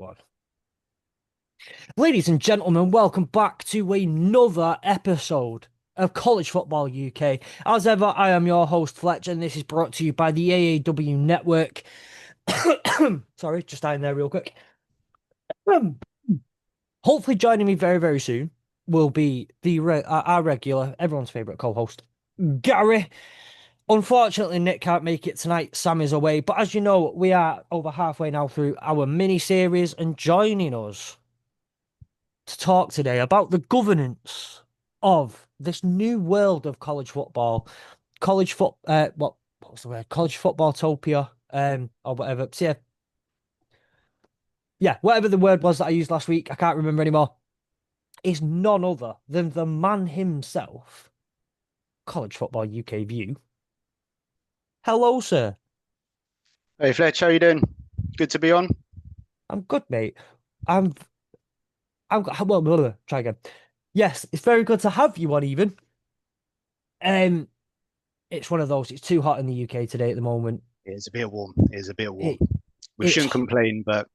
One. Ladies and gentlemen, welcome back to another episode of College Football UK. As ever, I am your host, Fletch, and this is brought to you by the AAW Network. Sorry, just dying there real quick. Um, Hopefully, joining me very, very soon will be our regular, everyone's favourite co-host, Gary. Unfortunately, Nick can't make it tonight. Sam is away, but as you know, we are over halfway now through our mini series, and joining us to talk today about the governance of this new world of college football, what was the word? College footballtopia, or whatever. So yeah, whatever the word was that I used last week, I can't remember anymore. Is none other than the man himself, College Football UK View. Hello, sir. Hey Fletch, how you doing? Good to be on. I'm good, mate. I'm, well, blah, blah, try again. Yes, it's very good to have you on, even. Um, it's one of those. It's too hot in the UK today at the moment. It is a bit warm. It is a bit warm. It, We it's shouldn't complain, but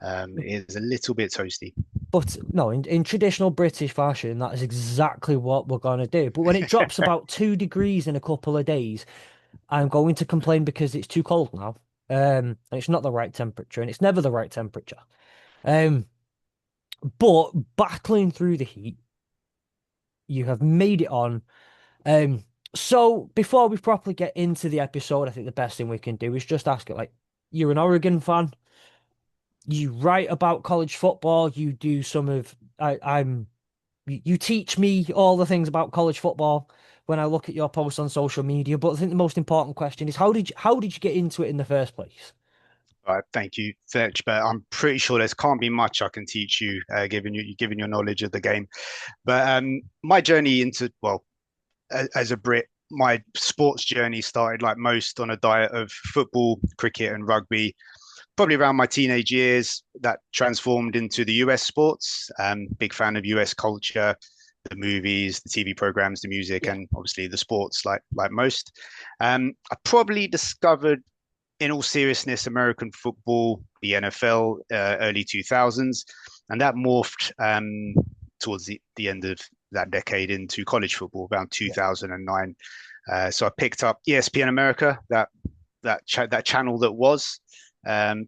it is a little bit toasty. But no, in traditional British fashion, that is exactly what we're going to do. But when it drops about 2 degrees in a couple of days, I'm going to complain because it's too cold now. And it's not the right temperature, and it's never the right temperature. Um, but battling through the heat, you have made it on. So before we properly get into the episode, I think the best thing we can do is just ask it, like, you're an Oregon fan, you write about college football, you do some of I'm you teach me all the things about college football when I look at your posts on social media. But I think the most important question is how did you get into it in the first place? All right, thank you, Fletch. But I'm pretty sure there can't be much I can teach you, given your knowledge of the game. But my journey into as a Brit, my sports journey started like most on a diet of football, cricket, and rugby. Probably around my teenage years, that transformed into the US sports. Big fan of US culture, the movies, the TV programs, the music, Yeah, and obviously the sports, like most. I probably discovered, in all seriousness, American football, the NFL, early 2000s, and that morphed towards the end of that decade into college football around yeah, 2009. So I picked up ESPN America, that channel that was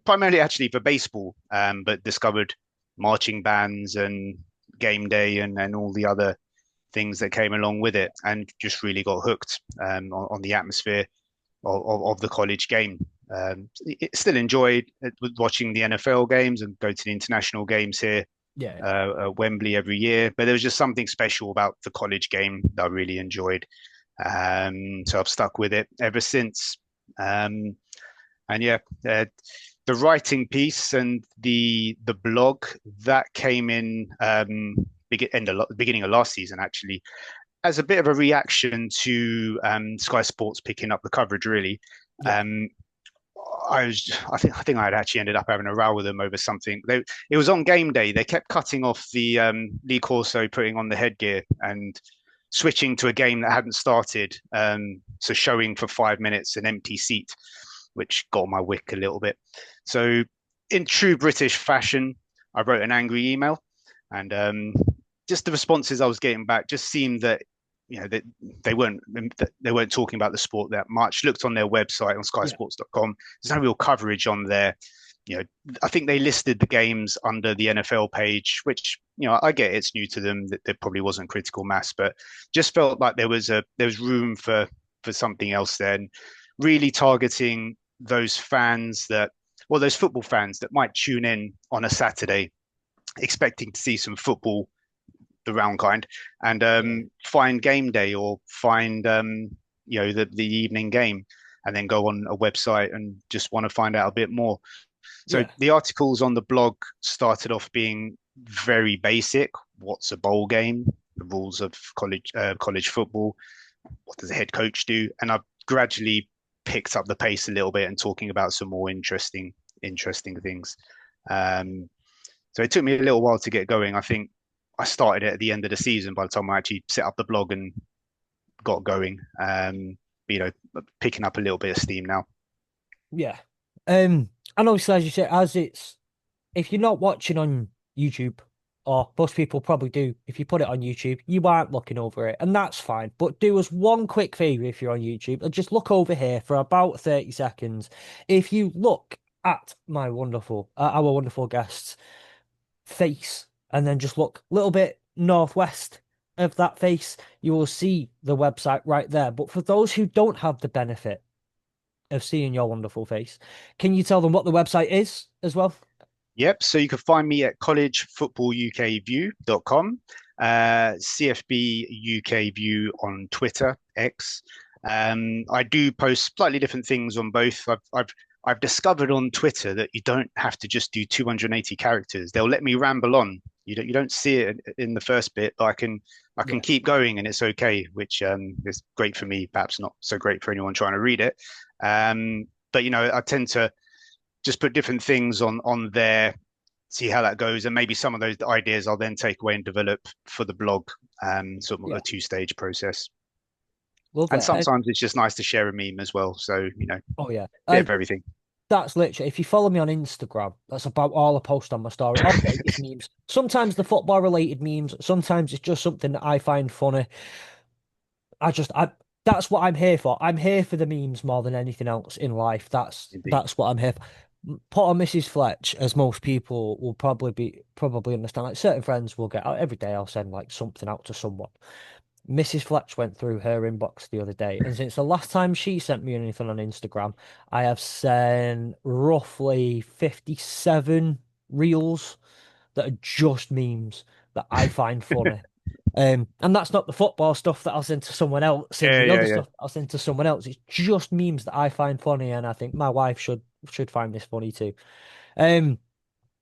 primarily actually for baseball, but discovered marching bands and game day and all the other things that came along with it, and just really got hooked on the atmosphere of the college game. Still enjoyed watching the NFL games and go to the international games here yeah, at Wembley every year, but there was just something special about the college game that I really enjoyed. So I've stuck with it ever since. Um, and yeah, the writing piece and the blog that came in beginning of last season, actually, as a bit of a reaction to Sky Sports picking up the coverage. Really, yeah, um, I think I had actually ended up having a row with them over something. It was on game day. They kept cutting off the Lee Corso putting on the headgear and switching to a game that hadn't started. So showing for 5 minutes an empty seat, which got my wick a little bit. So in true British fashion, I wrote an angry email, and just the responses I was getting back just seemed that that they weren't talking about the sport that much. Looked on their website on yeah, skysports.com. There's no real coverage on there. I think they listed the games under the NFL page, which I get it's new to them, that there probably wasn't critical mass, but just felt like there was room for something else there, and really targeting those fans those football fans that might tune in on a Saturday expecting to see some football, the round kind, and yeah, find game day or find the evening game, and then go on a website and just want to find out a bit more. So yeah, the articles on the blog started off being very basic. What's a bowl game? The rules of college football. What does a head coach do? And I've gradually picked up the pace a little bit and talking about some more interesting things. Um, so it took me a little while to get going. I think I started it at the end of the season by the time I actually set up the blog and got going. You know, Picking up a little bit of steam now. yeah. And obviously, as you say, as it's if you're not watching on YouTube, or most people probably do, if you put it on YouTube, you aren't looking over it, and that's fine. But do us one quick favor if you're on YouTube, and just look over here for about 30 seconds. If you look at our wonderful guest's face, and then just look a little bit northwest of that face, you will see the website right there. But for those who don't have the benefit of seeing your wonderful face, can you tell them what the website is as well? Yep. So you can find me at collegefootballukview.com, CFB UK View on Twitter, X. I do post slightly different things on both. I've discovered on Twitter that you don't have to just do 280 characters. They'll let me ramble on. You don't see it in the first bit, but I can Yeah. keep going and it's okay, which is great for me. Perhaps not so great for anyone trying to read it. But I tend to just put different things on there, see how that goes, and maybe some of those ideas I'll then take away and develop for the blog, sort of Yeah. a two-stage process. Lovely. And sometimes it's just nice to share a meme as well. So, Oh yeah. bit of everything. That's literally, if you follow me on Instagram, that's about all I post on my story. All day it's memes. Sometimes the football related memes, sometimes it's just something that I find funny. I that's what I'm here for. I'm here for the memes more than anything else in life. That's Indeed. that's what I'm here for. Put on Mrs. Fletch, as most people will probably understand. Like certain friends will get out every day. I'll send like something out to someone. Mrs. Fletch went through her inbox the other day, and since the last time she sent me anything on Instagram, I have sent roughly 57 reels that are just memes that I find funny. And that's not the football stuff that I'll send to someone else and Yeah, the yeah, other yeah. stuff I'll send to someone else. It's just memes that I find funny, and I think my wife should find this funny too. Um,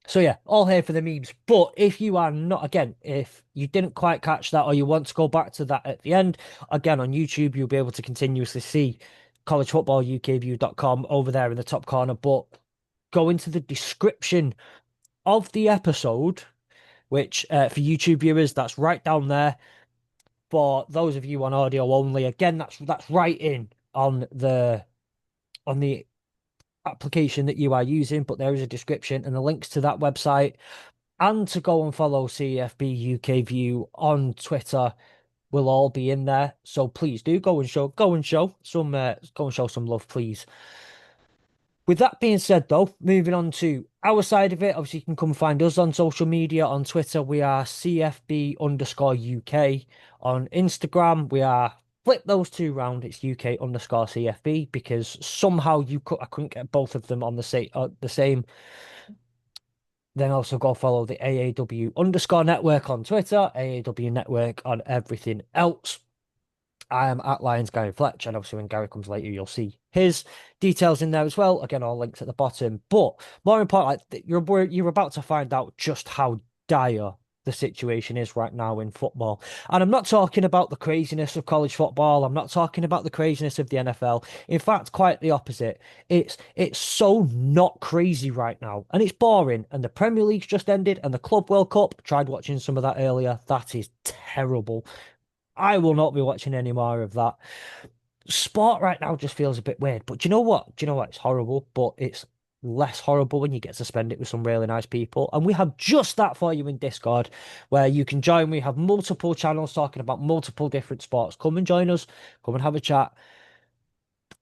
so yeah, all here for the memes. But if you are not, again, if you didn't quite catch that or you want to go back to that at the end, again on YouTube, you'll be able to continuously see collegefootballukview.com over there in the top corner. But go into the description of the episode, which for YouTube viewers, that's right down there. For those of you on audio only, again, that's right in on the application that you are using, but there is a description and the links to that website and to go and follow CFB UK View on Twitter will all be in there. So please do go and show some love, please. With that being said, though, moving on to our side of it, obviously you can come find us on social media. On Twitter, we are CFB_UK. On Instagram, we are flip those two round. It's UK_CFB because somehow I couldn't get both of them on the same. Then also go follow the AAW_network on Twitter, AAW Network on everything else. I am at Lions Gary Fletch, and obviously when Gary comes later, you'll see his details in there as well. Again, all links at the bottom. But more important, like, you're about to find out just how dire the situation is right now in football. And I'm not talking about the craziness of college football. I'm not talking about the craziness of the NFL. In fact, quite the opposite. It's so not crazy right now, and it's boring. And the Premier League's just ended, and the Club World Cup. Tried watching some of that earlier. That is terrible. I will not be watching any more of that. Sport right now just feels a bit weird. But do you know what? Do you know what? It's horrible, but it's less horrible when you get to spend it with some really nice people. And we have just that for you in Discord, where you can join. We have multiple channels talking about multiple different sports. Come and join us. Come and have a chat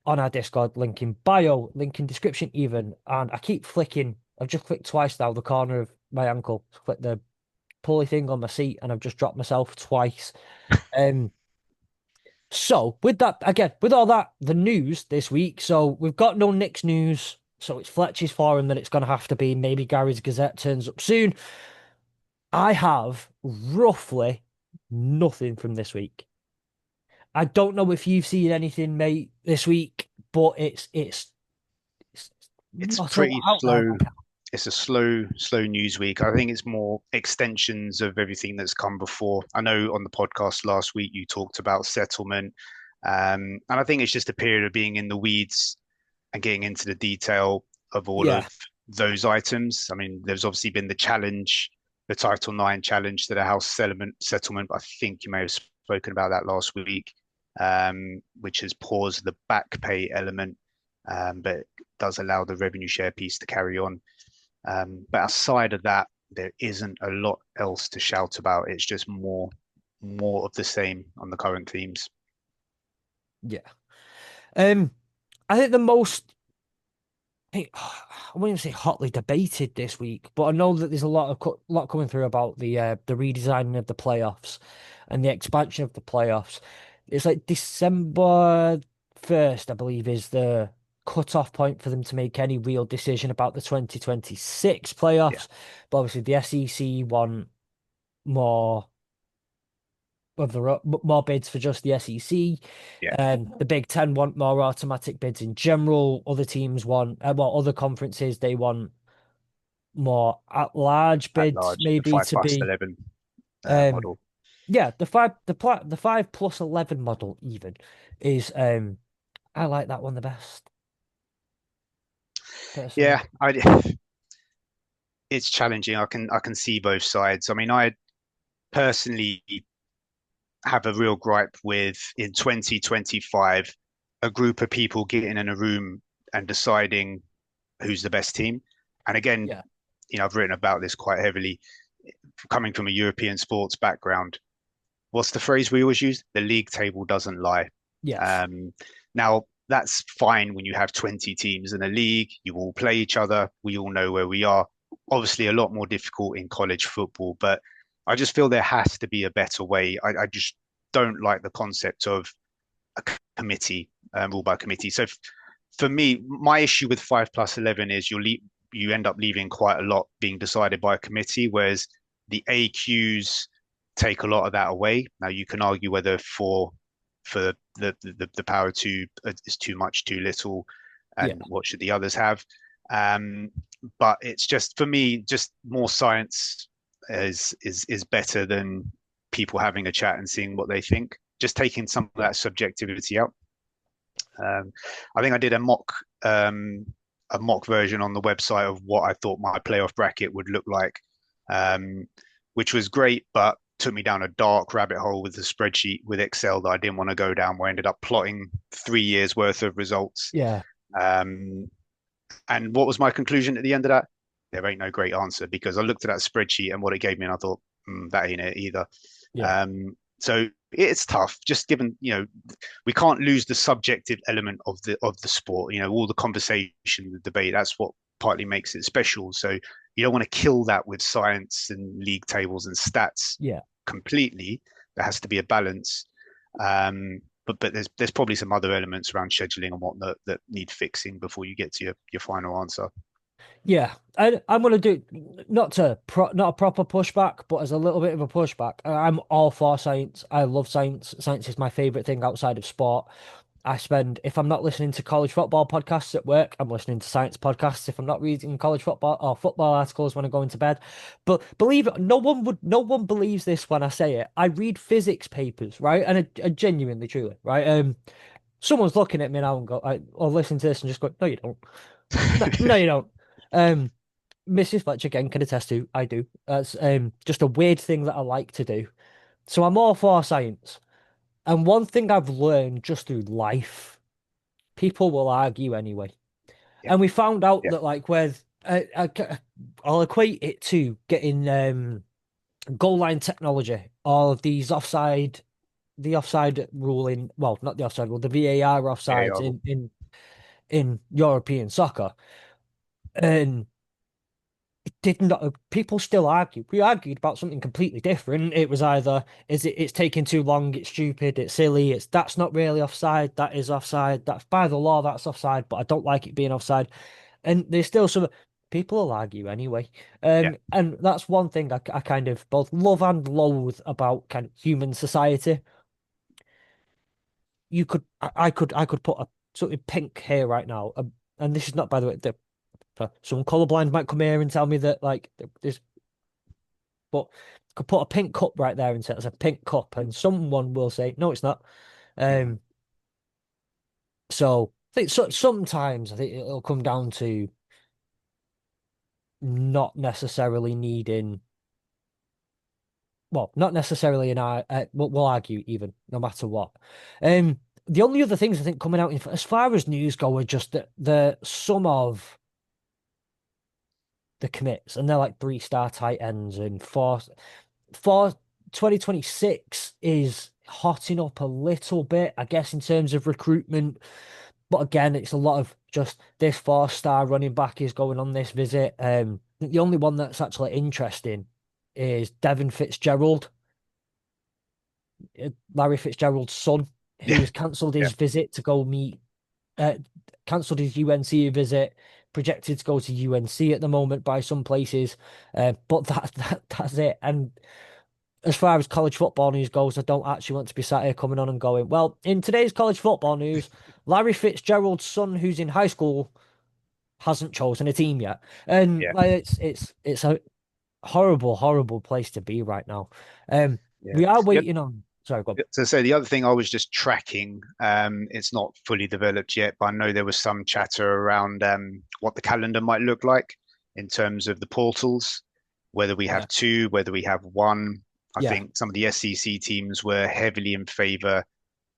on our Discord. Link in bio, link in description even. And I keep flicking. I've just clicked twice now, the corner of my ankle. Click the pulley thing on my seat, and I've just dropped myself twice. Um, So, with that, again, with all that, the news this week. So, we've got no Knicks news. So, it's Fletcher's forum that it's going to have to be. Maybe Gary's Gazette turns up soon. I have roughly nothing from this week. I don't know if you've seen anything, mate, this week, but it's It's not a lot pretty out there slow. right now. It's a slow news week. I think it's more extensions of everything that's come before. I know on the podcast last week you talked about settlement, and I think it's just a period of being in the weeds and getting into the detail of all Yeah, of those items. I mean, there's obviously been the challenge, the Title IX challenge to the House settlement. I think you may have spoken about that last week, which has paused the back pay element, but does allow the revenue share piece to carry on. But outside of that, there isn't a lot else to shout about. It's just more of the same on the current themes. Yeah. Um, I think the most I wouldn't even say hotly debated this week, but I know that there's a lot coming through about the redesigning of the playoffs and the expansion of the playoffs. It's like December 1st, I believe, is the cut-off point for them to make any real decision about the 2026 Yeah, playoffs. But obviously, the SEC want more more bids for just the SEC. yeah, The Big Ten want more automatic bids in general. Other teams want, well, other conferences they want more at-large at bids, large, the maybe five to plus be. 11 Um, model. yeah, the 5+11 model even is. I like that one the best personally. Yeah, it's challenging. I can see both sides. I mean, I personally have a real gripe with in 2025 a group of people getting in a room and deciding who's the best team. And again, Yeah. I've written about this quite heavily. Coming from a European sports background, what's the phrase we always use? The league table doesn't lie. Yes. Um, Now, that's fine when you have 20 teams in a league. You all play each other. We all know where we are. Obviously, a lot more difficult in college football, but I just feel there has to be a better way. I just don't like the concept of a committee, rule by committee. So for me, my issue with 5+11 is you end up leaving quite a lot being decided by a committee, whereas the AQs take a lot of that away. Now you can argue whether for the power to is too much, too little, Yeah. and what should the others have. Um, but it's just for me, just more science is better than people having a chat and seeing what they think. Just taking some of Yeah. that subjectivity out. Um, I think I did a mock version on the website of what I thought my playoff bracket would look like, um, which was great, but took me down a dark rabbit hole with the spreadsheet with Excel that I didn't want to go down, where I ended up plotting 3 years worth of results. Yeah. Um, and what was my conclusion at the end of that? There ain't no great answer because I looked at that spreadsheet and what it gave me, and I thought, that ain't it either. Yeah. So it's tough, just given we can't lose the subjective element of the sport. All the conversation, the debate. That's what partly makes it special. So you don't want to kill that with science and league tables and stats Yeah. completely. There has to be a balance. But there's probably some other elements around scheduling and whatnot that need fixing before you get to your final answer. Yeah, I'm gonna do not a proper pushback, but as a little bit of a pushback. I'm all for science. I love science. Science is my favorite thing outside of sport. If I'm not listening to college football podcasts at work, I'm listening to science podcasts. If I'm not reading college football or football articles when I go into bed. But believe it, no one believes this when I say it. I read physics papers, right? And I genuinely, truly, right? Someone's looking at me now and or listen to this and just go, no, you don't. No, no, you don't. Um, Mrs. Fletch again can attest to, I do. That's just a weird thing that I like to do. So I'm all for science. And one thing I've learned just through life, people will argue anyway. Yeah, And we found out yeah, that like with I'll equate it to getting goal line technology, all of these the offside ruling, well, not the offside rule, the VAR offsides yeah, in European soccer. And did not people still argue. We argued about something completely different. It was either it's taking too long, it's stupid, it's silly, it's that's not really offside, that is offside, that's by the law, that's offside, but I don't like it being offside. And there's still some people will argue anyway. yeah, And that's one thing I kind of both love and loathe about kind of human society. I could put a something pink here right now. And this is not, by the way, some colorblind might come here and tell me that like this but could put a pink cup right there and say it's a pink cup, and someone will say, no, it's not. mhm, Um, sometimes I think it'll come down to not necessarily needing, well, not necessarily we'll argue even, no matter what. The only other things I think coming out as far as news go are just that the some of the commits, and they're like 3-star tight ends, and for 2026 is hotting up a little bit, I guess, in terms of recruitment. But again, it's a lot of just this 4-star running back is going on this visit. The only one that's actually interesting is Devin Fitzgerald, Larry Fitzgerald's son, Yeah, who's cancelled yeah, his visit to go meet, uh, cancelled his UNC visit, projected to go to UNC at the moment by some places. But that's it. And as far as college football news goes, I don't actually want to be sat here coming on and going, well, in today's college football news, Larry Fitzgerald's son, who's in high school, hasn't chosen a team yet. And yeah, like it's a horrible, horrible place to be right now. yeah. We are Yeah. waiting on. Sorry, go on. So the other thing I was just tracking, it's not fully developed yet, but I know there was some chatter around what the calendar might look like in terms of the portals, whether we have Yeah, two, whether we have one. I yeah, think some of the SEC teams were heavily in favor,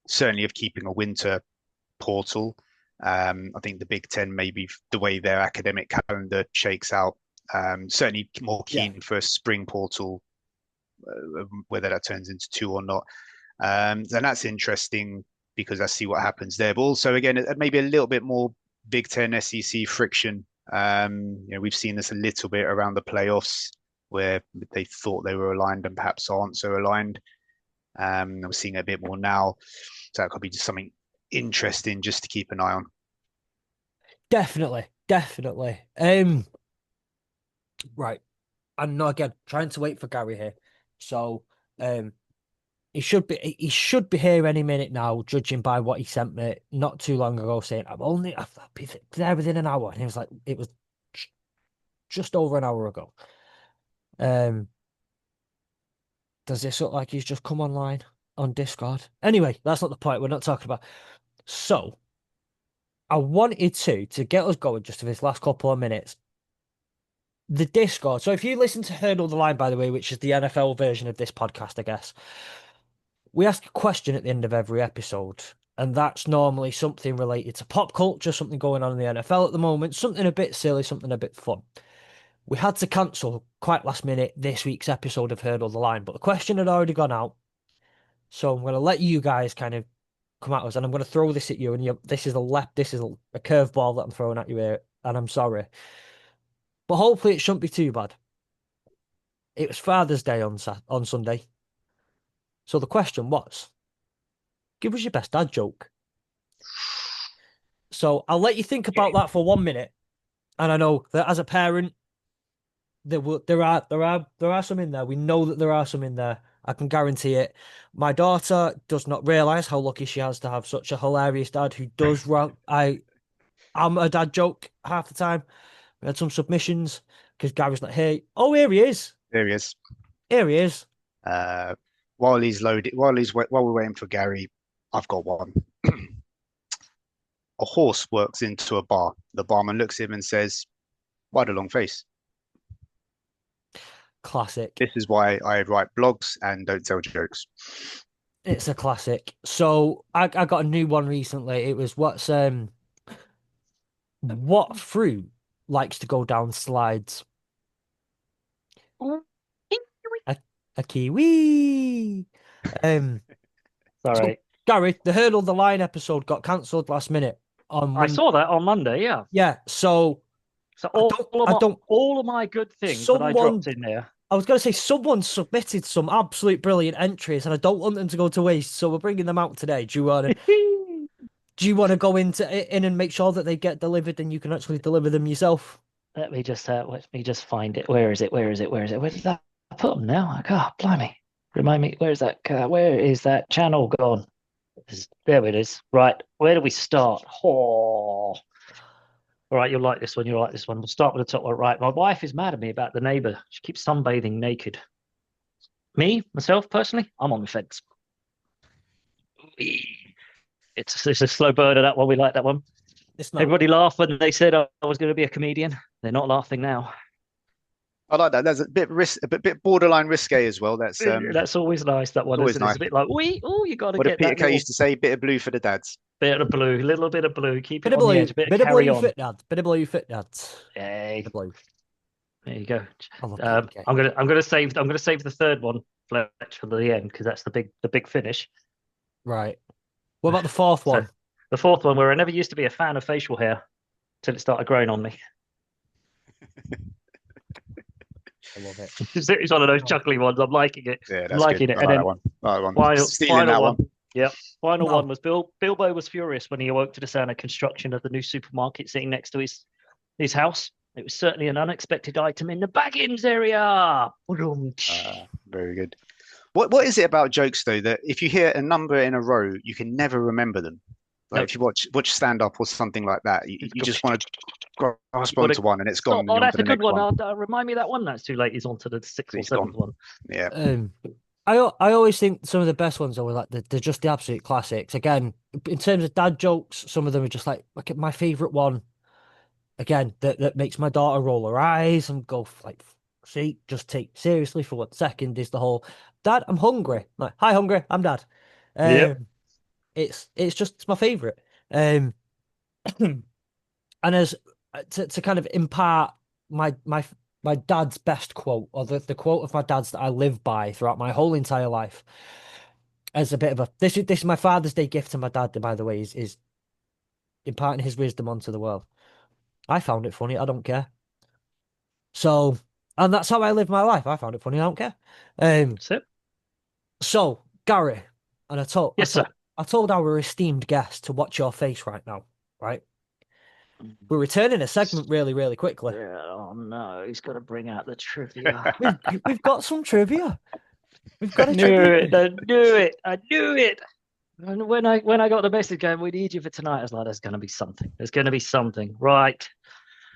certainly of keeping a winter portal. I think the Big Ten, maybe the way their academic calendar shakes out, certainly more yeah. keen for a spring portal, whether that turns into two or not. And that's interesting because I see what happens there. But also, again, maybe a little bit more Big Ten SEC friction. We've seen this a little bit around the playoffs where they thought they were aligned and perhaps aren't so aligned. I'm seeing it a bit more now. So that could be just something interesting just to keep an eye on. Definitely, definitely. Right. I'm not again trying to wait for Gary here. So, um, he should be here any minute now, judging by what he sent me not too long ago, saying I'll be there within an hour, and he was like, it was just over an hour ago. Um, does this look like he's just come online on Discord? Anyway, that's not the point. We're not talking about. So, I wanted to get us going just for this last couple of minutes. The Discord. So, if you listen to Hurdle the Line, by the way, which is the NFL version of this podcast, I guess. We ask a question at the end of every episode, and that's normally something related to pop culture, something going on in the NFL at the moment, something a bit silly, something a bit fun. We had to cancel quite last minute this week's episode of Hurdle the Line, but the question had already gone out. So I'm going to let you guys kind of come at us, and I'm going to throw this at you. And this is a curveball that I'm throwing at you here, and I'm sorry, but hopefully it shouldn't be too bad. It was Father's Day on Sunday, so the question was, give us your best dad joke. So I'll let you think about that for 1 minute. And I know that as a parent, there are some in there. We know that there are some in there. I can guarantee it. My daughter does not realize how lucky she has to have such a hilarious dad who does run. I'm a dad joke half the time. We had some submissions because Gary's not here. Oh, here he is. There he is. Here he is. Uh, while we're waiting for Gary, I've got one. A horse works into a bar. The barman looks at him and says, "Why the long face?" Classic. This is why I write blogs and don't tell jokes. It's a classic. So I got a new one recently. It was what fruit likes to go down slides? A, a kiwi. Um, so Sorry. Gary, the Hurdle the Line episode got cancelled last minute on I Monday. saw that on Monday, yeah. Yeah, so So I don't. all of my good things that I Someone, dropped in there. I was going to say someone submitted some absolute brilliant entries, and I don't want them to go to waste. So we're bringing them out today. Do you want to go in and make sure that they get delivered, and you can actually deliver them yourself? Let me just find it. Where is it? Where is it? Where is it? Where did I put them now? God, blimey. Remind me, where is that channel gone? There it is. Right. Where do we start? Oh. All right, you'll like this one. You'll like this one. We'll start with the top one. Right. My wife is mad at me about the neighbor. She keeps sunbathing naked. Myself, personally, I'm on the fence. It's a slow burner, that one. We like that one. It's not. Everybody laughed when they said I was going to be a comedian. They're not laughing now. I like that. There's a bit borderline risque as well. That's always nice. That one, always isn't it? nice. It's a bit like, you got to What did get Peter that Kay little used to say? Bit of blue for the dads. bit of blue, a little bit of blue. Keep Bit it of on the blue, edge. Bit bit of of carry blue on. fit dad, bit of blue fit dad. Hey. Bit of blue. There you go. I love KDK. I'm gonna save the third one, Fletch, for the end because that's the big finish. Right. What about the fourth So one? the fourth one, where I never used to be a fan of facial hair until it started growing on me. I love it. It's one of those chuckly ones. I'm liking it. Yeah, I'm that's good. liking it. I And like then that one. I like that one. Stealing final that one. one. Yep. Final one No. was Bilbo was furious when he awoke to the sound of construction of the new supermarket sitting next to his house. It was certainly an unexpected item in the Baggins area. Very good. What is it about jokes though that if you hear a number in a row, you can never remember them? Like No. if you watch stand up or something like that, you just want to grasp Wanna- onto one and it's gone. Oh, And you're on that's to a the good next one. one. Remind me of that one. That's too late. He's on to the sixth or It's seventh gone. one. Yeah. I always think some of the best ones are like they're just the absolute classics. Again, in terms of dad jokes, some of them are just like my favorite one. Again, that makes my daughter roll her eyes and go like, see, just take seriously for 1 second is the whole, Dad, I'm hungry. Like, hi, hungry, I'm Dad. Yep. It's my favorite. Um, and as to kind of impart my my dad's best quote or the quote of my dad's that I live by throughout my whole entire life as a bit of a this is my Father's Day gift to my dad, by the way, is imparting his wisdom onto the world. I found it funny, I don't care. So, and that's how I live my life. I found it funny, I don't care. That's it. So Gary, and Yes, sir. I told our esteemed guest to watch your face right now, right? We're returning a segment really, really quickly. Oh no, he's got to bring out the trivia. We've got some trivia. We've got I a knew trivia. it. I knew it. I knew it. And when I got the message going, we need you for tonight, I was like, there's going to be something. There's going to be something. Right.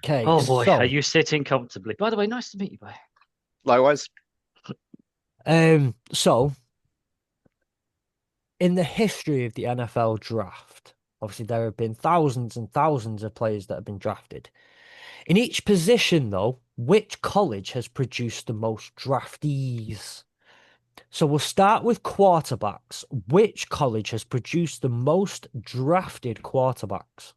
Okay, Oh boy, so are you sitting comfortably? By the way, nice to meet you, boy. Likewise. so in the history of the NFL draft, obviously there have been thousands and thousands of players that have been drafted. In each position, though, which college has produced the most draftees? So we'll start with quarterbacks. Which college has produced the most drafted quarterbacks?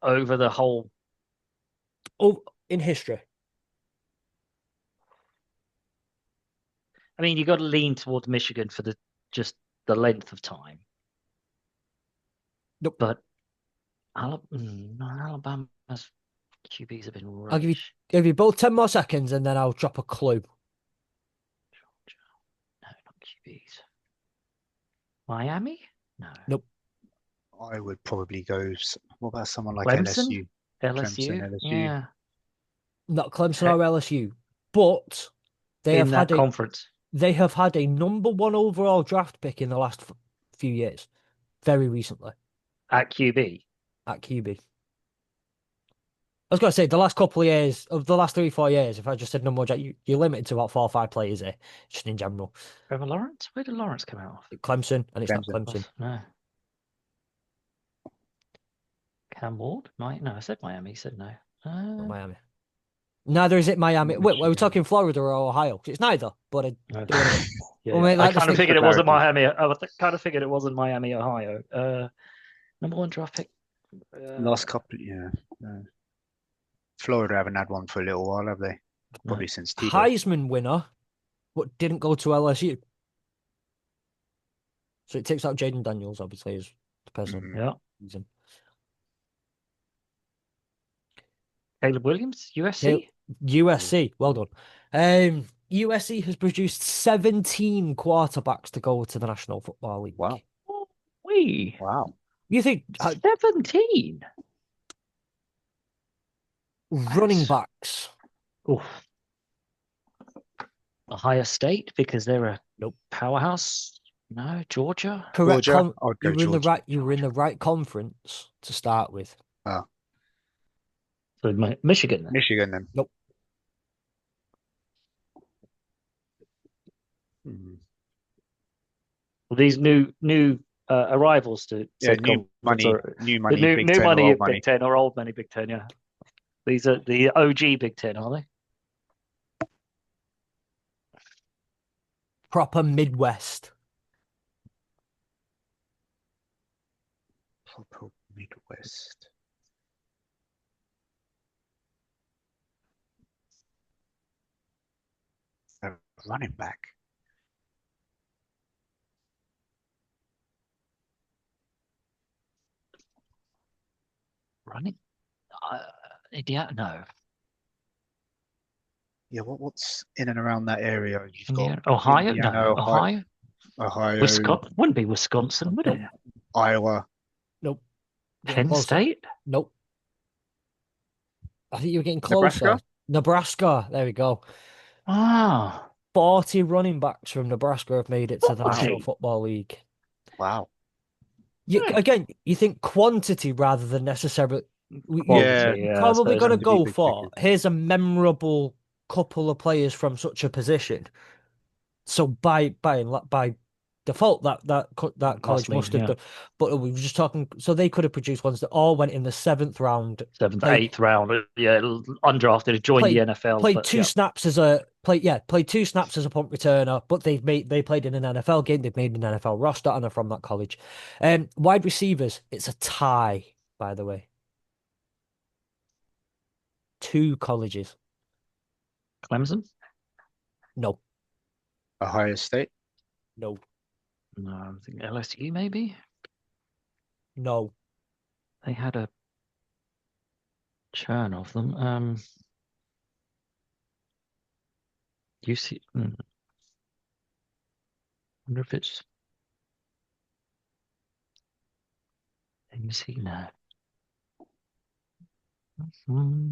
Over the whole. Oh, in history. I mean, you got to lean towards Michigan for just the length of time. Nope. But Alabama's QBs have been I'll rubbish. give you both 10 more seconds and then I'll drop a clue. No, not QBs. Miami? No. Nope. I would probably go. What about someone like Clemson? LSU? LSU? Clemson, LSU. Yeah. Not Clemson or LSU, but they In have that had conference. they have had a number one overall draft pick in the last few years, very recently At QB. at QB. I was going to say the last couple of years, of the last 3-4 years, if I just said number one, you're limited to about 4 or 5 players here, just in general. Trevor Lawrence? Where did Lawrence come out of? Clemson, and it's not Clemson. Clemson. No. Cam Ward? No, I said Miami. He said no. Not Miami. Neither is it Miami. Wait, are we talking Florida or Ohio? 'Cause it's neither, but I No. do want to. Yeah, Well, mate, I like kind of this figured it clarity. wasn't Miami. I kind of figured it wasn't Miami, Ohio. Number one draft pick. Last couple, yeah. Florida haven't had one for a little while, have they? Probably since Tebow. Heisman winner, but didn't go to LSU. So it takes out Jaden Daniels, obviously, as the person. Yeah. Reason. Caleb Williams, USC. USC, well done. USC has produced 17 quarterbacks to go to the National Football League. Wow. Wow. You think 17? running backs? Oof. Ohio State because they're a powerhouse. No, Georgia. Correct. Georgia? You were in the right. You were in the right conference to start with. Oh. So Michigan. Then. Michigan then. Nope. Well, these new arrivals to new money, new Big Ten money, or old Big money. Ten or old money, Big Ten. Yeah, these are the OG Big Ten, are they? Proper Midwest. Proper Midwest. A running back. Running? Indiana? No. Yeah, what's in and around that area? You've got Indiana? Ohio? Indiana, No. Ohio? Ohio, Wisconsin? Wouldn't be Wisconsin, would it? Nope. Iowa. Nope. Getting Penn closer. State? Nope. I think you're getting Nebraska? closer. Nebraska. There we go. Ah, 40 running backs from Nebraska have made it to the National 40. Football League. Wow. Again, you think quantity rather than necessarily. Yeah. Quality, yeah, I Probably suppose. going to Trying to be go big for figures. here's a memorable couple of players from such a position. So by default, that college Must mean, must have yeah. done. But we were just talking. So they could have produced ones that all went in the seventh round. Seventh, Played eighth round. Yeah, undrafted, joined the played NFL, played but two yeah. snaps as a played two snaps as a punt returner, but they played in an NFL game, they've made an NFL roster and are from that college. Wide receivers, it's a tie, by the way. Two colleges. Clemson? No, Ohio State. no, No, I think LSU maybe. no. They had a churn of them. UC. Wonder if it's UC now.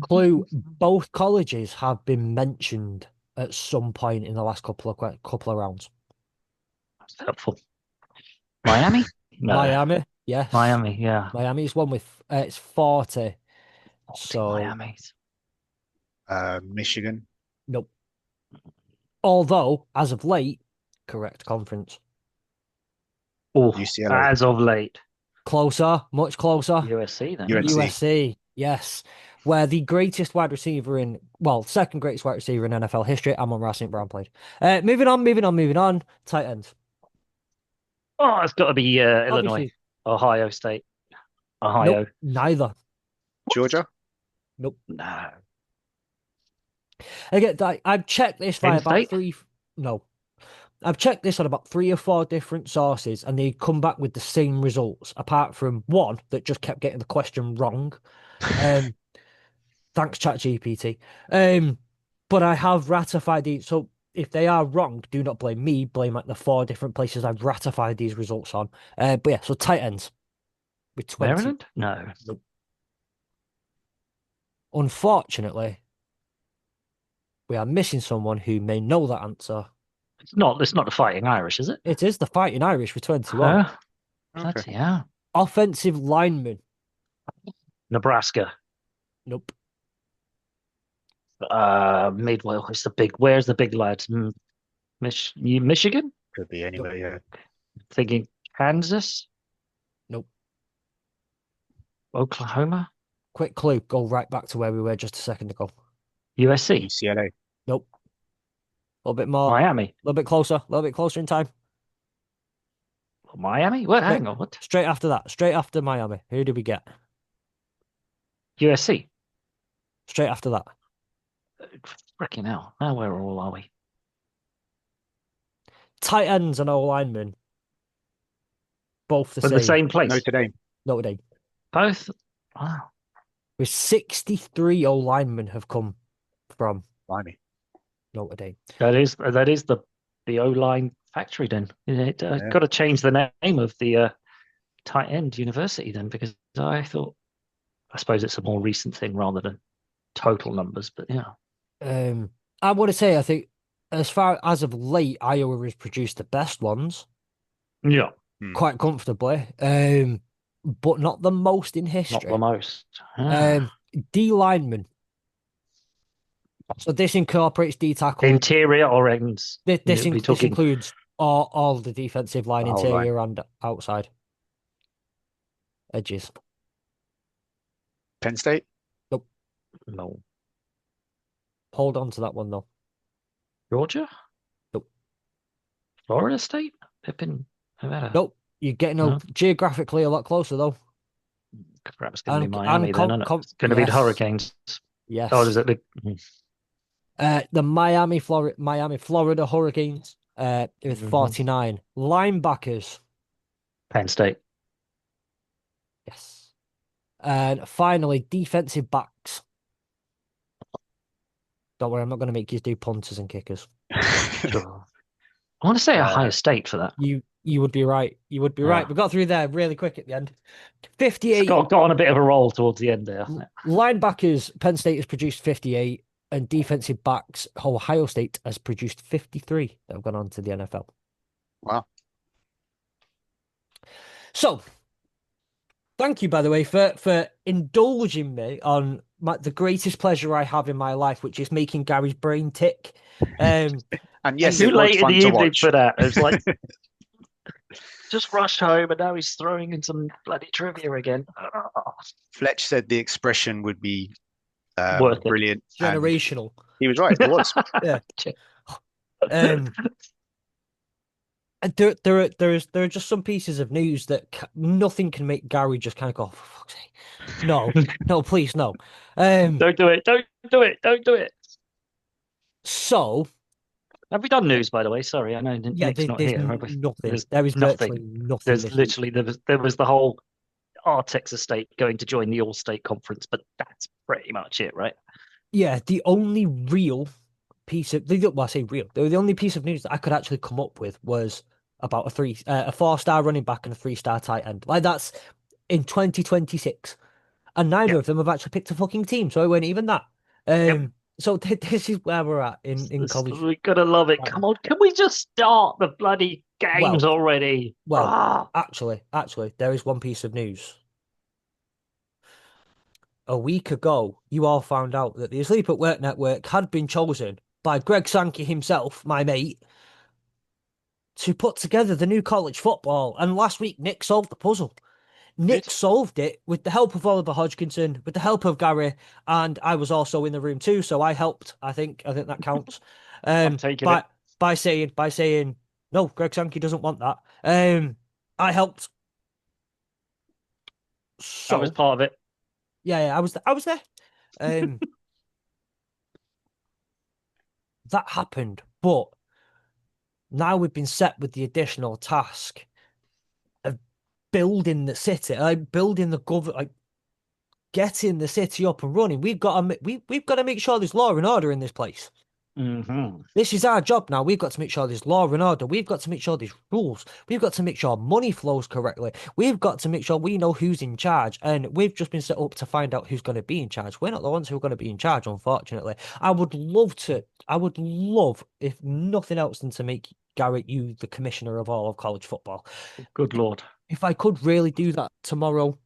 Clue, both colleges have been mentioned at some point in the last couple of rounds. That's helpful. Miami? No. Miami, yes. Miami, yeah. Miami's one with it's 40. So Miami's. Michigan. nope. Although, as of late, correct conference. Oh, UCLA. as of late. Closer, much closer. USC then. UNC. USC, yes. Where the greatest wide receiver second greatest wide receiver in NFL history, Amon-Ra St. Brown played. Moving on. Tight ends. Oh, it's got to be Illinois. Obviously. Ohio State. Ohio. Nope, neither. Georgia. Nope. No. Again, I've checked this Penn by about State? three. No, I've checked this on about 3 or 4 different sources, and they come back with the same results, apart from one that just kept getting the question wrong. Thanks, ChatGPT. But I have ratified these. So if they are wrong, do not blame me. Blame like the 4 different places I've ratified these results on. But yeah, so tight ends with 20. Maryland? No. Nope. Unfortunately, we are missing someone who may know that answer. It's not the Fighting Irish, is it? It is the Fighting Irish for 21. Huh? Okay. That's, yeah. Offensive lineman. Nebraska. Nope. Midwell. Where's the big lads? Michigan? Could be anywhere. Yeah. Thinking Kansas? Nope. Oklahoma? Quick clue. Go right back to where we were just a second ago. USC? UCLA. Nope. A little bit more. Miami? A little bit closer in time. Miami? What? Hang on. What? Straight after Miami. Who did we get? USC? Straight after that. Freaking hell. Now where all are we? Tight ends and O-linemen. Both the We're same. the same place. Notre Dame. Notre Dame. Both? Wow. With 63 O-linemen have come from Blimey. Notre Dame. That is the O-line factory then. Yeah. Got to change the name of the tight end university then, because I suppose it's a more recent thing rather than total numbers, but yeah. I want to say, I think, as far as of late, Iowa has produced the best ones Yeah. quite comfortably, but not the most in Not history. the most. Yeah. D lineman. So this incorporates D tackle. Interior or ends? This includes all the defensive line, The whole interior and outside edges. Penn State. No. Hold on to that one though. Georgia? Nope. Florida State? They've been Nevada. Nope. You're getting No. geographically a lot closer though. Crap, it's going to be and Miami then, isn't it? It's going to be the yes, Hurricanes. Oh, yes. is it The Miami, Florida Hurricanes with Mhm. 49 linebackers. Penn State? Yes. And finally, defensive backs. Don't worry, I'm not going to make you do punters and kickers. Sure. I want to say Ohio State for that. You would be right. You would be right. Yeah. We got through there really quick at the end. It's 58 got on a bit of a roll towards the end there. linebackers. Penn State has produced 58, and defensive backs. Ohio State has produced 53 that have gone on to the NFL. Wow. So, thank you, by the way, for indulging me on the greatest pleasure I have in my life, which is making Gary's brain tick. And yes, Too it was late in fun the to evening watch. for that. It was like just rushed home, and now he's throwing in some bloody trivia again. Fletch said the expression would be Worth it. brilliant. And Generational. he was right. It was. Yeah. Um, there are just some pieces of news that nothing can make Gary just kind of go, for fuck's sake. No, no, please, no. Don't do it. Don't do it. Don't do it. So Have we done news, by the way? Sorry, I know yeah, Nick's not there's here. nothing. There's There is virtually nothing. nothing There's this week. literally there was the whole Texas State going to join the All-State Conference, but that's pretty much it, right? Yeah, the only real piece of well, I say real. The only piece of news that I could actually come up with was about a 4-star running back and a 3-star tight end. Like that's in 2026, and neither Yep. of them have actually picked a fucking team, so it weren't even that. Yep. So this is where we're at in college. We're gonna love it. Right Come now. on, can we just start the bloody games Well, already? well, actually, there is one piece of news. A week ago, you all found out that the Asleep at Work Network had been chosen by Greg Sankey himself, my mate, to put together the new college football. And last week, Nick solved the puzzle. Nick solved it with the help of Oliver Hodgkinson, with the help of Gary, and I was also in the room too, so I helped. I think that counts. I'm taking it. By saying no, Greg Sankey doesn't want that. I helped. I was So part of it. yeah, I was there. That happened, but now we've been set with the additional task of building the city, like building the government, like getting the city up and running. We've got to we've got to make sure there's law and order in this place. Mm-hmm. This is our job now. We've got to make sure there's law and order. We've got to make sure there's rules. We've got to make sure money flows correctly. We've got to make sure we know who's in charge. And we've just been set up to find out who's going to be in charge. We're not the ones who are going to be in charge, unfortunately. I would love, if nothing else, than to make Garrett you the commissioner of all of college football. Good Lord. If I could really do that tomorrow,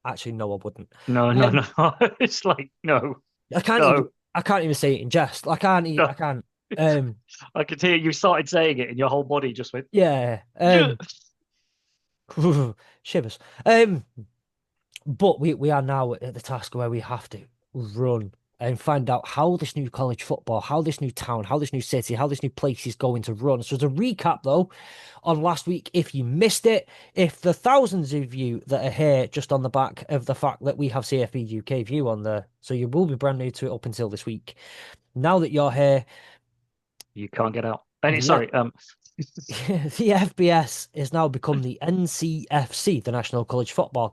actually, no, I wouldn't. No. It's like, no. I can't No. even. I can't even say it in jest. I can't. No. I can't. I could hear you started saying it and your whole body just went. Yeah. Shivers. But we are now at the task where we have to run and find out how this new college football, how this new town, how this new city, how this new place is going to run. So, as a recap, though, on last week, if you missed it, if the thousands of you that are here just on the back of the fact that we have CFB UK View on there, so you will be brand new to it up until this week. Now that you're here, You can't get out. And Yeah. sorry, the FBS has now become the NCFC, the National College Football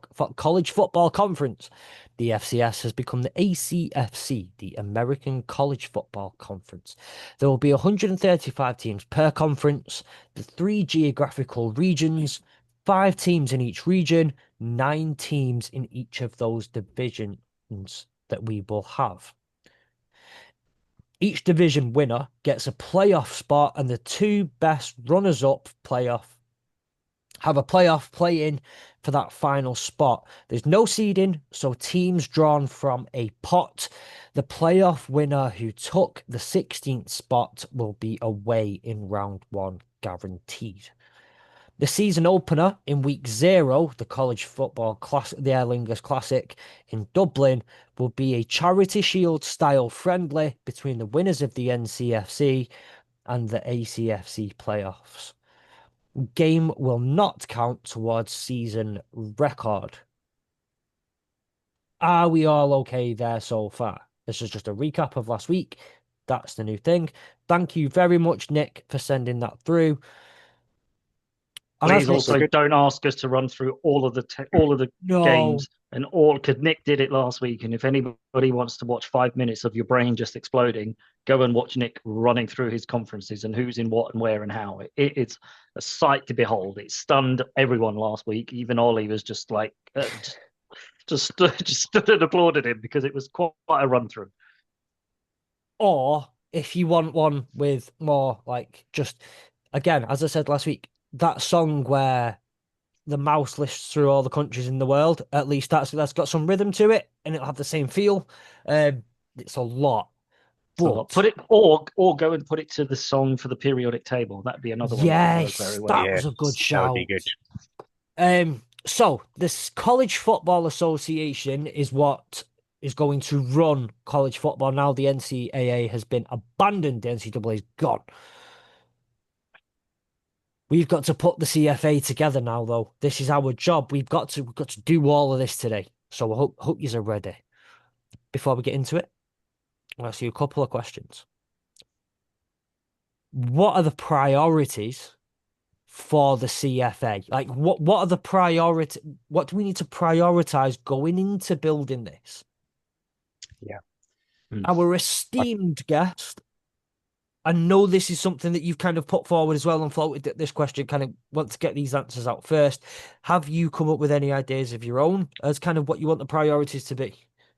Conference. The FCS has become the ACFC, the American College Football Conference. There will be 135 teams per conference, the 3 geographical regions, 5 teams in each region, 9 teams in each of those divisions that we will have. Each division winner gets a playoff spot, and the 2 best runners-up have a playoff play-in for that final spot. There's no seeding, so teams drawn from a pot. The playoff winner who took the 16th spot will be away in round 1, guaranteed. The season opener in week 0, the college football class, the Aer Lingus Classic in Dublin, will be a Charity Shield style friendly between the winners of the NCFC and the ACFC playoffs. Game will not count towards season record. Are we all okay there so far? This is just a recap of last week. That's the new thing. Thank you very much, Nick, for sending that through. And Please as Nick also said, don't ask us to run through all of the no, games and all, because Nick did it last week. And if anybody wants to watch 5 minutes of your brain just exploding, go and watch Nick running through his conferences and who's in what and where and how. It's a sight to behold. It stunned everyone last week. Even Ollie was just like just stood and applauded him because it was quite a run through. or if you want one with more like just again, as I said last week, that song where the mouse lists through all the countries in the world, at least that's got some rhythm to it and it'll have the same feel. It's a lot. But Put it or go and put it to the song for the periodic table. That'd be another one that would work very yes, well. that Yeah, was a good that would be shout. good. So this College Football Association is what is going to run college football now. The NCAA has been abandoned. The NCAA is gone. We've got to put the CFA together now, though. This is our job. We've got to do all of this today. So I hope you are ready. Before we get into it, I'll ask you a couple of questions. What are the priorities for the CFA? Like, what are the priority? What do we need to prioritize going into building this? Yeah. Our I, esteemed guest, I know this is something that you've kind of put forward as well and floated this question, kind of want to get these answers out first. Have you come up with any ideas of your own as kind of what you want the priorities to be?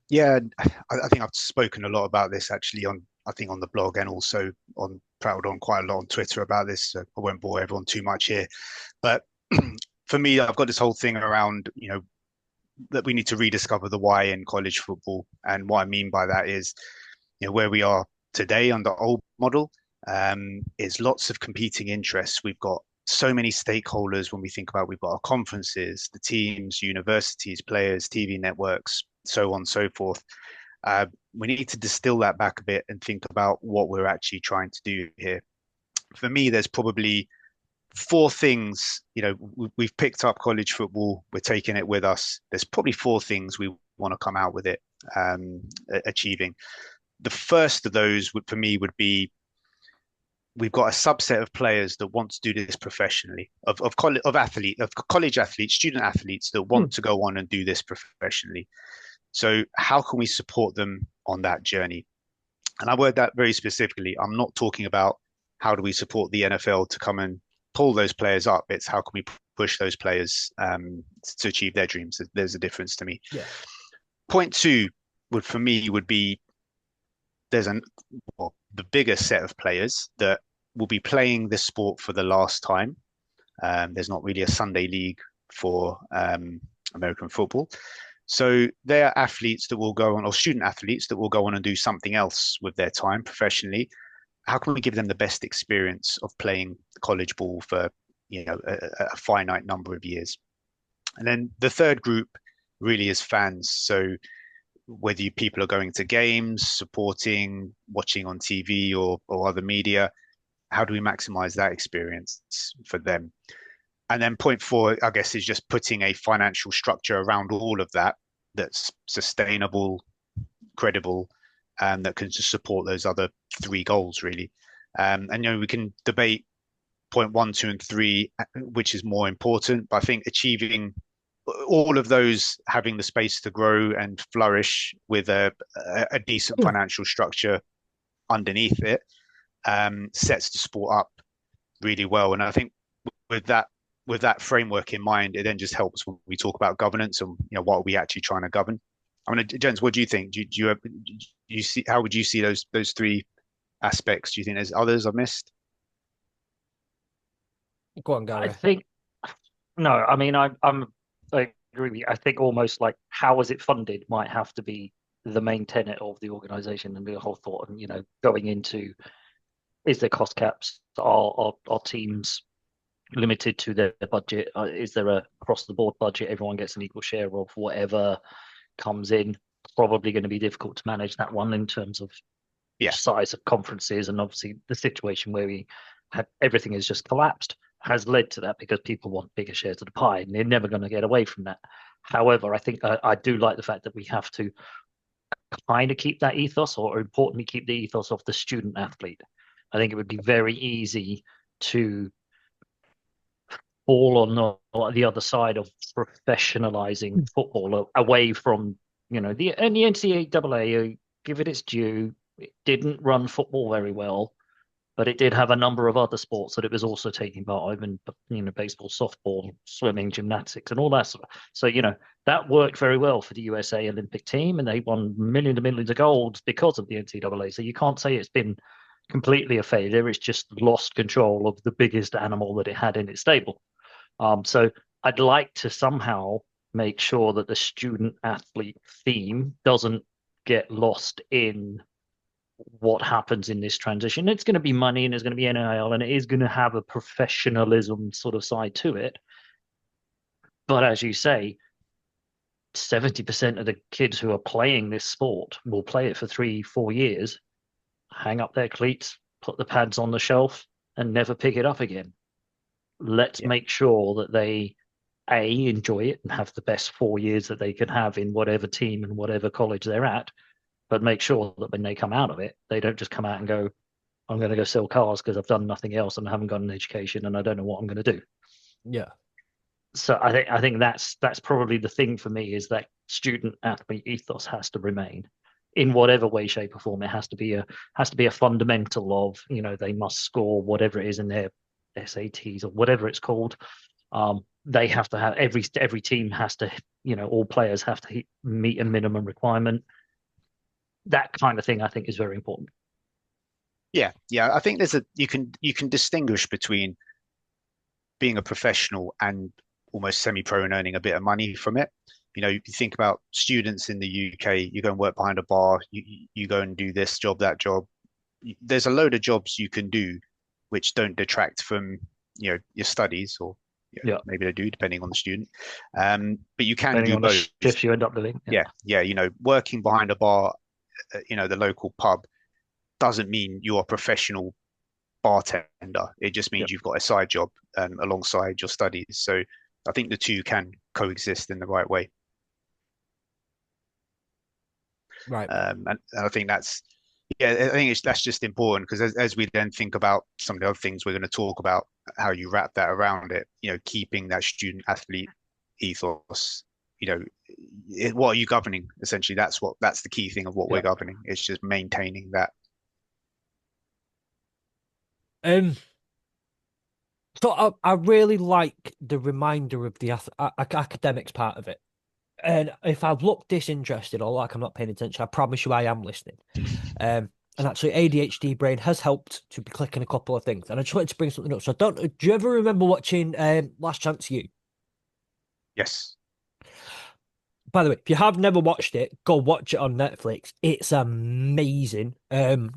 yeah, I think I've spoken a lot about this actually I think on the blog and also on prattled on quite a lot on Twitter about this. So I won't bore everyone too much here. But for me, I've got this whole thing around, that we need to rediscover the why in college football. And what I mean by that is, where we are today under old model, is lots of competing interests. We've got so many stakeholders when we think about we've got our conferences, the teams, universities, players, TV networks, so on and so forth. We need to distill that back a bit and think about what we're actually trying to do here. For me, there's probably four things. We've picked up college football, we're taking it with us. There's probably four things we want to come out with it, achieving. The first of those for me would be we've got a subset of players that want to do this professionally, of college athletes, student athletes that want to go on and do this professionally. So how can we support them on that journey? And I word that very specifically. I'm not talking about how do we support the NFL to come and pull those players up. It's how can we push those players to achieve their dreams. There's a difference to me. Yeah. Point two for me would be there's the biggest set of players that will be playing this sport for the last time. There's not really a Sunday league for American football. So they're athletes that will go on, or student athletes that will go on and do something else with their time professionally. How can we give them the best experience of playing college ball for a finite number of years? And then the third group really is fans. So whether people are going to games, supporting, watching on TV or other media, how do we maximize that experience for them? And then point four, I guess, is just putting a financial structure around all of that that's sustainable, credible, and that can just support those other three goals, really. And we can debate point one, two, and three, which is more important. But I think achieving all of those, having the space to grow and flourish with a decent financial structure underneath it, sets the sport up really well. And I think with that framework in mind, it then just helps when we talk about governance and what are we actually trying to govern. I mean, Jens, what do you think? Do you see, how would you see those three aspects? Do you think there's others I've missed? Go on, Gary. I think no. I mean, I agree with you. I think almost like how is it funded might have to be the main tenet of the organization and the whole thought. And going into, is there cost caps? Are teams limited to their budget? Is there a across the board budget? Everyone gets an equal share of whatever comes in. Probably going to be difficult to manage that one in terms of size of conferences, and obviously the situation where we have everything has just collapsed. has led to that because people want bigger shares of the pie, and they're never going to get away from that. However, I think I do like the fact that we have to kind of keep that ethos, or importantly, keep the ethos of the student athlete. I think it would be very easy to fall on the other side of professionalizing football away from, the NCAA, give it its due, it didn't run football very well, but it did have a number of other sports that it was also taking part of, in, baseball, softball, swimming, gymnastics, and all that sort of. So, that worked very well for the USA Olympic team, and they won millions and millions of golds because of the NCAA. So you can't say it's been completely a failure. It's just lost control of the biggest animal that it had in its stable. So I'd like to somehow make sure that the student athlete theme doesn't get lost in what happens in this transition. It's going to be money, and it's going to be NIL, and it is going to have a professionalism sort of side to it. But as you say, 70% of the kids who are playing this sport will play it for 3-4 years, hang up their cleats, put the pads on the shelf, and never pick it up again. Let's make sure that they enjoy it and have the best 4 years that they can have in whatever team and whatever college they're at, but make sure that when they come out of it, they don't just come out and go, I'm going to go sell cars because I've done nothing else and I haven't got an education and I don't know what I'm going to do. Yeah. So I think that's probably the thing for me, is that student athlete ethos has to remain in whatever way, shape, or form. It has to be a fundamental of, they must score whatever it is in their SATs or whatever it's called. They have to have every team has to, all players have to meet a minimum requirement. That kind of thing, I think, is very important. Yeah. I think you can distinguish between being a professional and almost semi-pro and earning a bit of money from it. You think about students in the UK, you go and work behind a bar, you go and do this job, that job. There's a load of jobs you can do which don't detract from, your studies, or maybe they do, depending on the student. But you can Depending do on both. the shifts you end up doing. Yeah. Working behind a bar, the local pub, doesn't mean you're a professional bartender. It just means you've got a side job alongside your studies. So I think the two can coexist in the right way. Right. And I think that's just important, because as we then think about some of the other things we're going to talk about, how you wrap that around it, keeping that student athlete ethos, what are you governing? Essentially, that's the key thing of what we're governing. It's just maintaining that. So I really like the reminder of the academics part of it. And if I've looked disinterested or like I'm not paying attention, I promise you I am listening. And actually, ADHD brain has helped to be clicking a couple of things. And I just wanted to bring something up. So do you ever remember watching Last Chance U? Yes. By the way, if you have never watched it, go watch it on Netflix. It's amazing. But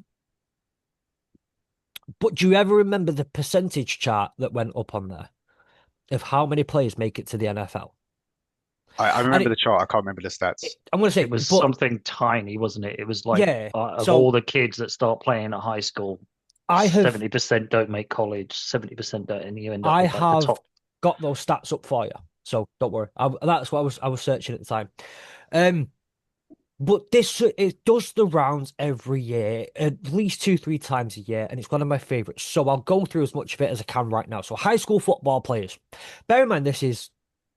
do you ever remember the percentage chart that went up on there of how many players make it to the NFL? I remember the chart. I can't remember the stats. I'm going to say, it was something tiny, wasn't it? It was like, of so all the kids that start playing at high school, 70% don't make college, 70% don't, and you end up with like the top. Got those stats up for you, so don't worry. That's what I was searching at the time. But it does the rounds every year, at least 2-3 times a year, and it's one of my favorites. So I'll go through as much of it as I can right now. So high school football players. Bear in mind, this is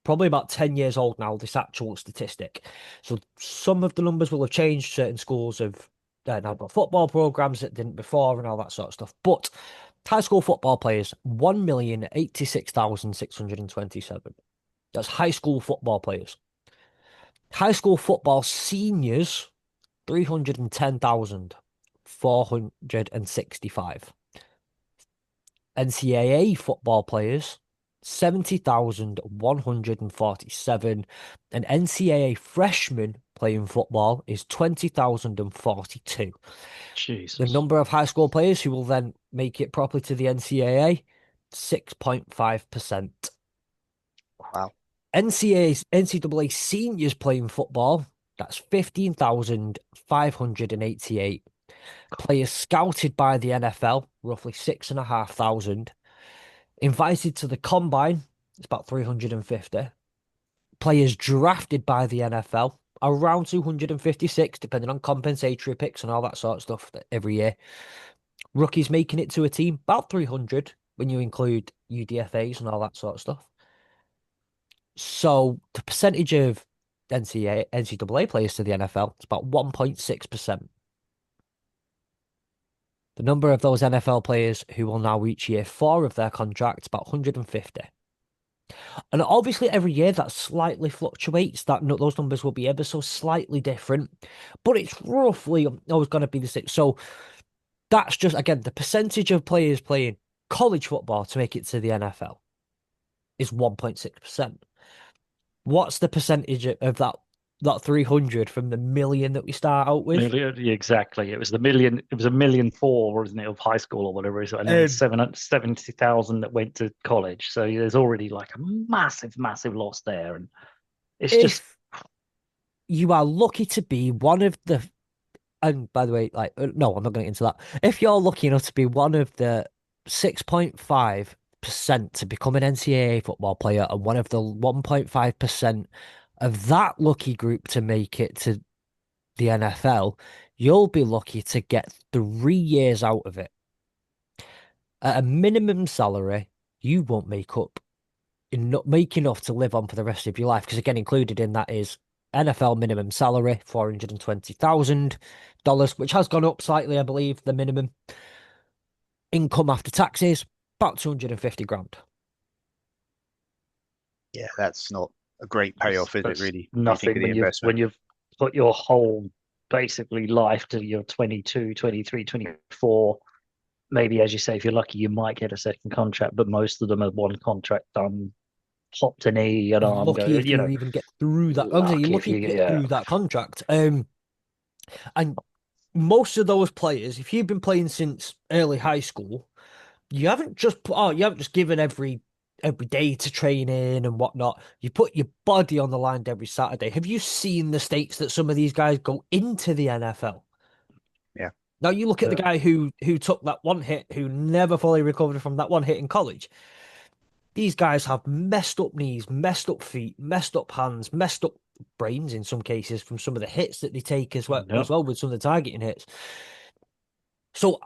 probably about 10 years old now, this actual statistic. So some of the numbers will have changed. Certain schools have now got football programs that didn't before and all that sort of stuff. But high school football players, 1,086,627. That's high school football players. High school football seniors, 310,465. NCAA football players, 70,147. And NCAA freshmen playing football is 20,042. Jesus. The number of high school players who will then make it properly to the NCAA, 6.5%. Wow. NCAA seniors playing football, that's Invited to the combine, it's about 350. Players drafted by the NFL, around 256, depending on compensatory picks and all that sort of stuff every year. Rookies making it to a team, about 300 when you include UDFAs and all that sort of stuff. So the percentage of NCAA players to the NFL is about 1.6%. The number of those NFL players who will now reach year 4 of their contract is about 150. And obviously, every year that slightly fluctuates. Those numbers will be ever so slightly different, but it's roughly always going to be the same. So that's just, again, the percentage of players playing college football to make it to the NFL is 1.6%. What's the percentage of that 300 from the million that we start out with? Exactly. It was the million. It was 1,000,004, wasn't it, of high school or whatever it is, and then 770,000 that went to college. So there's already like a massive, massive loss there, and it's just If you are lucky to be one of the, and by the way, like, no, I'm not going to get into that. If you're lucky enough to be one of the 6.5% to become an NCAA football player and one of the 1.5% of that lucky group to make it to the NFL, you'll be lucky to get 3 years out of it. At a minimum salary, you won't make enough to live on for the rest of your life. Because again, included in that is NFL minimum salary, $420,000, which has gone up slightly, I believe, the minimum income after taxes, about 250 grand. Yeah, that's not a great payoff, is it, really? When you think nothing of the when investment. you've put your whole basically life to your 22, 23, 24. Maybe, as you say, if you're lucky, you might get a second contract, but most of them have one contract done, popped a knee, an arm go, Lucky if you even get through that. I'm saying you're lucky if lucky you, if you get yeah. through that contract. And most of those players, if you've been playing since early high school, you haven't just given every day to training and whatnot. You put your body on the line every Saturday. Have you seen the stakes that some of these guys go into the NFL? Yeah. Now you look at the Yeah. guy who took that one hit, who never fully recovered from that one hit in college. These guys have messed up knees, messed up feet, messed up hands, messed up brains in some cases from some of the hits that they take No. as well with some of the targeting hits. So,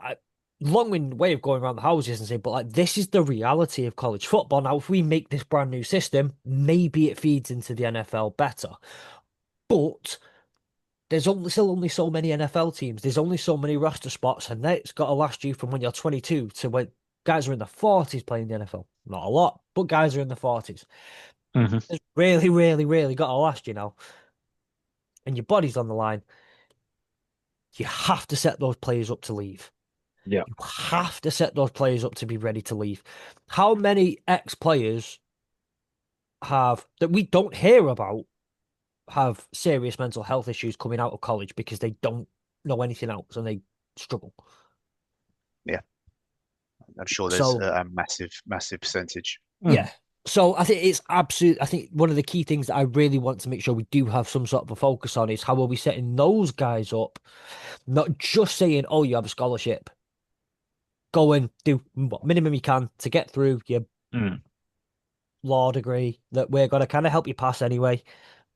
long-winded way of going around the houses and saying, but like this is the reality of college football. Now, if we make this brand new system, maybe it feeds into the NFL better. But still only so many NFL teams. There's only so many roster spots, and that's got to last you from when you're 22 to when guys are in the 40s playing the NFL. Not a lot, but guys are in the 40s. Mm-hmm. It's really, really, really got to last you now. And your body's on the line. You have to set those players up to leave. Yeah. You have to set those players up to be ready to leave. How many ex-players have that we don't hear about have serious mental health issues coming out of college because they don't know anything else and they struggle? Yeah, I'm sure there's So a massive, massive percentage. yeah. So I think it's absolute. I think one of the key things that I really want to make sure we do have some sort of a focus on is how are we setting those guys up, not just saying, "Oh, you have a scholarship, go and do what minimum you can to get through your Mm. law degree that we're going to kind of help you pass anyway.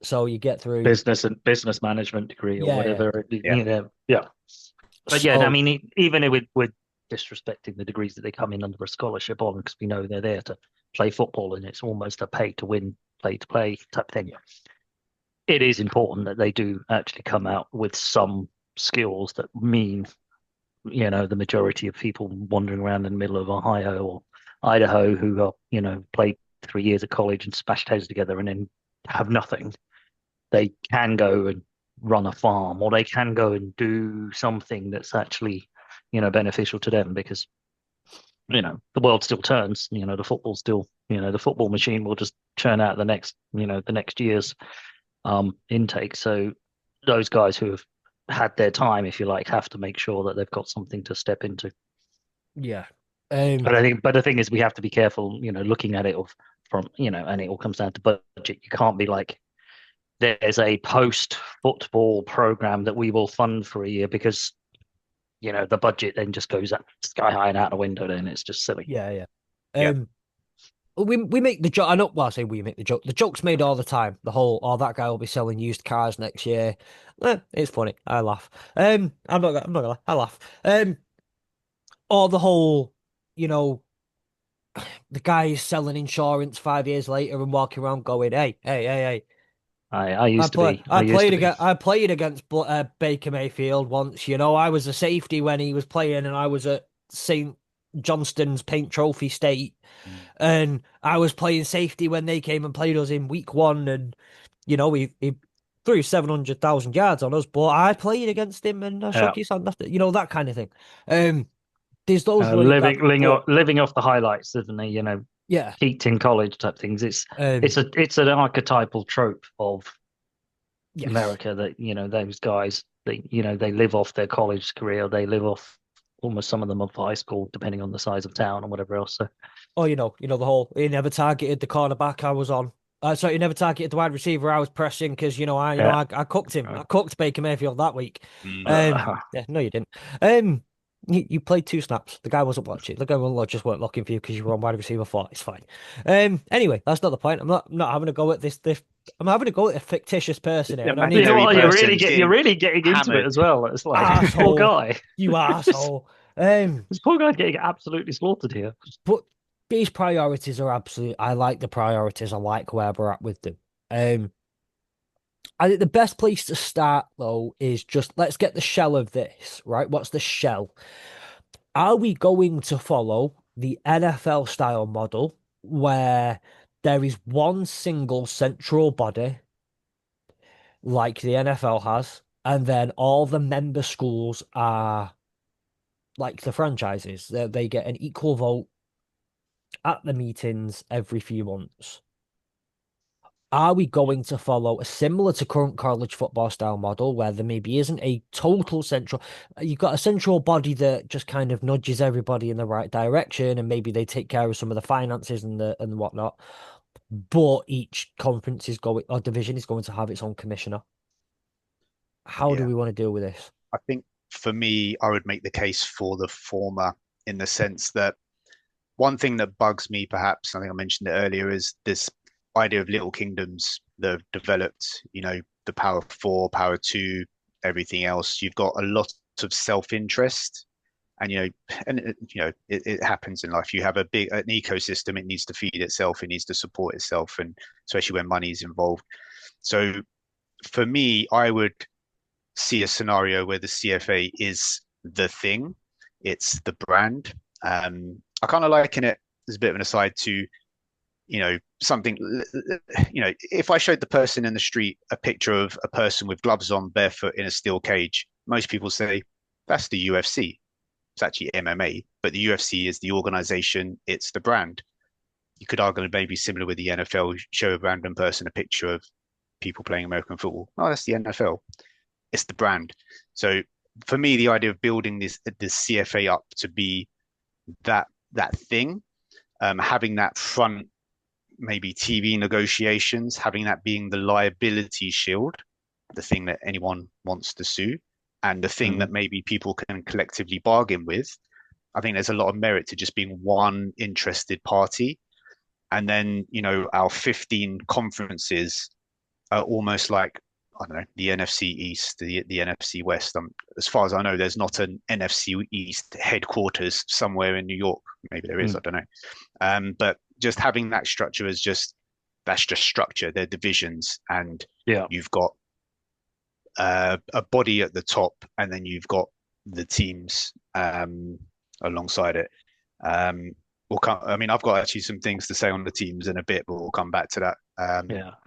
So you get through. Business management degree or Yeah. whatever, Yeah. yeah. But yeah, I So mean, even with disrespecting the degrees that they come in under a scholarship on, because we know they're there to play football and it's almost a pay to win, play to play type thing. yeah. It is important that they do actually come out with some skills that mean, the majority of people wandering around in the middle of Ohio or Idaho who are, played 3 years at college and smashed heads together and then have nothing. They can go and run a farm or they can go and do something that's actually, beneficial to them because, the world still turns, the football still, the football machine will just churn out the next year's intake. So those guys who have had their time, if you like, have to make sure that they've got something to step into. Yeah. But the thing is, we have to be careful, looking at it from, and it all comes down to budget. You can't be like, there's a post-football program that we will fund for a year because, the budget then just goes up sky high and out the window. Then it's just silly. Yeah. Yeah. we make the joke. I know. Well, I say we make the joke. The joke's made all the time. The whole, oh, that guy will be selling used cars next year. It's funny. I laugh. I'm not gonna lie. I laugh. Or the whole, you know, the guy is selling insurance 5 years later and walking around going, hey. I used to be. I I used to played be. against Baker Mayfield once. You know, I was a safety when he was playing, and I was at St. Johnston's Paint Trophy State, Mm. and I was playing safety when they came and played us in week one, and you know, he threw 700,000 yards on us, but I played against him and I Yeah. shook his hand after, that kind of thing. Um, there's those running Living, gags, but living off the highlights, isn't he? You know, yeah, peaked in college type things. um, It's an archetypal trope of yes. America that, those guys, they live off their college career, they live off almost some of them off high school, depending on the size of town and whatever else. So Oh, the whole he never targeted the cornerback I was on. Sorry, he never targeted the wide receiver I was pressing because yeah. I cooked him. Uh, I cooked Baker Mayfield that week. Mm. uh, Yeah, no, you didn't. Um, you played two snaps. The guy wasn't watching. The guy just weren't looking for you because you were on wide receiver four. It's fine. Anyway, that's not the point. I'm not having a go at this. I'm having a go at a fictitious person here, and I need to Imaginary person's you're getting really getting into it hammered. as well. It's like this poor asshole. guy. You this asshole. Um, poor guy's getting absolutely slaughtered here. but these priorities are absolute. I like the priorities. I like where we're at with them. Um, I think the best place to start though is just let's get the shell of this, right? What's the shell? Are we going to follow the NFL style model where there is one single central body like the NFL has, and then all the member schools are like the franchises? They get an equal vote at the meetings every few months. Are we going to follow a similar to current college football style model where there maybe isn't a total central, you've got a central body that just kind of nudges everybody in the right direction and maybe they take care of some of the finances and whatnot, but each conference is going or division is going to have its own commissioner. How do Yeah, we want to deal with this? I think for me, I would make the case for the former in the sense that one thing that bugs me, perhaps, I think I mentioned it earlier, is this idea of little kingdoms that have developed, the power four, power two, everything else. You've got a lot of self-interest and it happens in life. You have an ecosystem, it needs to feed itself, it needs to support itself, and especially when money is involved. So for me, I would see a scenario where the CFA is the thing, it's the brand. I kind of liken it as a bit of an aside to, something, if I showed the person in the street a picture of a person with gloves on, barefoot in a steel cage, most people say that's the UFC. It's actually MMA, but the UFC is the organization, it's the brand. You could argue maybe similar with the NFL, show a random person a picture of people playing American football. Oh, that's the NFL. It's the brand. So for me, the idea of building this CFA up to be that thing, having that front maybe TV negotiations, having that being the liability shield, the thing that anyone wants to sue, and the thing Mm. that maybe people can collectively bargain with. I think there's a lot of merit to just being one interested party. And then, our 15 conferences are almost like, I don't know, the NFC East, the NFC West. As far as I know, there's not an NFC East headquarters somewhere in New York. Maybe there is, I Mm. don't know. But just having that structure that's just structure. They're divisions, and Yeah. you've got a body at the top, and then you've got the teams alongside it. I mean, I've got actually some things to say on the teams in a bit, but we'll come back to that.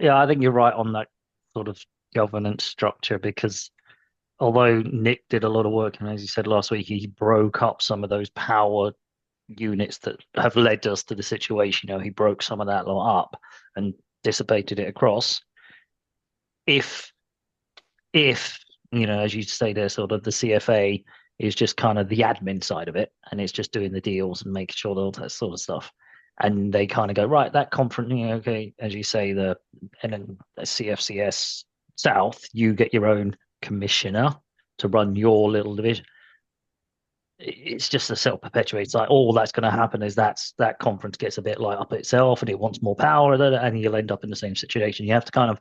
Yeah, I think you're right on that sort of governance structure because although Nick did a lot of work, and as you said last week, he broke up some of those power units that have led us to the situation. He broke some of that lot up and dissipated it across. If as you say there, sort of the CFA is just kind of the admin side of it, and it's just doing the deals and making sure all that sort of stuff. And they kind of go, right, that conference, okay, as you say, and then the CFCS South, you get your own commissioner to run your little division. it's just a self-perpetuates. Like all that's going to happen is that conference gets a bit like up itself, and it wants more power, and you'll end up in the same situation. You have to kind of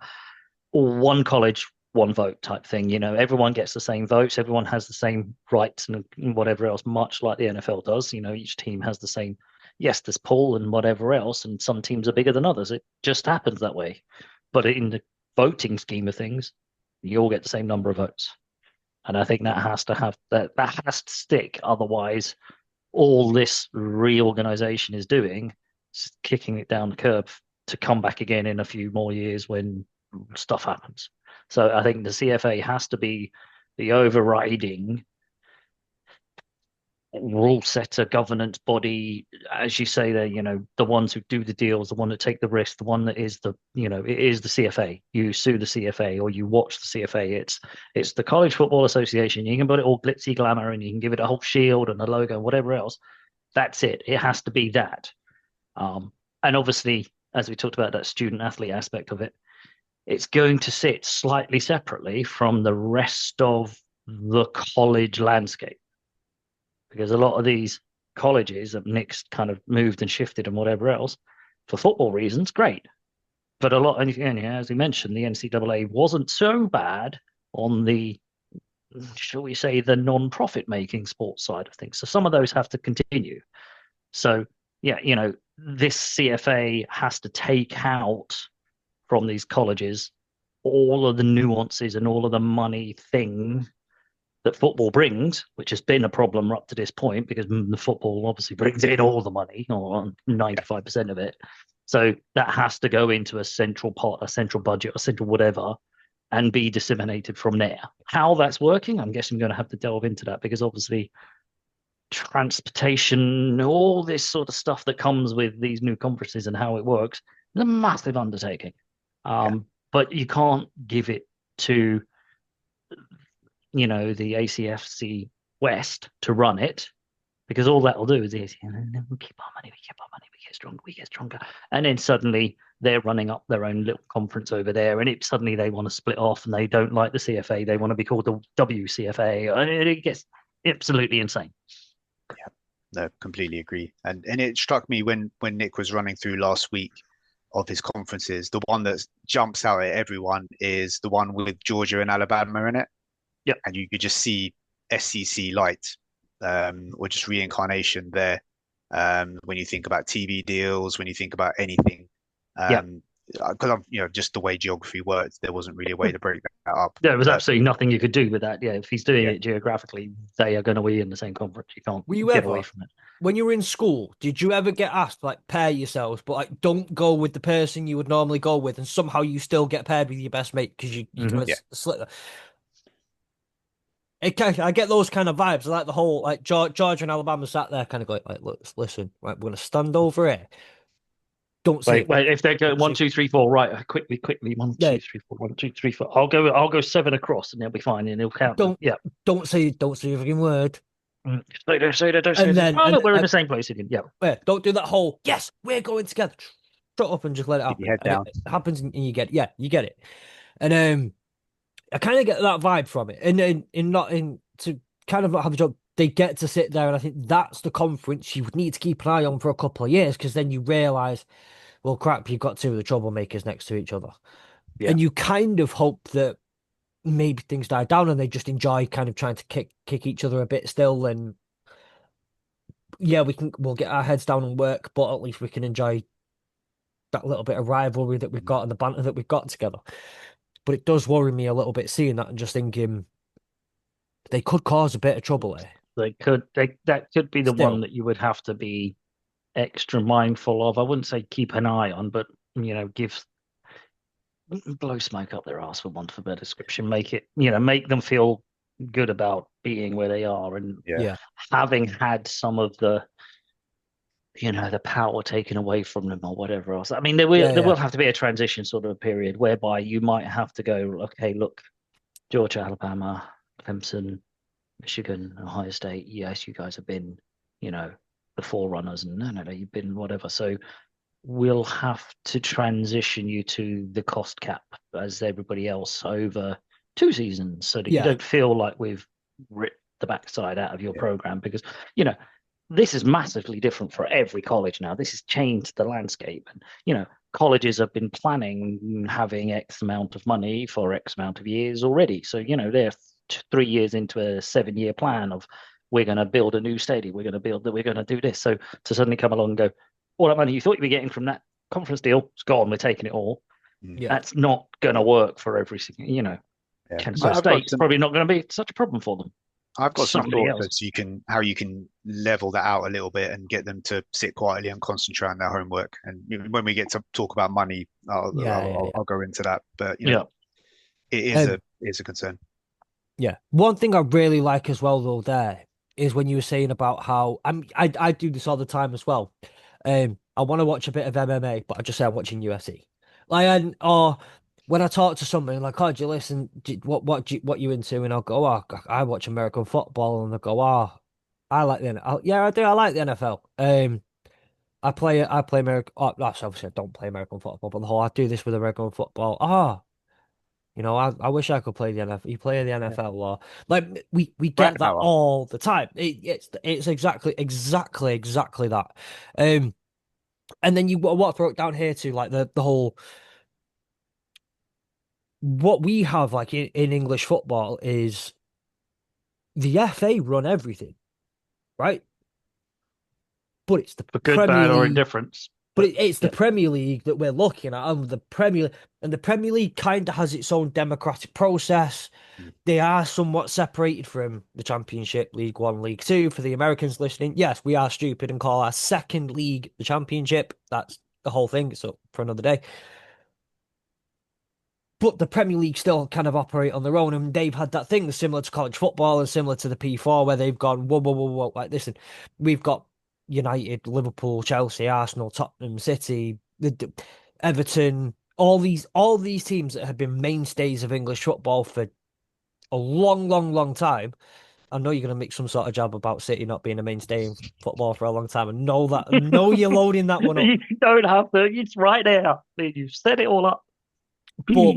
one college, one vote type thing. Everyone gets the same votes, everyone has the same rights and whatever else, much like the NFL does. Each team has the same. Yes, there's pool and whatever else, and some teams are bigger than others. It just happens that way. But in the voting scheme of things, you all get the same number of votes. And I think that has to stick. Otherwise, all this reorganization is doing is kicking it down the curb to come back again in a few more years when stuff happens. So I think the CFA has to be the overriding rule setter, governance body, as you say there, the ones who do the deals, the one that take the risk, the one that is it is the CFA. You sue the CFA or you watch the CFA. It's the College Football Association. You can put it all glitzy glamour and you can give it a whole shield and a logo and whatever else. That's it. It has to be that. And obviously, as we talked about that student athlete aspect of it, it's going to sit slightly separately from the rest of the college landscape. Because a lot of these colleges have mixed, kind of moved and shifted and whatever else for football reasons, great. But a lot, and as we mentioned, the NCAA wasn't so bad on the, shall we say, the non-profit making sports side of things. So some of those have to continue. So yeah, this CFA has to take out from these colleges all of the nuances and all of the money thing that football brings, which has been a problem up to this point because the football obviously brings in all the money, or 95% of it. So that has to go into a central pot, a central budget, a central whatever, and be disseminated from there. How that's working, I'm guessing I'm going to have to delve into that because obviously transportation, all this sort of stuff that comes with these new conferences and how it works is a massive undertaking. But you can't give it to the ACFC West to run it, because all that will do is we keep our money, we keep our money, we get stronger. And then suddenly they're running up their own little conference over there, and suddenly they want to split off and they don't like the CFA. They want to be called the WCFA, and it gets absolutely insane. Yeah, no, completely agree. And it struck me when Nick was running through last week of his conferences, the one that jumps out at everyone is the one with Georgia and Alabama in it. Yep. And you could just see SEC light, or just reincarnation there. When you think about TV deals, when you think about anything, because I'm, just the way geography works, there wasn't really a way to break that up. There was absolutely nothing you could do with that. Yeah, if he's doing it geographically, they are going to be in the same conference. You can't get away from it. When you were in school, did you ever get asked pair yourselves, but don't go with the person you would normally go with, and somehow you still get paired with your best mate because you can slit that? I get those kind of vibes. I like the whole Georgia and Alabama sat there kind of going look, listen, right, we're gonna stand over here. Don't say wait. If they go 1, 2, 3, 4, right? Quickly. 1, 2, 3, 4. 1, 2, 3, 4. I'll go 7 across, and they'll be fine, and they'll count. Don't say a freaking word. Don't say that. We're in the same place again. Yeah. Don't do that whole. Yes, we're going together. Shut up and just let it happen. Keep your head down. It happens, and you get it. And I kind of get that vibe from it, and to kind of not have a job. They get to sit there, and I think that's the conference you would need to keep an eye on for a couple of years, because then you realise, well, crap, you've got two of the troublemakers next to each other, and you kind of hope that maybe things die down and they just enjoy kind of trying to kick each other a bit still, and we'll get our heads down and work, but at least we can enjoy that little bit of rivalry that we've got and the banter that we've got together. But it does worry me a little bit seeing that and just thinking they could cause a bit of trouble here. That could be the one that you would have to be extra mindful of. I wouldn't say keep an eye on, but blow smoke up their ass, for want of a better description. Make them feel good about being where they are, and having had some of the the power taken away from them or whatever else. I mean, there will have to be a transition sort of a period whereby you might have to go, okay, look, Georgia, Alabama, Clemson, Michigan, Ohio State, yes, you guys have been, the forerunners, and no, you've been whatever. So we'll have to transition you to the cost cap as everybody else over 2 seasons, so that you don't feel like we've ripped the backside out of your Yeah. program because, this is massively different for every college now. This has changed the landscape. And, colleges have been planning having X amount of money for X amount of years already. So, they're 3 years into a 7-year plan of we're going to build a new stadium. We're going to do this. So to suddenly come along and go, all that money you thought you'd be getting from that conference deal, it's gone. We're taking it all. Yeah. That's not going to work for every single, Yeah. Kensal I've got State's probably not going to be such a problem for them. I've got some Somebody thoughts else. as how you can level that out a little bit and get them to sit quietly and concentrate on their homework. And when we get to talk about money, I'll go into that. But Yeah. it is a concern. Yeah. One thing I really like as well, though, there is when you were saying about how I do this all the time as well. I want to watch a bit of MMA, but I just say I'm watching UFC. Or when I talk to somebody like, "Oh, do you listen? What you into?" And I'll go, "Oh, I watch American football," and they'll go, "Oh, I like the NFL." Yeah, I do. I like the NFL. I play American. Oh, that's obviously I don't play American football, but the whole I do this with American football. I wish I could play the NFL. You play the Yeah. NFL, or like we Brand get that power. all the time. It's exactly that. Um, and then what broke down here to like the whole what we have like in English football is the FA run everything, right? But it's the For good, Premier bad, or League. indifference. But But it's the yeah. Premier League that we're looking at, and the Premier League kind of has its own democratic process. They are somewhat separated from the Championship, League One, League Two. For the Americans listening, yes, we are stupid and call our second league the Championship. That's the whole thing. So for another day. But the Premier League still kind of operate on their own, and they've had that thing similar to college football and similar to the P4, where they've gone whoa, whoa, whoa, whoa, like this. And we've got United, Liverpool, Chelsea, Arsenal, Tottenham, City, Everton, all these teams that have been mainstays of English football for a long, long, long time. I know you're going to make some sort of jab about City not being a mainstay in football for a long time, and know you're loading that one up. You don't have to. It's right there. You've set it all up. But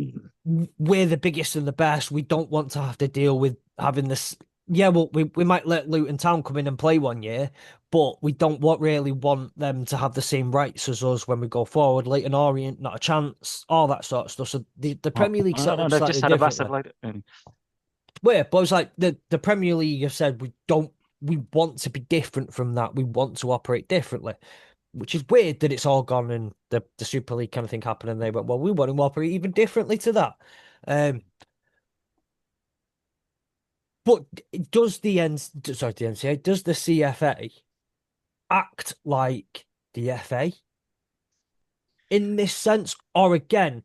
we're the biggest and the best. We don't want to have to deal with having this. Yeah, well, we might let Luton Town come in and play one year, but we don't really want them to have the same rights as us when we go forward. Leighton Orient, not a chance, all that sort of stuff. So the Premier League set No, up they've slightly just had a massive differently. load. But it's like the Premier League have said we want to be different from that. We want to operate differently, which is weird that it's all gone and the Super League kind of thing happened, and they went, well, we want to operate even differently to that. But does the NCAA, does the CFA act like the FA in this sense, or again,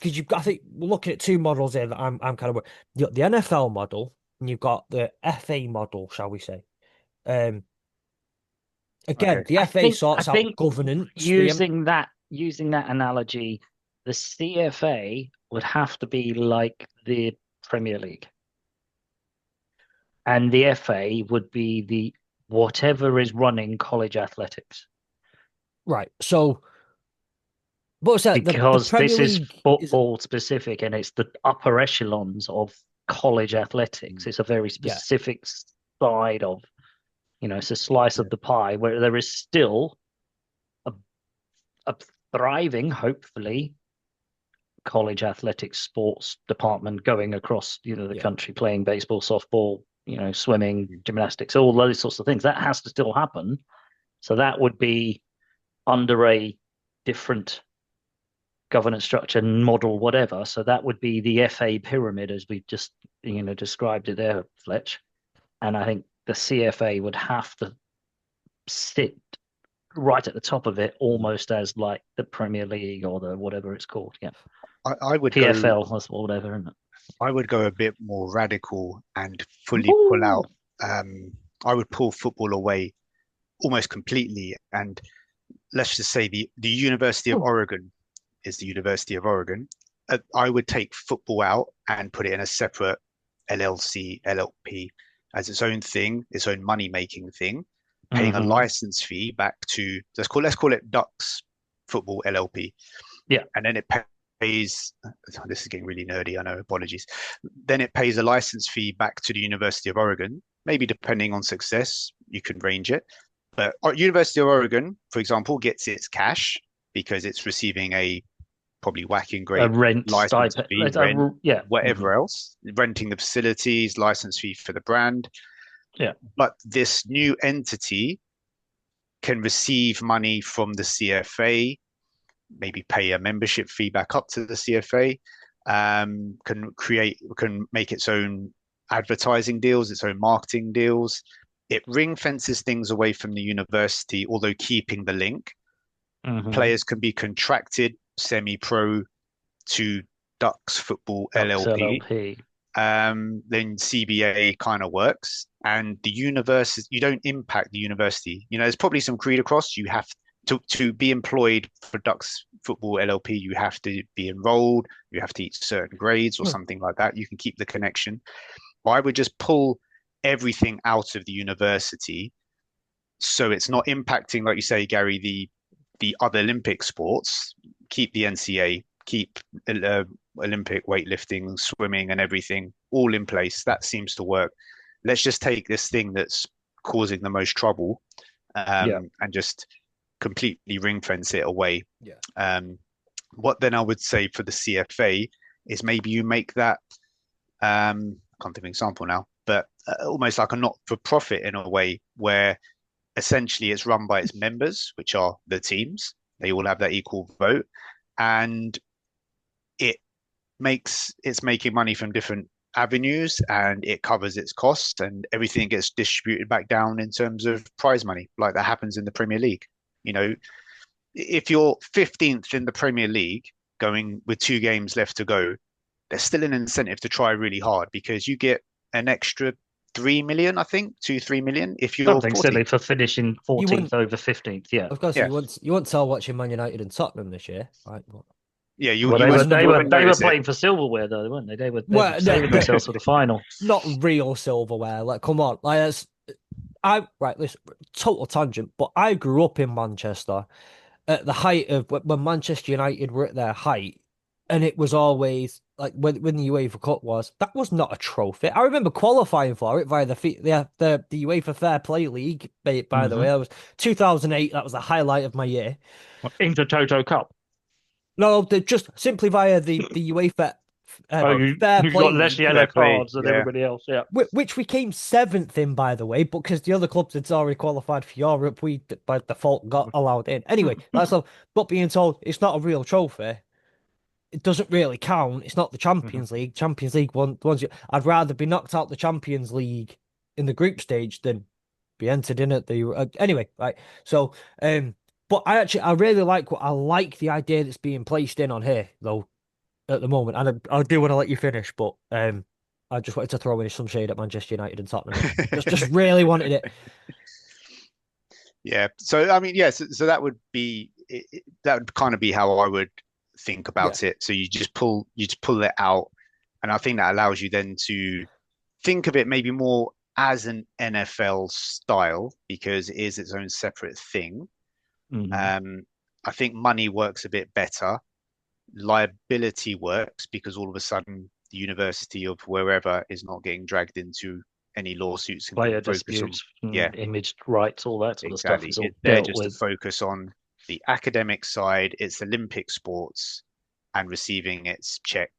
because I think we're looking at two models here that I'm kind of you've got the NFL model and you've got the FA model, shall we say? Um, Okay. Again, the I FA think I sorts out think governance. using that analogy, the CFA would have to be like the Premier League, and the FA would be the whatever is running college athletics. Right. So, but the Because Premier this is League is football specific and it's the upper echelons of college athletics. It's a very yeah, specific side of, it's a slice Yeah. of the pie where there is still a, a thriving, hopefully, college athletics sports department going across, the yeah, country playing baseball, softball, swimming, gymnastics, all those sorts of things. That has to still happen. So that would be under a different governance structure model, whatever. So that would be the FA pyramid as we just described it there, Fletch. And I think the CFA would have to sit right at the top of it, almost as like the Premier League or the whatever it's called. Yeah, I would go. PFL or whatever, isn't it? I would go a bit more radical and fully pull Ooh. out. I would pull football away almost completely. And let's just say the University of Oregon is the University of Oregon. I would take football out and put it in a separate LLC, LLP as its own thing, its own money making thing, paying a Mm-hmm. license fee back to let's call it Ducks Football LLP, Yeah. and then it pays. This is getting really nerdy, I know. Apologies. Then it pays a license fee back to the University of Oregon, maybe depending on success, you can range it. But University of Oregon, for example, gets its cash because it's receiving a probably whacking A great rent license stipend. fee, rent, Yeah. whatever else, renting the facilities, license fee for the brand. Yeah. But this new entity can receive money from the CFA, maybe pay a membership fee back up to the CFA, can make its own advertising deals, its own marketing deals. It ring fences things away from the university, although keeping the link. Players can be contracted semi-pro to Ducks Football Ducks LLP. LLP. Then CBA kind of works, and the university, you don't impact the university. There's probably some creed across. You have to be employed for Ducks Football LLP. You have to be enrolled. You have to eat certain grades or something like that. You can keep the connection. But I would just pull everything out of the university, so it's not impacting, like you say, Gary, the other Olympic sports. Keep the NCA, keep Olympic weightlifting, swimming, and everything all in place. That seems to work. Let's just take this thing that's causing the most trouble, and just completely ring fence it away. Yeah. What then I would say for the CFA is maybe you make that, I can't think of an example now, but almost like a not-for-profit in a way where essentially it's run by its members, which are the teams. They all have that equal vote, and it's making money from different avenues, and it covers its costs, and everything gets distributed back down in terms of prize money, like that happens in the Premier League. If you're 15th in the Premier League, going with 2 games left to go, there's still an incentive to try really hard because you get an extra 3 million, I think, 3 million if you're Something 14th. silly for finishing 14th over 15th. Yeah. Of course, Yeah. you won't tell watching Man United and Tottenham this year, right? Yeah, They were playing for silverware though, weren't they? They were saving themselves for the final. Not real silverware. Like, come on, listen, total tangent, but I grew up in Manchester at the height of when Manchester United were at their height, and it was always like when the UEFA Cup that was not a trophy. I remember qualifying for it via the UEFA Fair Play League. By the way, that was 2008. That was the highlight of my year. Intertoto Cup. No, just simply via the UEFA you Fair Play got less League, yellow cards than everybody else. Yeah, which we came 7th in, by the way, but because the other clubs had already qualified for Europe, we by default got allowed in. Anyway, that's all. But being told it's not a real trophy, it doesn't really count. It's not the Champions League. Champions League ones. I'd rather be knocked out the Champions League in the group stage than be entered in at the anyway. Right. So, but I really like the idea that's being placed in on here though at the moment, and I do want to let you finish, but I just wanted to throw in some shade at Manchester United and Tottenham. just really wanted it. Yeah. So I mean, yes. Yeah, so that would be that would kind of be how I would think about it. So you just pull it out, and I think that allows you then to think of it maybe more as an NFL style because it is its own separate thing. I think money works a bit better. Liability works because all of a sudden the university of wherever is not getting dragged into any lawsuits and player disputes, image rights, all that sort of stuff. Is all they're just to focus on the academic side. It's Olympic sports and receiving its check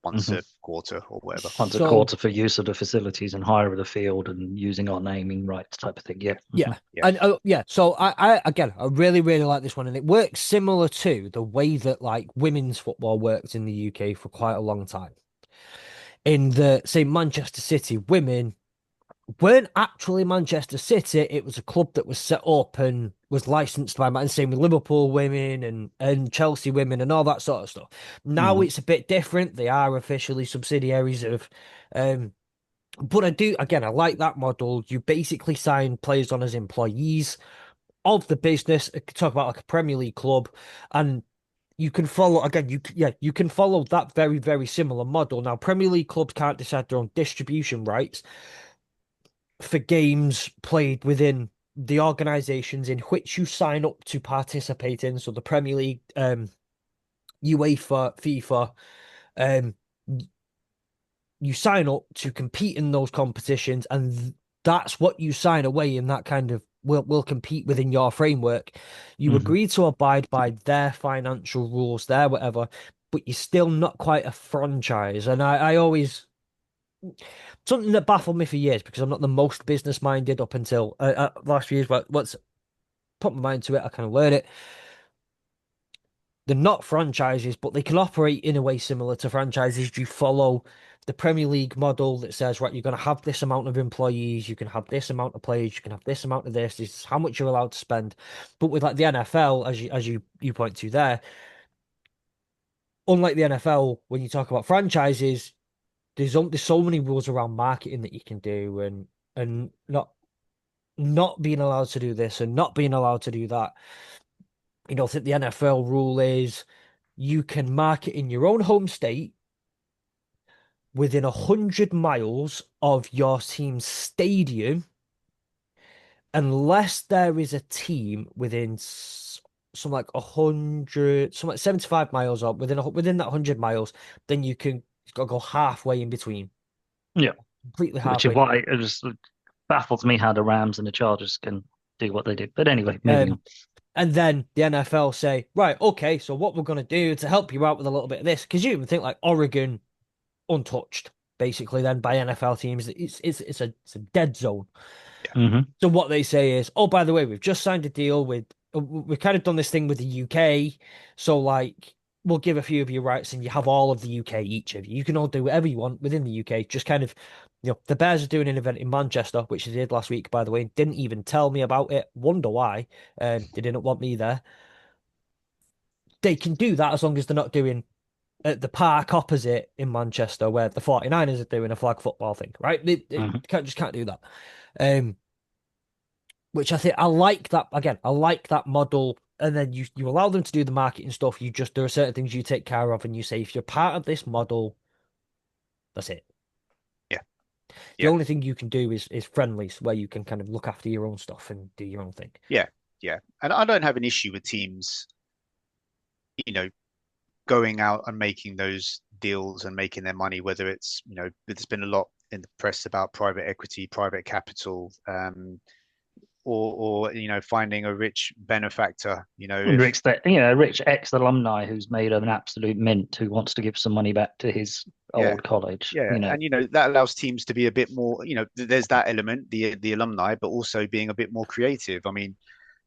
once a quarter or whatever. Once a quarter for use of the facilities and hire of the field and using our naming rights type of thing. Yeah. And so I really, really like this one, and it works similar to the way that like women's football worked in the UK for quite a long time. In the say Manchester City women weren't actually Manchester City. It was a club that was set up and was licensed by Man. Same with Liverpool women and Chelsea women and all that sort of stuff. Now it's a bit different. They are officially subsidiaries of. But I like that model. You basically sign players on as employees of the business. Talk about like a Premier League club, and you can follow again. You can follow that very, very similar model. Now, Premier League clubs can't decide their own distribution rights for games played within the organizations in which you sign up to participate in. So the Premier League, UEFA, FIFA, you sign up to compete in those competitions, and that's what you sign away in that kind of will compete within your framework. You Hmm. agree to abide by their financial rules, their whatever, but you're still not quite a franchise. And I always something that baffled me for years because I'm not the most business minded up until last few years. But what's put my mind to it, I kind of learn it. They're not franchises, but they can operate in a way similar to franchises. You follow the Premier League model that says, right, you're going to have this amount of employees, you can have this amount of players, you can have this amount of this is how much you're allowed to spend. But with like the NFL, as you point to there, unlike the NFL, when you talk about franchises, there's so many rules around marketing that you can do and not being allowed to do this and not being allowed to do that. I think the NFL rule is you can market in your own home state within 100 miles of your team's stadium, unless there is a team within some like 100, some like 75 miles or within that 100 miles, then you can got to go halfway in between, Yeah, completely which is halfway. why it just baffles me how the Rams and the Chargers can do what they do. But anyway, moving Um, on. and then the NFL say, right, okay, so what we're going to do to help you out with a little bit of this, because you even think like Oregon untouched, basically, then by NFL teams, it's a dead zone. Yeah. Hmm. So what they say is, oh, by the way, we've just signed a deal with, we've kind of done this thing with the UK, so like we'll give a few of your rights, and you have all of the UK, each of you. You can all do whatever you want within the UK. Just kind of, the Bears are doing an event in Manchester, which they did last week, by the way. Didn't even tell me about it. Wonder why? They didn't want me there. They can do that as long as they're not doing at the park opposite in Manchester where the 49ers are doing a flag football thing, right? They Hmm. can't do that. Um, which I think I like that again. I like that model. And then you allow them to do the marketing stuff. There are certain things you take care of, and you say if you're part of this model, that's it. Yeah. The Yeah. only thing you can do is friendlies where you can kind of look after your own stuff and do your own thing. Yeah. Yeah. And I don't have an issue with teams, you know, going out and making those deals and making their money, whether it's, there's been a lot in the press about private equity, private capital, or finding a rich benefactor, if Rich, rich ex-alumni who's made an absolute mint who wants to give some money back to his yeah, old college. yeah, and that allows teams to be a bit more, there's that element, the alumni, but also being a bit more creative. I mean,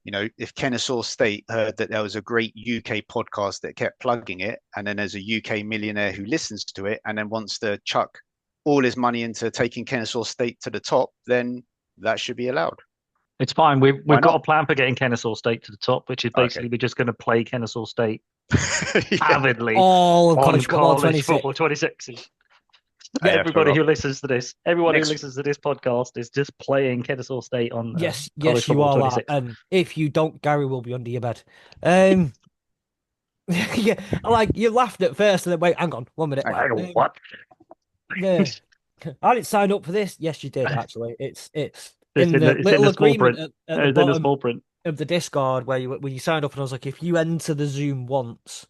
if Kennesaw State heard that there was a great UK podcast that kept plugging it, and then there's a UK millionaire who listens to it and then wants to chuck all his money into taking Kennesaw State to the top, then that should be allowed. It's fine. We've Why we've got a not? plan for getting Kennesaw State to the top, which is Okay. basically we're just going to play Kennesaw State Yeah, avidly All of on college football college 26. football 26. Yeah, yeah, fair Everybody enough. who listens to this, everyone who Next, listens to this podcast is just playing Kennesaw State on yes, college yes, you football all are. 26. And if you don't, Gary will be under your bed. Um, yeah, like you laughed at first, and then wait, hang on, 1 minute. hang on. I don't what? Yeah, I didn't sign up for this. Yes, you did actually. It's It's in in the the it's in little the small agreement print. at the It's in the bottom small print. of the Discord where you signed up, and I was like, if you enter the Zoom once.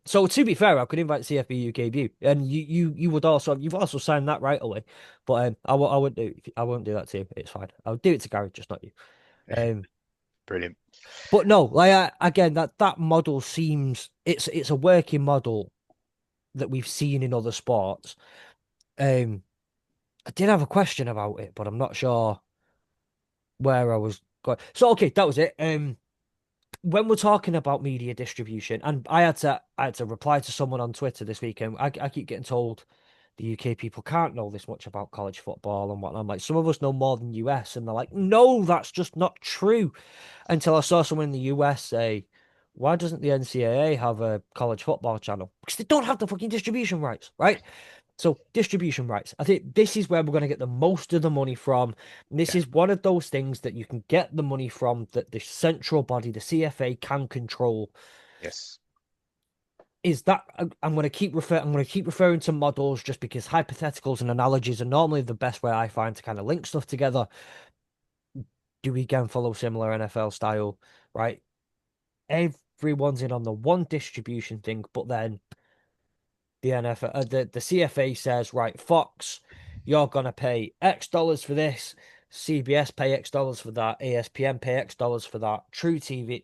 So to be fair, I could invite CFB UK View, and you would also you've also signed that right away, but I won't do that to you. It's fine. I'll do it to Gary, just not you. Um, Brilliant. but no, like again, that model seems it's a working model that we've seen in other sports. Um, I did have a question about it, but I'm not sure where I was going. So okay, that was it. When we're talking about media distribution, and I had to reply to someone on Twitter this weekend. I keep getting told the UK people can't know this much about college football and whatnot. I'm like, some of us know more than US, and they're like, no, that's just not true. Until I saw someone in the US say, why doesn't the NCAA have a college football channel? Because they don't have the fucking distribution rights, right? So distribution rights. I think this is where we're going to get the most of the money from. And this Yeah. is one of those things that you can get the money from that the central body, the CFA, can control. Yes. Is that I'm going to keep referring to models just because hypotheticals and analogies are normally the best way I find to kind of link stuff together. Do we again follow similar NFL style, right? Everyone's in on the one distribution thing, but then the NFL, the CFA says, right, Fox, you're gonna pay X dollars for this. CBS pay X dollars for that, ESPN pay X dollars for that, True TV,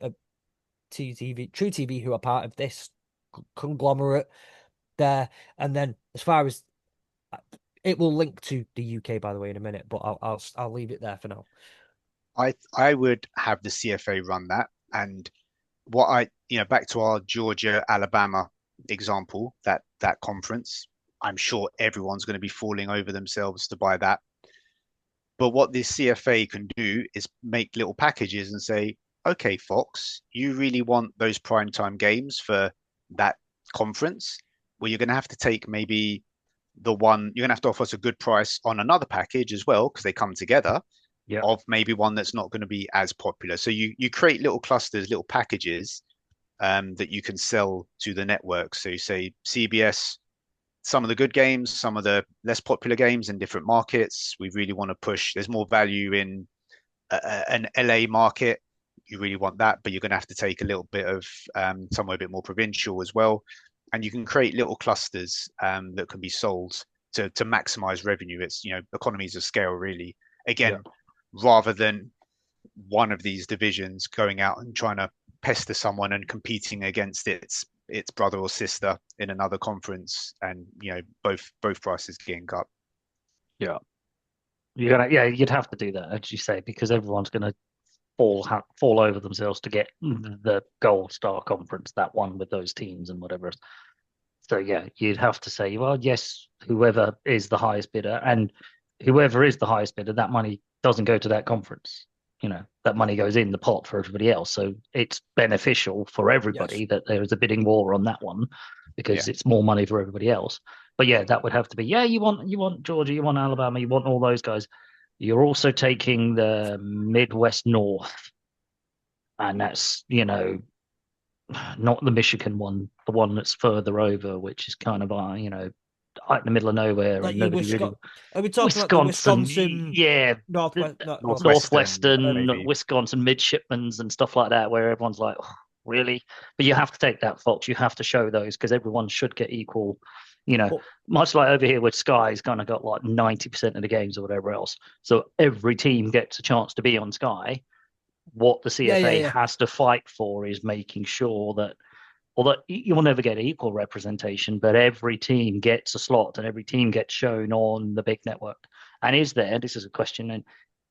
True TV, who are part of this conglomerate there, and then as far as it will link to the UK, by the way, in a minute, but I'll leave it there for now. I would have the CFA run that, and what back to our Georgia Alabama example, that conference, I'm sure everyone's going to be falling over themselves to buy that. But what this CFA can do is make little packages and say, okay, Fox, you really want those primetime games for that conference? Well, you're going to have to take maybe you're going to have to offer us a good price on another package as well, because they come together, Yeah. of maybe one that's not going to be as popular. So you create little clusters, little packages that you can sell to the network. So you say CBS, some of the good games, some of the less popular games in different markets. We really want to push. There's more value in an LA market. You really want that, but you're going to have to take a little bit of somewhere a bit more provincial as well. And you can create little clusters that can be sold to maximize revenue. It's, economies of scale, really. Again, rather than one of these divisions going out and trying to pester someone and competing against its brother or sister in another conference, and both prices getting cut. Yeah. You'd have to do that, as you say, because everyone's going to fall over themselves to get the Gold Star Conference, that one with those teams and whatever. So yeah, you'd have to say, well, yes, whoever is the highest bidder, and whoever is the highest bidder, that money doesn't go to that conference. That money goes in the pot for everybody else. So it's beneficial for everybody that there is a bidding war on that one, because it's more money for everybody else. But yeah, that would have to be, you want Georgia, you want Alabama, you want all those guys. You're also taking the Midwest North, and that's, not the Michigan one, the one that's further over, which is kind of, out in the middle of nowhere, Like and nobody really. Are we talking about the Wisconsin, Northwestern, Wisconsin midshipmans and stuff like that, where everyone's like, oh, really? But you have to take that, Fox. You have to show those, because everyone should get equal. Much like over here with Sky's kind of got like 90% of the games or whatever else. So every team gets a chance to be on Sky. What the CFA has to fight for is making sure that, although you'll never get equal representation, but every team gets a slot and every team gets shown on the big network. And this is a question, and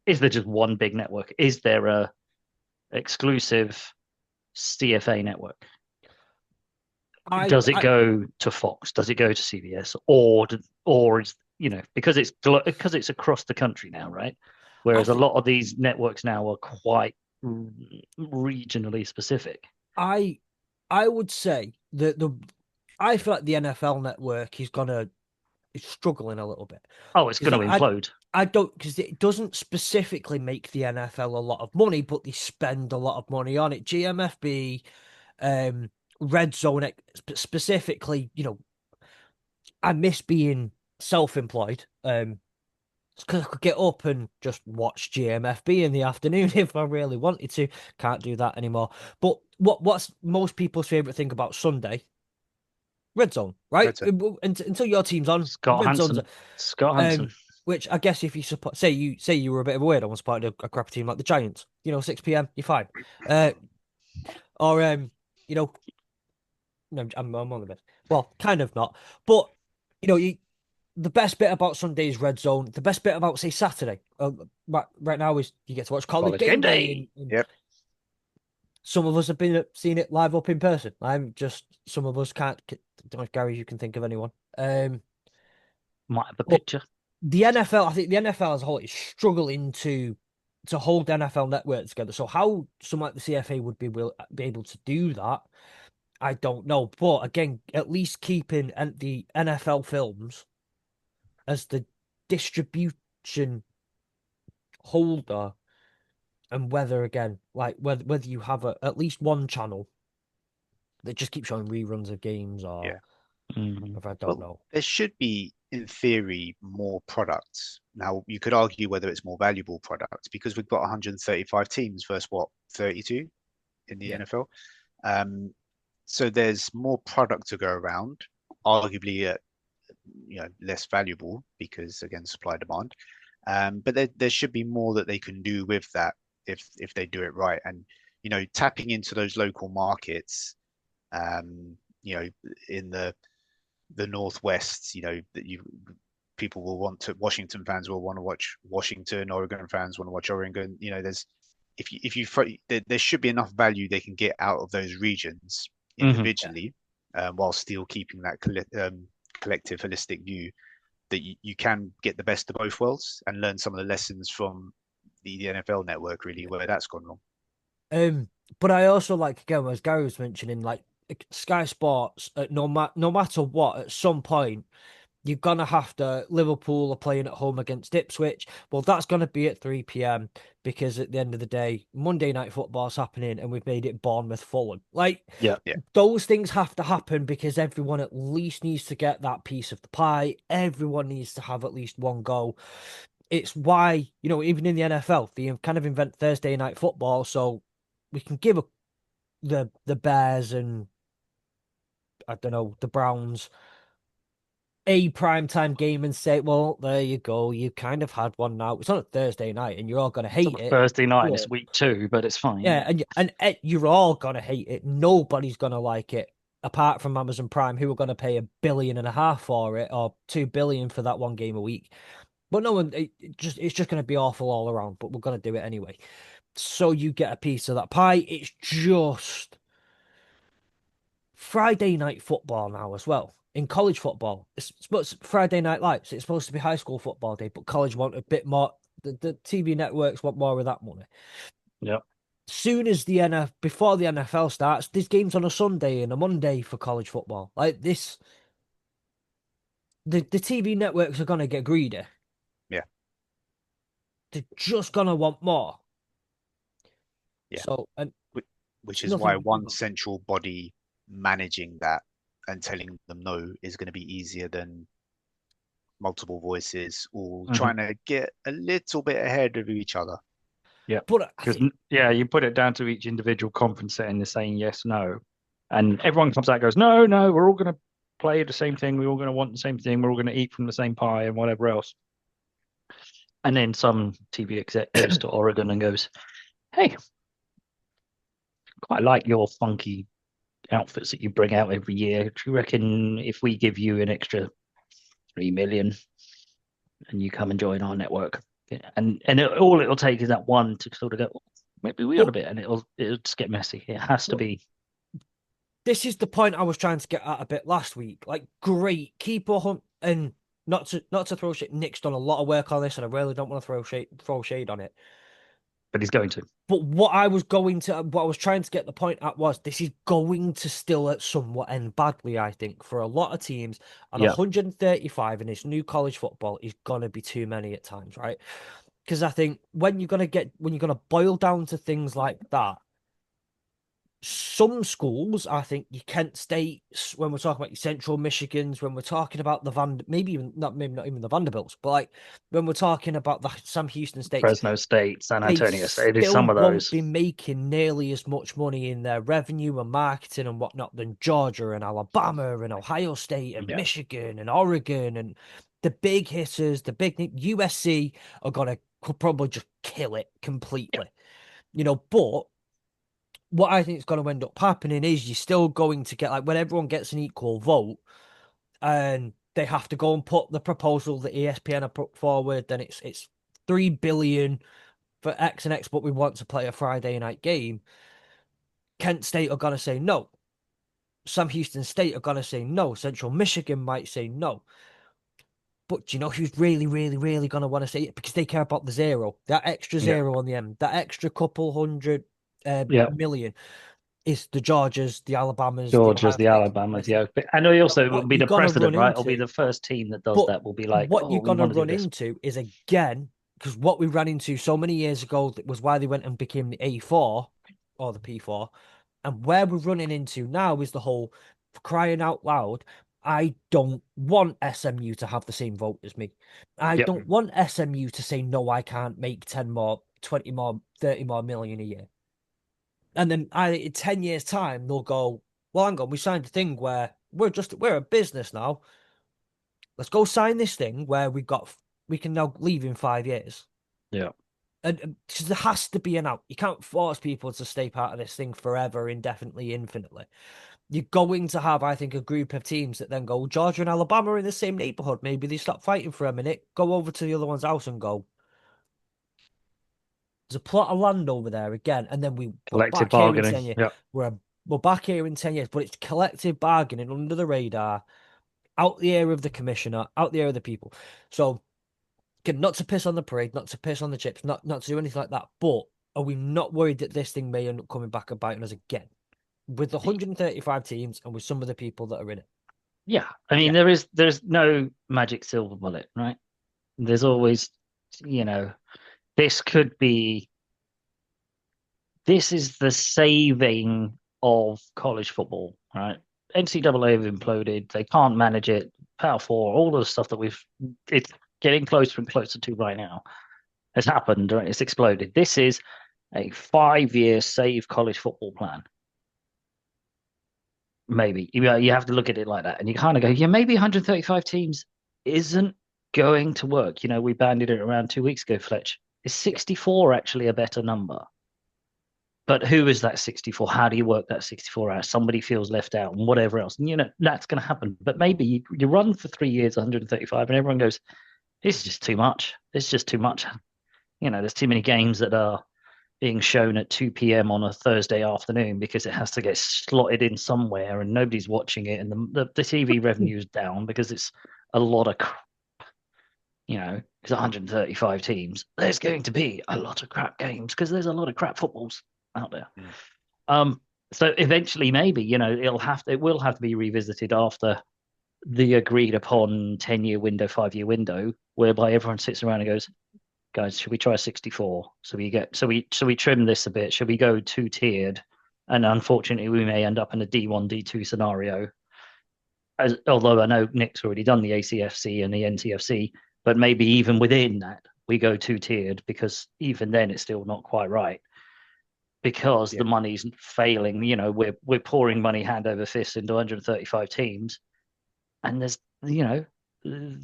is there just one big network? Is there a exclusive CFA network? Does it go to Fox? Does it go to CBS? Or is, because it's across the country now, right? Whereas a lot of these networks now are quite regionally specific. I would say that I feel like the NFL network is struggling a little bit. Oh, it's going to implode. I don't, because it doesn't specifically make the NFL a lot of money, but they spend a lot of money on it. GMFB, Red Zone specifically, I miss being self-employed. Because I could get up and just watch GMFB in the afternoon if I really wanted to. Can't do that anymore. But what's most people's favorite thing about Sunday? Red Zone, right? Red Zone. Until your team's on, Scott Hansen. Which I guess if you support, say you were a bit of a weirdo and supported a crap team like the Giants, 6 p.m. you're fine. Or no, I'm on the best. Well, kind of not, but the best bit about Sunday is Red Zone. The best bit about, say, Saturday, right now, is you get to watch college game day. Yep. Some of us have been seeing it live up in person. Some of us can't. Don't know if Gary, you can think of anyone. Might have a picture. The NFL, I think the NFL as a whole is struggling to hold the NFL network together. So how someone like the CFA would be able to do that, I don't know. But again, at least keeping the NFL films as the distribution holder, and whether you have at least one channel that just keeps showing reruns of games, or if I don't know. There should be, in theory, more products. Now, you could argue whether it's more valuable products, because we've got 135 teams versus 32 in the NFL. So there's more product to go around, arguably less valuable, because again, supply demand. But there should be more that they can do with that if they do it right. And tapping into those local markets, um, in the Northwest, that people will want to Washington fans will want to watch Washington, Oregon fans want to watch Oregon. There's if you there should be enough value they can get out of those regions individually, while still keeping that collective holistic view that you can get the best of both worlds and learn some of the lessons from the NFL network, really, where that's gone wrong. But I also like, again, as Gary was mentioning, like Sky Sports, no matter what, at some point you're gonna have to. Liverpool are playing at home against Ipswich. Well, that's gonna be at 3 p.m. because at the end of the day, Monday Night Football's happening, and we've made it Bournemouth Fulham. Like, Yeah. those things have to happen because everyone at least needs to get that piece of the pie. Everyone needs to have at least one goal. It's why, even in the NFL, they kind of invent Thursday Night Football so we can give the Bears and, I don't know, the Browns a primetime game and say, well, there you go. You kind of had one now. It's on a Thursday night and you're all going to It's on hate a it. Thursday night and But it's week 2, but it's fine. yeah, and you're all going to hate it. Nobody's going to like it apart from Amazon Prime, who are going to pay $1.5 billion for it, or $2 billion for that one game a week. But no one, it's just going to be awful all around. But we're going to do it anyway. So you get a piece of that pie. It's just Friday night football now as well. In college football, it's supposed Friday night lights. It's supposed to be high school football day, but college want a bit more. The TV networks want more of that money. Yeah. Soon as before the NFL starts, there's games on a Sunday and a Monday for college football. Like this, the TV networks are gonna get greedy. Yeah. They're just gonna want more. Yeah. So, and which is why one central body managing that and telling them no is going to be easier than multiple voices all trying to get a little bit ahead of each other. Yeah, because you put it down to each individual conference setting, they're saying yes, no, and everyone comes out and goes, no, we're all going to play the same thing, we're all going to want the same thing, we're all going to eat from the same pie and whatever else. And then some TV exec goes to Oregon and goes, hey, quite like your funky outfits that you bring out every year. Do you reckon if we give you an extra 3 million and you come and join our network? And all it'll take is that one to sort of go, maybe we ought a bit, and it'll just get messy. It has to be. This is the point I was trying to get at a bit last week. Like, great, keep on, and not to throw shade. Nick's done a lot of work on this, and I really don't want to throw shade on it. But he's going to. But what I was trying to get the point at was this is going to still at somewhat end badly, I think, for a lot of teams. And 135 in this new college football is gonna be too many at times, right? Because I think when you're gonna boil down to things like that, some schools, I think your Kent States, when we're talking about your Central Michigans, when we're talking about maybe not even the Vanderbilts, but like when we're talking about the Sam Houston States, Fresno State, San Antonio State, still some of won't those be making nearly as much money in their revenue and marketing and whatnot than Georgia and Alabama and Ohio State and Michigan and Oregon and the big hitters, the big USC are gonna probably just kill it completely, but what I think is going to end up happening is you're still going to get, like, when everyone gets an equal vote and they have to go and put the proposal that ESPN have put forward, then it's 3 billion for X and X, but we want to play a Friday night game. Kent State are going to say no. Sam Houston State are going to say no. Central Michigan might say no. But do you know who's really, really, really going to want to say it? Because they care about the zero, that extra zero on the end, that extra couple hundred million. Is the Georgias, the Alabamas, the Alabamas, and it also will be the precedent, right? It'll be the first team that does that. Will be like, what you're gonna run into is, again, because what we ran into so many years ago that was why they went and became the A4 or the P4, and where we're running into now is the whole, for crying out loud, I don't want SMU to have the same vote as me. I don't want SMU to say no, I can't make 10 more, 20 more, 30 more million a year. And then in 10 years' time, they'll go, well, hang on, we signed a thing where we're a business now. Let's go sign this thing where we've got we can now leave in 5 years. Yeah. And because there has to be an out. You can't force people to stay part of this thing forever, indefinitely, infinitely. You're going to have, I think, a group of teams that then go, Georgia and Alabama are in the same neighborhood. Maybe they stop fighting for a minute, go over to the other one's house and go, there's a plot of land over there again. And then we're Collective back here in bargaining. 10 years. Yeah. We're back here in 10 years, but it's collective bargaining under the radar, out the ear of the commissioner, out the ear of the people. So, again, not to piss on the parade, not to piss on the chips, not to do anything like that. But are we not worried that this thing may end up coming back and biting us again? With the 135 teams and with some of the people that are in it. Yeah. I mean, there's no magic silver bullet, right? There's always, this is the saving of college football, right? NCAA have imploded. They can't manage it. Power Four, all of the stuff that it's getting closer and closer to right now has happened, right? It's exploded. This is a 5-year save college football plan. Maybe you have to look at it like that, and you kind of go, yeah, maybe 135 teams isn't going to work. We banded it around 2 weeks ago, Fletch. Is 64 actually a better number? But who is that 64? How do you work that 64 out? Somebody feels left out and whatever else. And, that's going to happen. But maybe you run for 3 years, 135, and everyone goes, this is just too much. It's just too much. There's too many games that are being shown at 2 p.m. on a Thursday afternoon because it has to get slotted in somewhere and nobody's watching it. And the TV revenue is down because it's a lot of it's 135 teams. There's going to be a lot of crap games because there's a lot of crap footballs out there. So eventually, maybe it will have to be revisited after the agreed upon 10-year window, 5-year window, whereby everyone sits around and goes, guys, should we try 64? So we trim this a bit. Should we go 2-tiered? And unfortunately, we may end up in a D1, D2 scenario. Although I know Nick's already done the ACFC and the NTFC, but maybe even within that, we go 2-tiered because even then it's still not quite right. Because the money's failing, we're pouring money hand over fist into 135 teams, and there's, the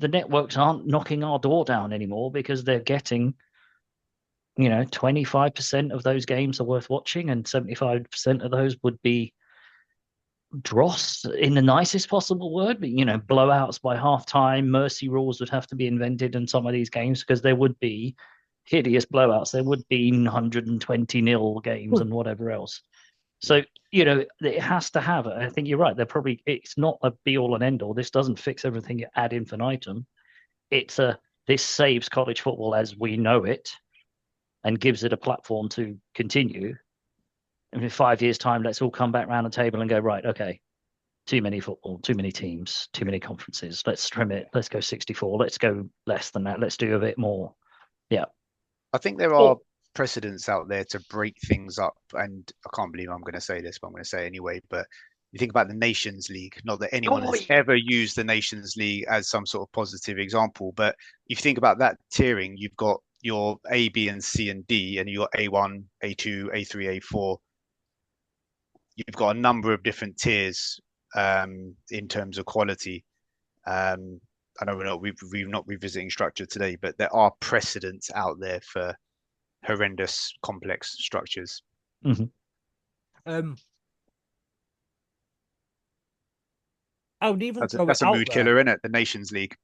networks aren't knocking our door down anymore because they're getting, 25% of those games are worth watching, and 75% of those would be dross in the nicest possible word, but blowouts by halftime. Mercy rules would have to be invented in some of these games because there would be hideous blowouts. There would be 120-0 games and whatever else. So, it has to have it. I think you're right. It's not a be all and end all. This doesn't fix everything ad infinitum. This saves college football as we know it and gives it a platform to continue. And in 5 years' time, let's all come back around the table and go, right, okay, too many football, too many teams, too many conferences. Let's trim it. Let's go 64. Let's go less than that. Let's do a bit more. Yeah. I think there are precedents out there to break things up, and I can't believe I'm going to say this, but I'm going to say it anyway. But you think about the Nations League, not that anyone has ever used the Nations League as some sort of positive example, but if you think about that tiering, you've got your A, B, and C and D, and you've got A1, A2, A3, A4. You've got a number of different tiers in terms of quality. I know we're not revisiting structure today, but there are precedents out there for horrendous, complex structures. I would even that's a mood killer, isn't it? The Nations League.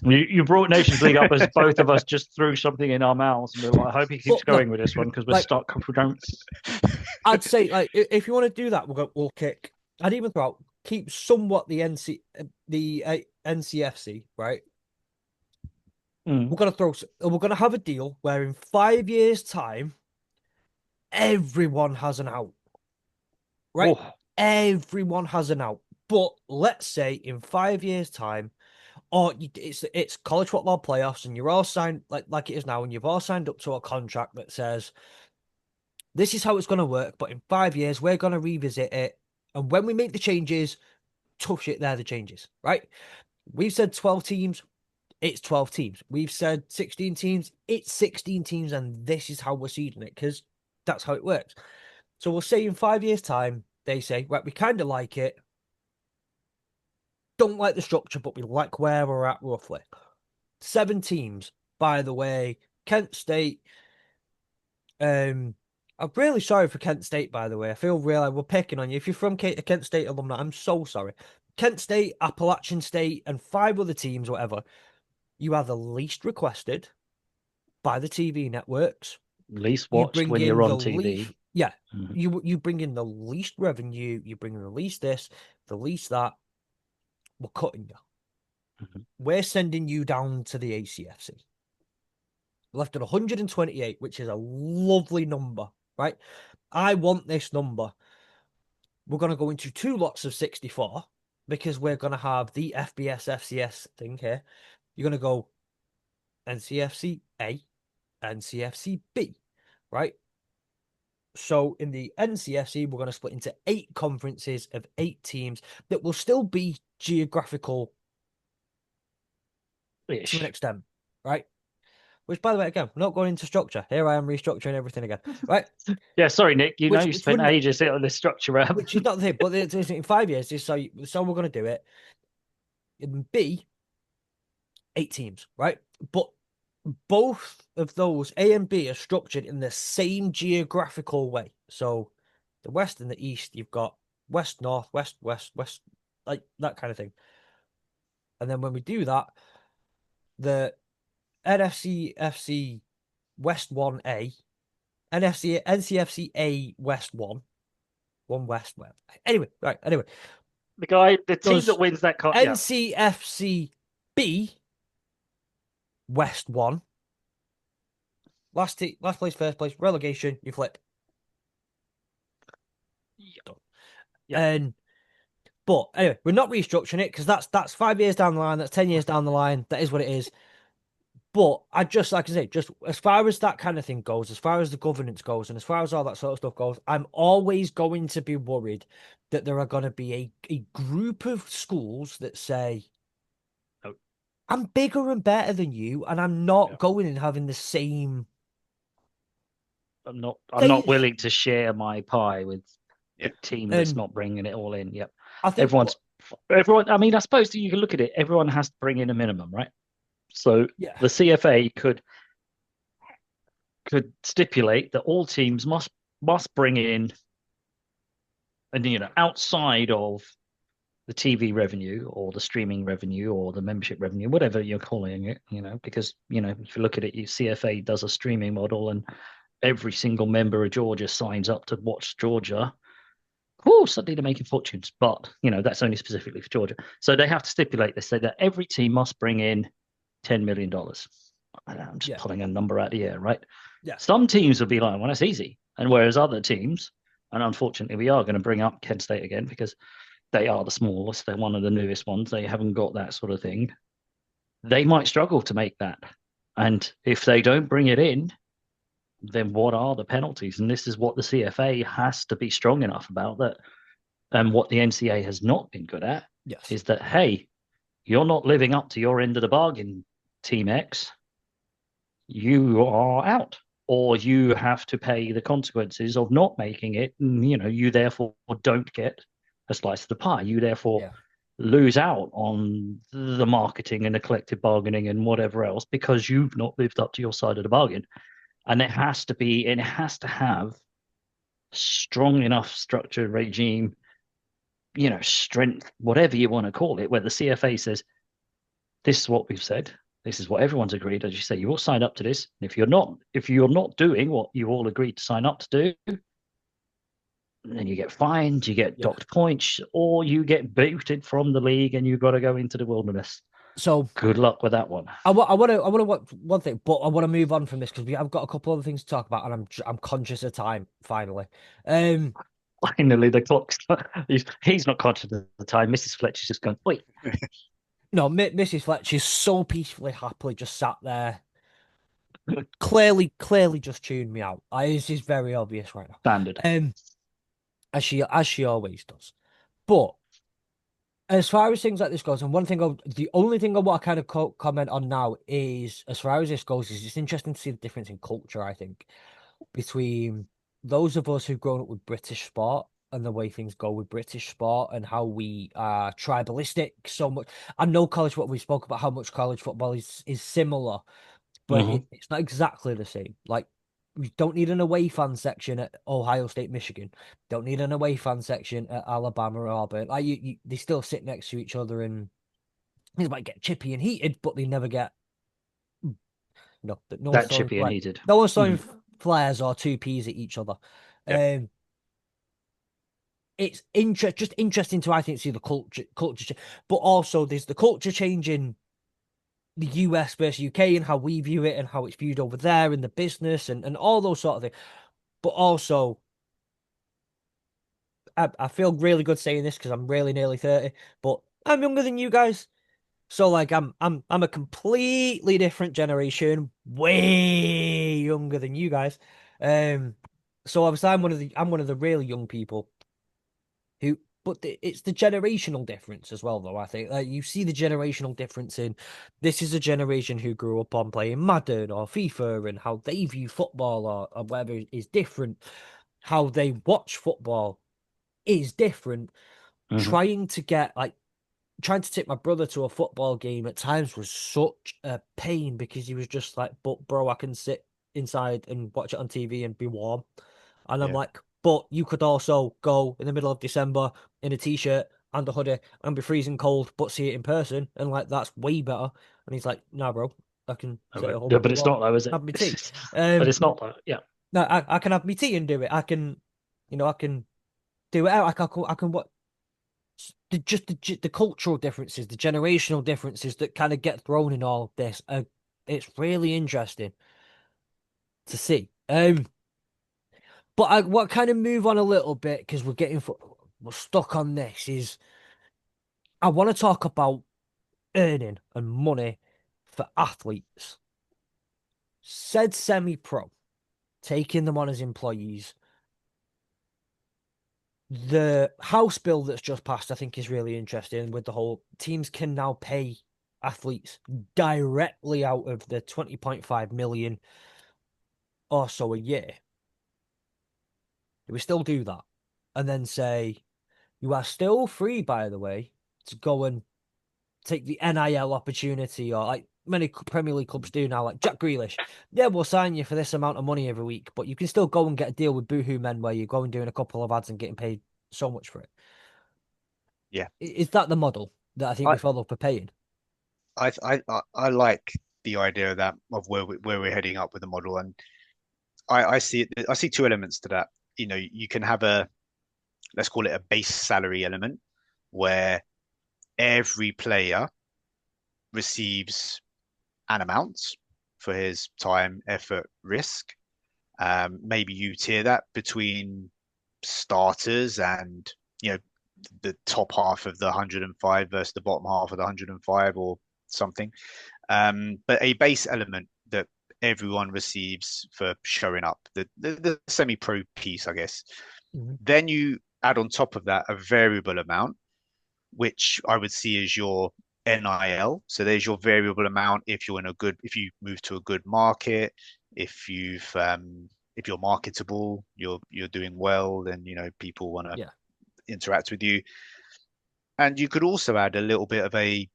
You brought Nations League up as both of us just threw something in our mouths, and we're like, I hope he keeps going with this one because we're stuck. I'd say, like, if you want to do that, we'll kick. I'd even throw out, keep somewhat the NCFC, right? We're gonna have a deal where in 5 years' time, everyone has an out, right? Everyone has an out. But let's say in 5 years' time, it's college football playoffs, and you're all signed like it is now, and you've all signed up to a contract that says this is how it's going to work. But in 5 years, we're going to revisit it, and when we make the changes, tough shit, they're the changes, right? We've said 12 teams. It's 12 teams. We've said 16 teams. It's 16 teams, and this is how we're seeding it because that's how it works. So we'll say in 5 years' time, they say, right, we kind of like it. Don't like the structure, but we like where we're at roughly. 7 teams, by the way. Kent State. I'm really sorry for Kent State, by the way. I feel really we're picking on you. If you're from Kent State alumni, I'm so sorry. Kent State, Appalachian State, and 5 other teams, whatever. You are the least requested by the TV networks. Least You watched bring when in you're the on least, TV. yeah. Mhm. You bring in the least revenue. You bring in the least this, the least that. We're cutting you. Mhm. We're sending you down to the ACFC. Left at 128, which is a lovely number, right? I want this number. We're going to go into 2 lots of 64 because we're going to have the FBS FCS thing here. You're going to go NCFC A, NCFC B, right? So in the NCFC, we're going to split into 8 conferences of 8 teams that will still be geographical to an Ish. extent, right? Which, by the way, again, we're not going into structure. Here I am restructuring everything again, right? Yeah, sorry, Nick. You know Which you which spent wouldn't ages on this structure out. which is not the thing, but it's in 5 years. So we're going to do it. In B, 8 teams, right? But both of those A and B are structured in the same geographical way. So the West and the East, you've got West, North, West, West, West, like that kind of thing. And then when we do that, the NFC FC West 1A, NFC NCFC A West 1, 1 West. Well, anyway, right. Anyway, The team that does wins that cut, yeah. NCFC B West 1. Last place, first place, relegation, you flip. Done. Yeah. And but anyway, we're not restructuring it because that's 5 years down the line, that's 10 years down the line. That is what it is. But I just like I say, just as far as that kind of thing goes, as far as the governance goes, and as far as all that sort of stuff goes, I'm always going to be worried that there are going to be a group of schools that say, Oh, I'm bigger and better than you, and I'm yeah. not going and having the same I'm not they willing to share my pie with Yeah. the team that's and not bringing it all in. Yep. I think Everyone's everyone. I mean, I suppose you can look at it. Everyone has to bring in a minimum, right? So yeah, the CFA could stipulate that all teams must bring in, and outside of the TV revenue or the streaming revenue or the membership revenue, whatever you're calling it, because if you look at it, CFA does a streaming model, and every single member of Georgia signs up to watch Georgia. Oh, suddenly they're making fortunes, but that's only specifically for Georgia. So they have to stipulate this, say that every team must bring in $10 million. I'm just yeah, pulling a number out of the air, right? yeah, Some teams will be like, well, that's easy. And whereas other teams, and unfortunately, we are going to bring up Kent State again because they are the smallest, they're one of the newest ones, they haven't got that sort of thing. They might struggle to make that. And if they don't bring it in, then what are the penalties? And this is what the CFA has to be strong enough about that. And what the NCA has not been good at yes, is that, hey, you're not living up to your end of the bargain, Team X. You are out, or you have to pay the consequences of not making it. And, you therefore don't get a slice of the pie. You therefore yeah. lose out on the marketing and the collective bargaining and whatever else because you've not lived up to your side of the bargain. And it has to have strong enough structured regime, strength, whatever you want to call it, where the CFA says, this is what we've said. This is what everyone's agreed. As you say, you all signed up to this. And if you're not doing what you all agreed to sign up to do, then you get fined, you get Yeah. docked points, or you get booted from the league and you've got to go into the wilderness. So Good luck with that one. I want to one thing, but I want to move on from this because I've got a couple other things to talk about, and I'm conscious of time. Finally, um, Finally, the clock's he's not conscious of the time. Mrs. Fletch is just going, wait, no, Mrs. Fletch is so peacefully, happily just sat there, clearly just tuned me out. This is very obvious right now. standard. As she always does. But as far as things like this goes, and the only thing I want to kind of comment on now is, as far as this goes, is it's interesting to see the difference in culture, I think, between those of us who've grown up with British sport and the way things go with British sport and how we are tribalistic so much. I know college football, we spoke about how much college football is similar, but Hmm. it's not exactly the same. Like, we don't need an away fan section at Ohio State, Michigan. Don't need an away fan section at Alabama or Auburn. Like, they still sit next to each other and things might get chippy and heated, but they never get, no one's That throwing chippy and heated. no one's throwing Hmm. flares or two peas at each other. Yeah, Um, it's just interesting to, I think, see the culture, but also there's the culture change in the US versus UK and how we view it and how it's viewed over there in the business and all those sort of things. But also, I feel really good saying this because I'm really nearly 30, but I'm younger than you guys. So like I'm a completely different generation, way younger than you guys. Um, so obviously I'm one of the really young people who, but it's the generational difference as well, though. I think you see the generational difference in this is a generation who grew up on playing Madden or FIFA and how they view football or whatever is different. How they watch football is different. Hmm. Trying to get like trying to take my brother to a football game at times was such a pain because he was just like, but bro, I can sit inside and watch it on TV and be warm. And I'm yeah, like, but you could also go in the middle of December in a t-shirt and a hoodie and be freezing cold, but see it in person. And like, that's way better. And he's like, nah, bro, I can Oh, sit at home yeah, and be but it's warm, not though, is it? have my tea. But Um, it's not though. Yeah. no, I can have my tea and do it. I can, I can do it out. I can what the cultural differences, the generational differences that kind of get thrown in all of this. It's really interesting to see. But what kind of move on a little bit because we're stuck on this is I want to talk about earning and money for athletes. Said semi-pro, taking them on as employees. The House bill that's just passed, I think, is really interesting with the whole teams can now pay athletes directly out of the 20.5 million or so a year. We still do that. And then say, you are still free, by the way, to go and take the NIL opportunity or like many Premier League clubs do now, like Jack Grealish. Yeah, we'll sign you for this amount of money every week, but you can still go and get a deal with Boohoo Men where you go and doing a couple of ads and getting paid so much for it. yeah. Is that the model that I think I we follow for paying? I like the idea of that of where we're heading up with the model, and I see it. I see two elements to that. You know, you can have a let's call it a base salary element where every player receives an amount for his time, effort, risk. Maybe you tier that between starters and you know the top half of the 105 versus the bottom half of the 105 or something. But a base element that everyone receives for showing up, the semi-pro piece, I guess. Mm-hmm. Then you add on top of that a variable amount, which I would see as your NIL. So there's your variable amount if you move to a good market, if you're marketable, you're doing well, then people want to Yeah. interact with you. And you could also add a little bit of a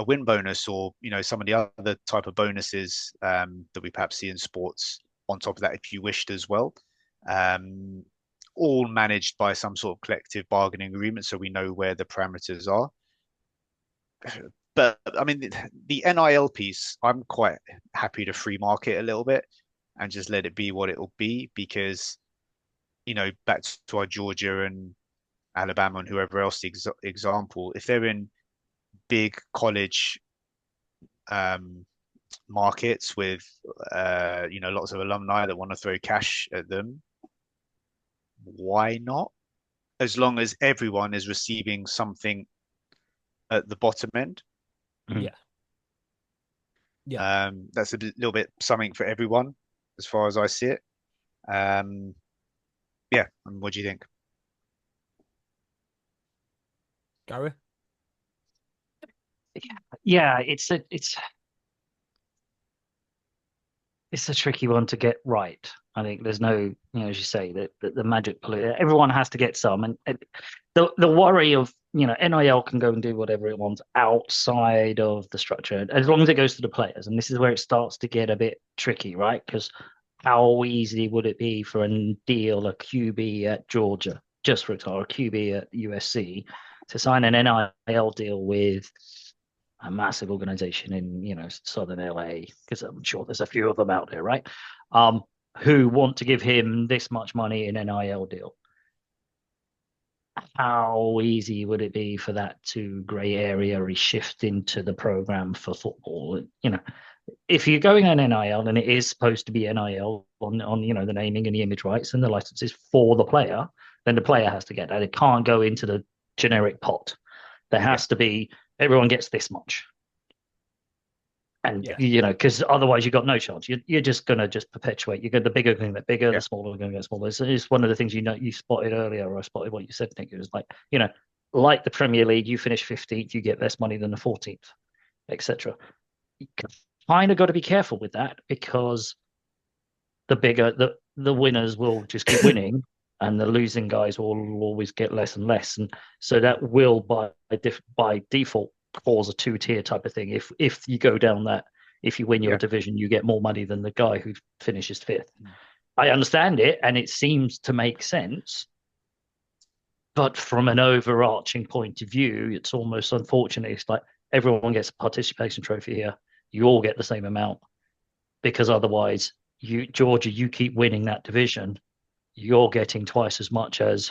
win bonus or some of the other type of bonuses that we perhaps see in sports on top of that if you wished as well. Um, all managed by some sort of collective bargaining agreement, so we know where the parameters are. But I mean, the NIL piece, I'm quite happy to free market a little bit and just let it be what it will be because, back to our Georgia and Alabama and whoever else example, if they're in big college um, markets with, lots of alumni that want to throw cash at them, why not? As long as everyone is receiving something at the bottom end. Mhm. Yeah. Yeah. That's a little bit something for everyone, as far as I see it. Um, yeah, and what do you think? Gary? Yeah, it's it's a tricky one to get right. I think there's no, as you say, that the magic bullet. Everyone has to get some, and the worry of NIL can go and do whatever it wants outside of the structure, as long as it goes to the players. And this is where it starts to get a bit tricky, right? Because how easy would it be for a deal, a QB at Georgia, just for example, a QB at USC, to sign an NIL deal with a massive organization in southern LA, because I'm sure there's a few of them out there, right? Who want to give him this much money in an NIL deal? How easy would it be for that to grey area shift into the program for football? If you're going on NIL and it is supposed to be NIL on the naming and the image rights and the licenses for the player, then the player has to get that. It can't go into the generic pot. There has to be, everyone gets this much. And because otherwise you've got no chance. You're just going to just perpetuate. The bigger going to get bigger, the smaller are going to get smaller. It's one of the things you spotted earlier, or I spotted what you said. I think it was like the Premier League, you finish 15th, you get less money than the 14th, etc. You kind of got to be careful with that, because the bigger the winners will just keep winning, and the losing guys will always get less and less, and so that will by default cause a two-tier type of thing. If you go down that, if you win your division, you get more money than the guy who finishes fifth. I understand it, and it seems to make sense, but from an overarching point of view, it's almost unfortunate. It's like everyone gets a participation trophy here. You all get the same amount, because otherwise, Georgia, you keep winning that division, you're getting twice as much as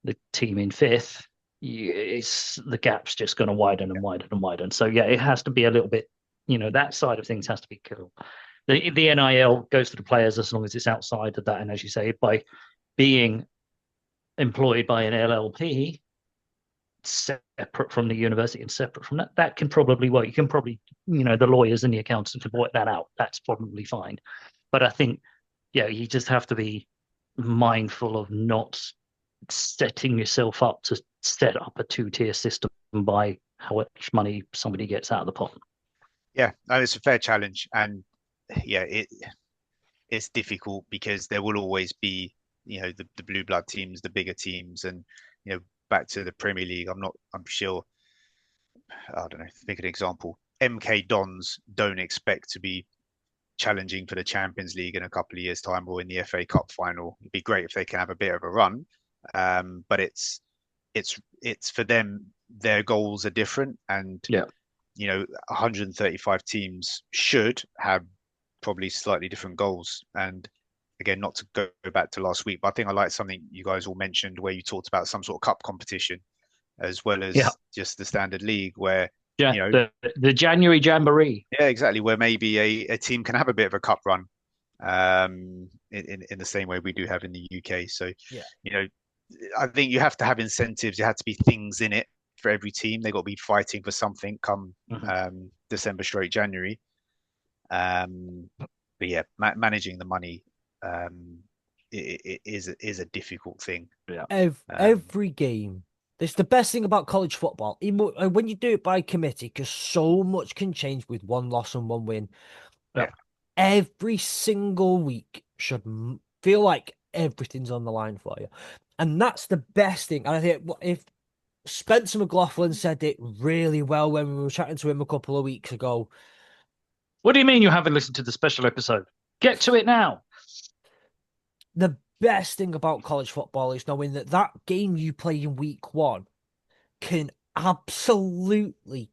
the team in fifth. The gap's just going to widen and widen and widen. So it has to be a little bit, that side of things has to be killed. The NIL goes to the players as long as it's outside of that, and as you say, by being employed by an LLP, separate from the university and separate from that can probably work. You can probably, the lawyers and the accountants can work that out. That's probably fine. But I think, you just have to be mindful of not setting yourself up to set up a two-tier system by how much money somebody gets out of the pot. Yeah, it's a fair challenge, and it's difficult because there will always be the blue blood teams, the bigger teams, and back to the Premier League. I'm sure, I don't know, think of an example. MK Dons don't expect to be challenging for the Champions League in a couple of years' time, or in the FA Cup final. It'd be great if they can have a bit of a run, but it's for them, their goals are different, and 135 teams should have probably slightly different goals. And again, not to go back to last week, but I think I like something you guys all mentioned, where you talked about some sort of cup competition as well as just the standard league, where the January Jamboree. Yeah, exactly, where maybe a team can have a bit of a cup run, in the same way we do have in the UK. So I think you have to have incentives. There have to be things in it for every team. They've got to be fighting for something come December straight January. But managing the money is a difficult thing. Every game. It's the best thing about college football. When you do it by committee, because so much can change with one loss and one win. Every single week should feel like everything's on the line for you. And that's the best thing. And I think if Spencer McLaughlin said it really well when we were chatting to him a couple of weeks ago. What do you mean you haven't listened to the special episode? Get to it now. The best thing about college football is knowing that game you play in week one can absolutely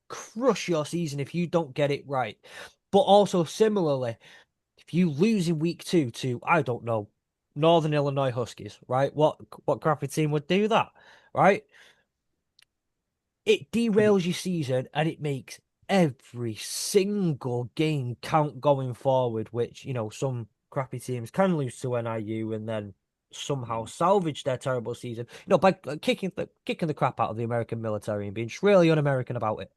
crush your season if you don't get it right. But also similarly, if you lose in week two to, I don't know, Northern Illinois Huskies, right? What crappy team would do that, right? It derails your season, and it makes every single game count going forward, which, some crappy teams can lose to NIU and then somehow salvage their terrible season, by kicking the crap out of the American military and being just really un-American about it.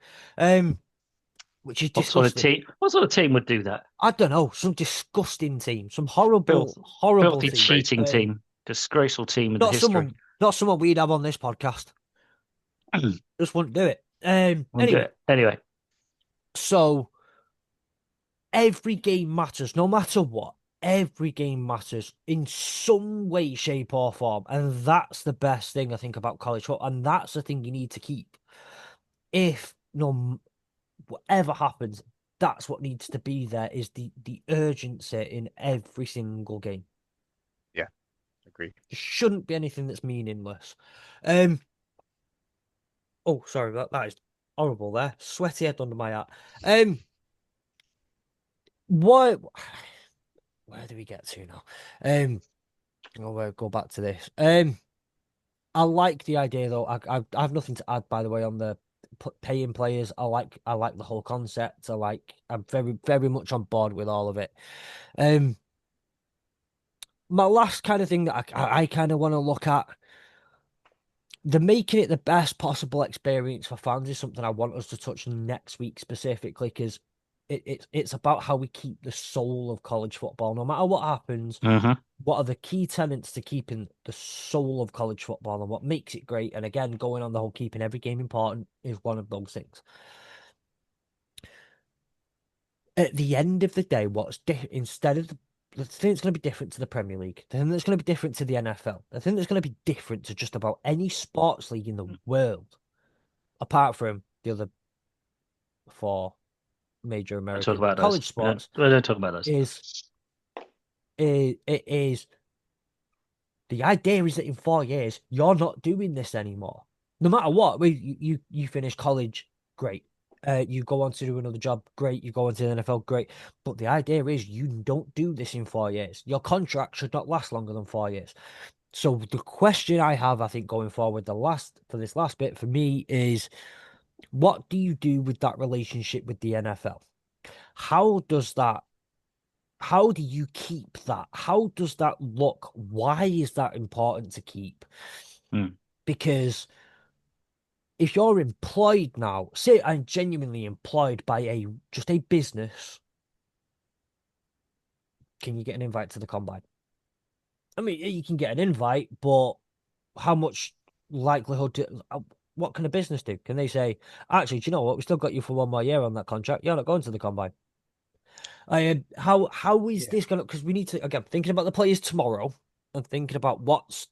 Which is disgusting. What sort of team would do that? I don't know. Some disgusting team, some horrible filthy team. cheating team, disgraceful team in the history. Not someone we'd have on this podcast. Just wouldn't do it. Anyway. So every game matters, no matter what. Every game matters in some way, shape, or form. And that's the best thing I think about college football. And that's the thing you need to keep. If no whatever happens, that's what needs to be there is the urgency in every single game. Yeah, agree. There shouldn't be anything that's meaningless. Um oh sorry, that is horrible there. Sweaty head under my hat. What where do we get to now? I'll go back to this. I like the idea though. I have nothing to add, by the way, on the paying players. I like the whole concept. I'm very much on board with all of it. Um, my last kind of thing that I kind of want to look at, the making it the best possible experience for fans is something I want us to touch on next week specifically because it's about how we keep the soul of college football, no matter what happens. Mm-hmm. What are the key tenets to keeping the soul of college football and what makes it great? And again, going on the whole keeping every game important is one of those things. At the end of the day, instead of the thing that's going to be different to the Premier League, the thing that's going to be different to the NFL, the thing that's going to be different to just about any sports league in the world, apart from the other four major Don't talk American about those. college sports, We don't talk about those. is it is the idea is that in 4 years, you're not doing this anymore. No matter what, you finish college, great. You go on to do another job, great. You go on to the NFL, great. But the idea is you don't do this in 4 years. Your contract should not last longer than 4 years. So the question I have, I think, going forward, for this last bit for me is, what do you do with that relationship with the NFL? How does that how do you keep that? How does that look? Why is that important to keep? Mm. Because if you're employed now, say I'm genuinely employed by just a business, can you get an invite to the combine? I mean, you can get an invite, but how much likelihood what can a business do? Can they say, actually, do you know what? We still got you for 1 more year on that contract. You're not going to the combine. How is Yeah. this gonna? Because we need to again thinking about the players tomorrow and thinking about what's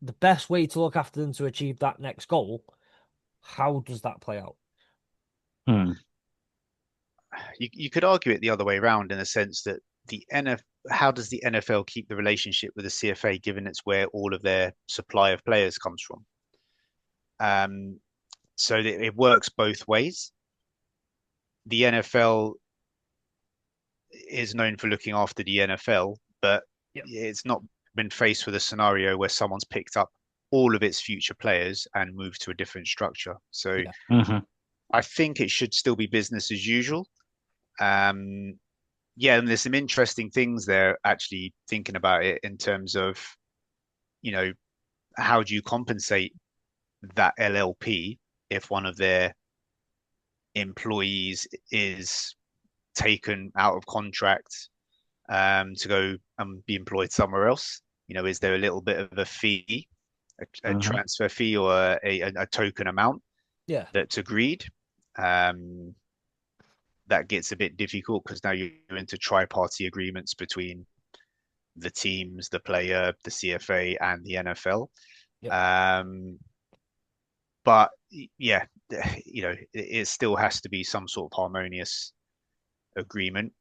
the best way to look after them to achieve that next goal. How does that play out? Mm. You could argue it the other way around in the sense that the NF how does the NFL keep the relationship with the CFA given it's where all of their supply of players comes from? Um, so it works both ways. The NFL is known for looking after the NFL, but Yep. it's not been faced with a scenario where someone's picked up all of its future players and moved to a different structure. So Yeah. Mm-hmm. I think it should still be business as usual. Um, yeah, and there's some interesting things there actually thinking about it in terms of, you know, how do you compensate that LLP if one of their employees is taken out of contract to go and be employed somewhere else? You know, is there a little bit of a fee, a Mm-hmm. transfer fee or a token amount Yeah. that's agreed? Um, that gets a bit difficult because now you're into tri-party agreements between the teams, the player, the CFA, and the NFL. Yep. Um, but yeah, you know, it still has to be some sort of harmonious agreement.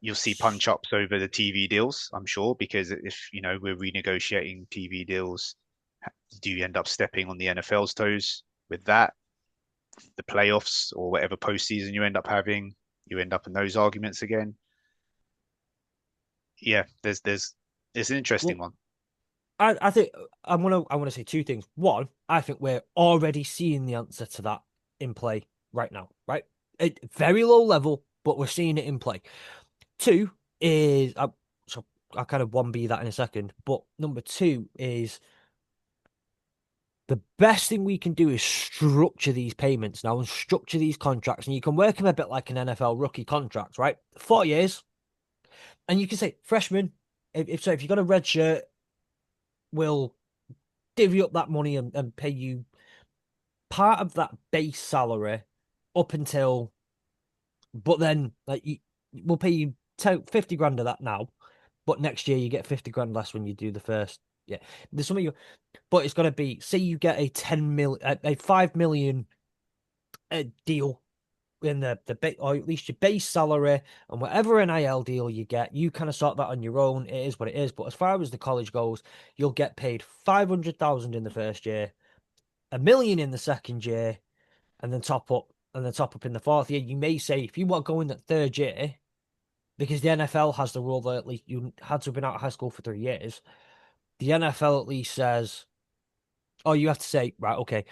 You'll see punch ups over the TV deals, I'm sure, because if you know we're renegotiating TV deals, do you end up stepping on the NFL's toes with that? The playoffs or whatever postseason you end up having, you end up in those arguments again. Yeah, there's it's an interesting Well, one. I think I want to say two things. One, I think we're already seeing the answer to that in play right now, right? At very low level, but we're seeing it in play. Two is so I kind of one B that in a second, but number two is the best thing we can do is structure these payments now and structure these contracts, and you can work them a bit like an NFL rookie contract, right? 4 years, and you can say freshman. If you got a red shirt, we'll divvy up that money and pay you part of that base salary up until, but then we'll pay you 50 grand of that now, but next year you get 50 grand less when you do the first. Yeah, there's something but it's going to be, say you get a 10 mil, a 5 million deal in the or at least your base salary and whatever NIL deal you get, you kind of sort that on your own. It is what it is. But as far as the college goes, you'll get paid 500,000 in the first year, 1 million in the second year, and then top up in the fourth year. You may say if you want to go in that third year, because the NFL has the rule that at least you had to have been out of high school for 3 years. The NFL at least says, oh, you have to say, right, okay,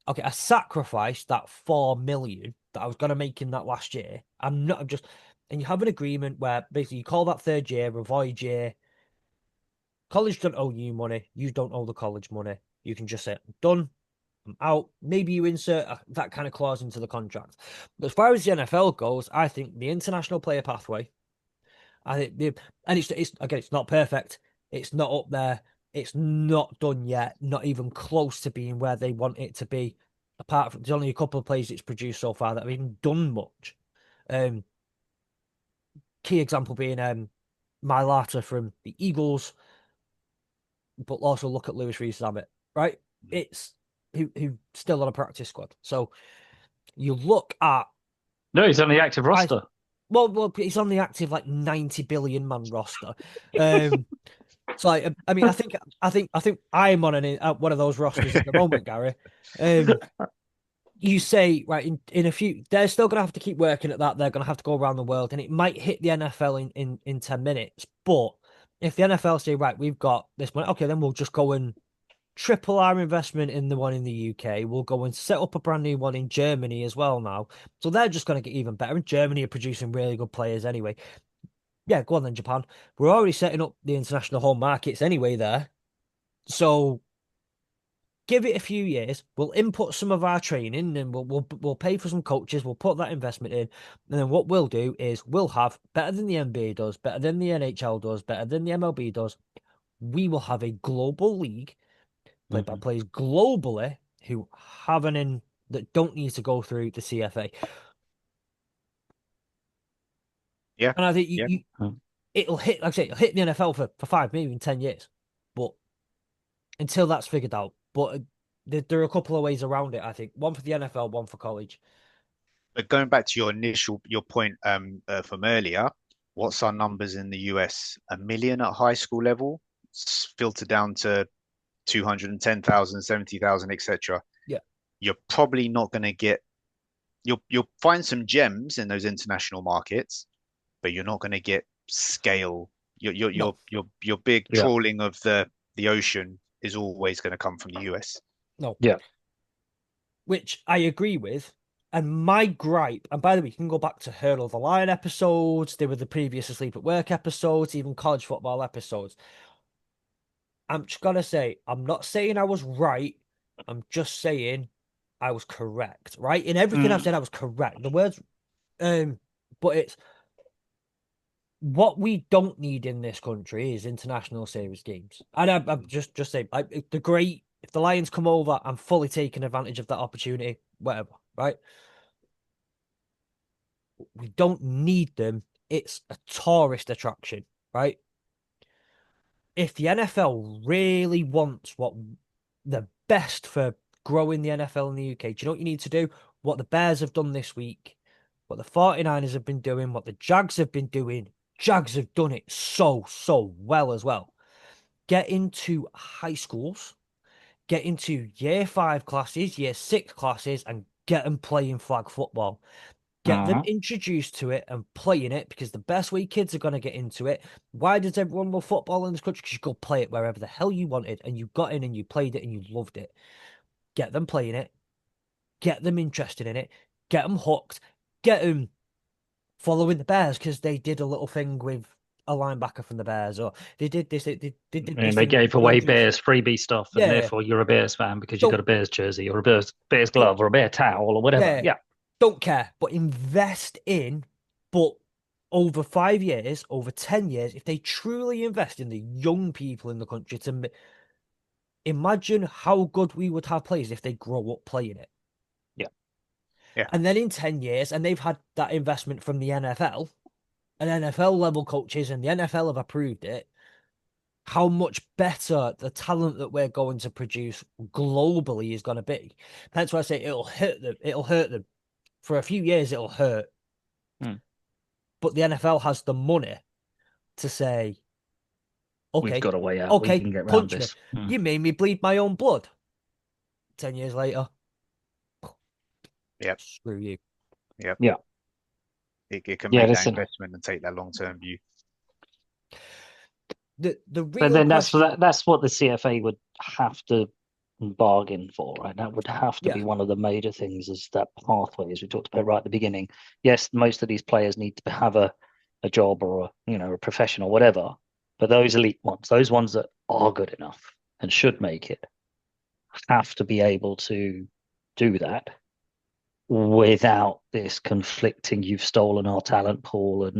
I sacrificed that 4 million that I was going to make in that last year. And you have an agreement where basically you call that third year a void year. College don't owe you money. You don't owe the college money. You can just say, I'm done. I'm out. Maybe you insert that kind of clause into the contract. But as far as the NFL goes, I think the international player pathway, and it's again, it's not perfect. It's not up there. It's not done yet. Not even close to being where they want it to be. Apart from there's only a couple of plays it's produced so far that have even done much. Um, Key example being Mylata from the Eagles, but also look at Lewis Rees-Zammit, right? It's who still on a practice squad. So you look at No, he's on the active roster. well, he's on the active like 90 billion man roster. So I mean, I think I'm on one of those rosters at the moment, Gary. You say right in a few, they're still gonna have to keep working at that. They're gonna have to go around the world, and it might hit the NFL in 10 minutes. But if the NFL say right, we've got this money, okay, then we'll just go and triple our investment in the one in the UK. We'll go and set up a brand new one in Germany as well now. So they're just going to get even better. And Germany are producing really good players anyway. Yeah, go on then, Japan. We're already setting up the international home markets anyway there. So give it a few years. We'll input some of our training and we'll pay for some coaches. We'll put that investment in. And then what we'll do is we'll have better than the NBA does, better than the NHL does, better than the MLB does. We will have a global league played by players globally who have an in that don't need to go through the CFA. Yeah. And I think Yeah. It'll hit, like I say, it'll hit the NFL for 5, maybe even 10 years. But until that's figured out. But there are a couple of ways around it, I think. One for the NFL, one for college. But going back to your point from earlier, what's our numbers in the US? 1 million at high school level, it's filtered down to 210,000, 70,000, etc. Yeah. You're probably not going to get. You'll find some gems in those international markets, but you're not going to get scale. Your big trawling of the ocean is always going to come from the US. No. Yeah. Which I agree with. And my gripe, and by the way, you can go back to Hurdle the Lion episodes, there were the previous Asleep at Work episodes, even college football episodes. I'm just gonna say, I'm not saying I was right. I'm just saying I was correct, right? In everything I've said, I was correct. The words, but it's what we don't need in this country is international series games. And I'm just saying, like, the great, if the Lions come over, I'm fully taking advantage of that opportunity, whatever, right? We don't need them. It's a tourist attraction, right? If the NFL really wants what the best for growing the NFL in the UK, do you know what you need to do? What the Bears have done this week, what the 49ers have been doing, what the Jags have been doing. Jags have done it so well as well. Get into high schools, get into year 5 classes, year 6 classes, and get them playing flag football. Get them introduced to it and playing it, because the best way kids are going to get into it. Why does everyone love football in this country? Because you go play it wherever the hell you wanted, and you got in and you played it and you loved it. Get them playing it. Get them interested in it. Get them hooked. Get them following the Bears, because they did a little thing with a linebacker from the Bears, or they did this. They did this And they thing gave with away Rodgers. Bears freebie stuff, and Yeah. therefore you're a Bears fan because you Don't- got a Bears jersey or a Bears glove or a Bear towel or whatever. Yeah. Don't care, but invest in, but over 5 years, over 10 years, if they truly invest in the young people in the country, to imagine how good we would have players if they grow up playing it. Yeah. Yeah. And then in 10 years, and they've had that investment from the NFL, and NFL level coaches and the NFL have approved it, how much better the talent that we're going to produce globally is going to be. That's why I say it'll hurt them. It'll hurt them for a few years. It'll hurt, but the NFL has the money to say, We've okay, got a way out. We okay, can get around punch me. this. You made me bleed my own blood. 10 years later, Yep. screw you. Yep. Yeah. It can Yeah, make that listen. investment and take that long-term view. The But real then question, that's what the CFA would have to bargain for, right? That would have to yeah, be one of the major things, is that pathway, as we talked about right at the beginning. Yes, most of these players need to have a job or a profession or whatever, but those elite ones, those ones that are good enough and should make it, have to be able to do that without this conflicting, you've stolen our talent pool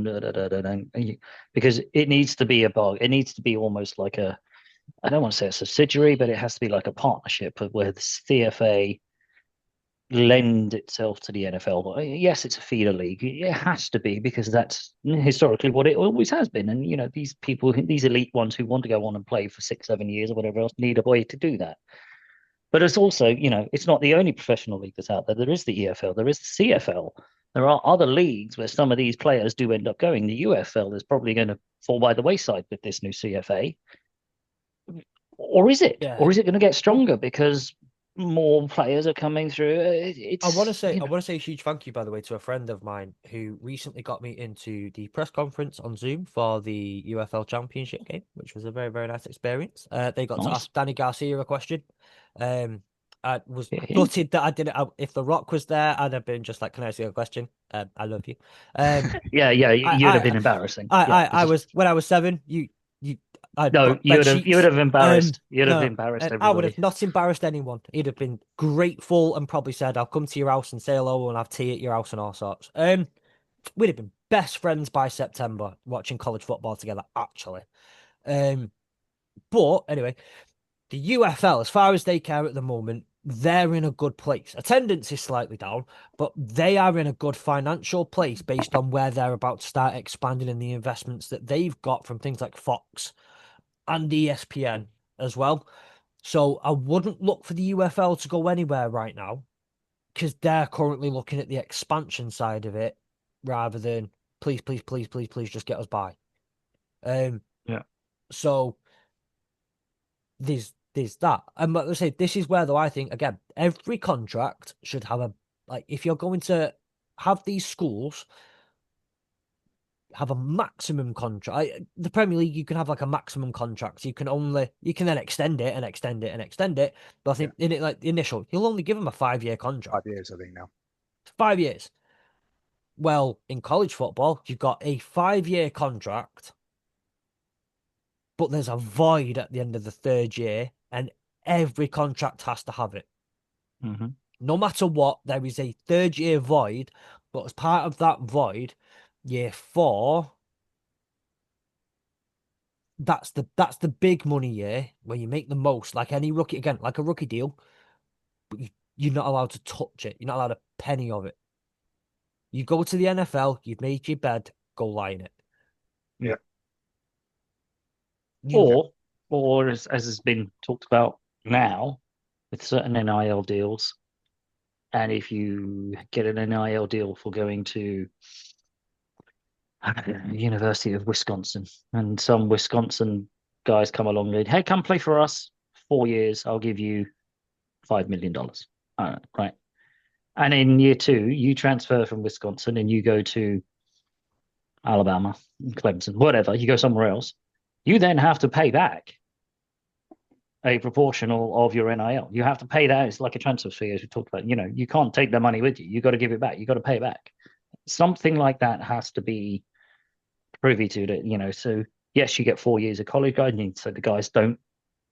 because it needs to be it needs to be almost like I don't want to say a subsidiary, but it has to be like a partnership where the CFA lend itself to the NFL. Yes, it's a feeder league. It has to be, because that's historically what it always has been. And these people, these elite ones who want to go on and play for 6, 7 years or whatever else, need a way to do that. But it's also, it's not the only professional league that's out there. There is the EFL, there is the CFL. There are other leagues where some of these players do end up going. The UFL is probably going to fall by the wayside with this new CFA. Or is it? yeah. Or is it going to get stronger because more players are coming through? I want to It's, say, a huge thank you, by the way, to a friend of mine who recently got me into the press conference on Zoom for the UFL Championship game, which was a very, very nice experience. They got to nice. ask Danny Garcia a question. I was Yeah. gutted that I didn't. If The Rock was there, I'd have been just like, "Can I ask you a question? I love you." Yeah, you'd have been embarrassing. Yeah, I was when I was 7. I've no, got bed you would sheets. have embarrassed. You'd have No, embarrassed I would have everybody. not embarrassed anyone. He'd have been grateful and probably said, "I'll come to your house and say hello and have tea at your house and all sorts." We'd have been best friends by September watching college football together, actually. But anyway, the UFL, as far as they care at the moment, they're in a good place. Attendance is slightly down, but they are in a good financial place based on where they're about to start expanding in the investments that they've got from things like Fox and ESPN as well. So I wouldn't look for the UFL to go anywhere right now, because they're currently looking at the expansion side of it rather than please, please, please, please, please just get us by. Yeah. So there's that. And like I say, this is where, though, I think again, every contract should have if you're going to have these schools have a maximum contract. The Premier League, you can have like a maximum contract. You can then extend it and extend it and extend it. But I think in it, like the initial, you'll only give them a 5-year contract. 5 years, I think now. 5 years. Well, in college football, you've got a 5-year contract, but there's a void at the end of the 3rd year, and every contract has to have it. Mm-hmm. No matter what, there is a 3rd year void, but as part of that void, year 4, that's the big money year where you make the most, like any rookie, again, like a rookie deal, but you're not allowed to touch it. You're not allowed a penny of it. You go to the NFL, you've made your bed, go lie in it. Yeah. Or as has been talked about now, with certain NIL deals, and if you get an NIL deal for going to University of Wisconsin, and some Wisconsin guys come along and, hey, come play for us 4 years, I'll give you $5 million. Right. And in year 2, you transfer from Wisconsin and you go to Alabama, Clemson, whatever, you go somewhere else. You then have to pay back a proportional of your NIL. You have to pay that. It's like a transfer fee, as we talked about. You can't take the money with you. You got to give it back. You got to pay it back. Something like that has to be privy to it. So yes, you get 4 years of college guiding, so the guys don't,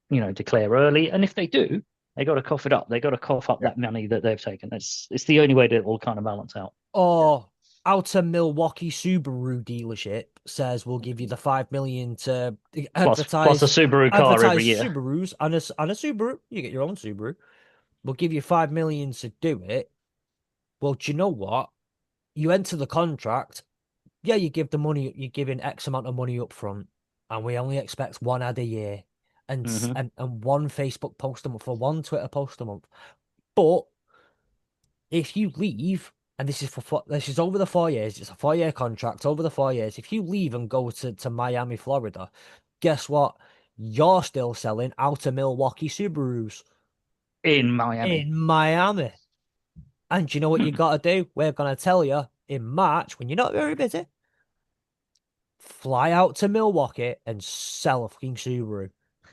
declare early. And if they do, they got to cough it up. They got to cough up that money that they've taken. It's the only way that it will kind of balance out. Or outer Milwaukee Subaru dealership says we'll give you the 5 million to Plus advertise a Subaru car every year. Subarus and a Subaru. You get your own Subaru. We'll give you 5 million to do it. Well, do you know what? You enter the contract. yeah, you give the money, you're giving X amount of money up front, and we only expect one ad a year, and Hmm. and one Facebook post a month or one Twitter post a month. But if you leave, and this is over the 4 years, it's a 4 year contract over the 4 years. If you leave and go to Miami, Florida, guess what? You're still selling out of Milwaukee Subarus In Miami. in Miami. And you know what you got to do? We're going to tell you in March, when you're not very busy, fly out to Milwaukee and sell a fucking Subaru.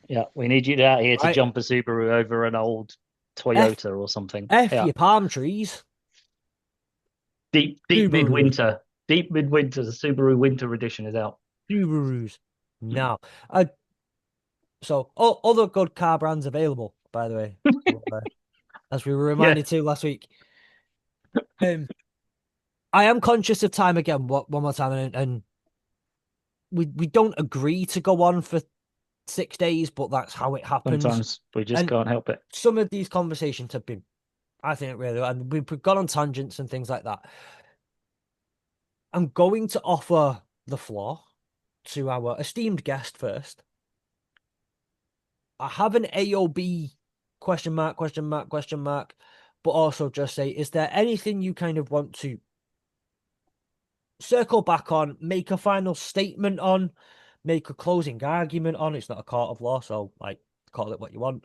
Yeah, we need you out here to Right? jump a Subaru over an old F, Toyota or something. F Yeah, your palm trees, deep Subaru, midwinter, deep midwinter. The Subaru Winter Edition is out. Subarus. Now, other good car brands available, by the way, as we were Yeah, reminded to last week. Um, I am conscious of time again, one more time, and we don't agree to go on for 6 days, but that's how it happens. sometimes we just And can't help it. some of these conversations have been, I think, really, and we've gone on tangents and things like that. I'm going to offer the floor to our esteemed guest first. I have an AOB question mark, question mark, question mark, but also just say, is there anything you kind of want to circle back on, make a final statement on, make a closing argument on? It's not a court of law, so like call it what you want.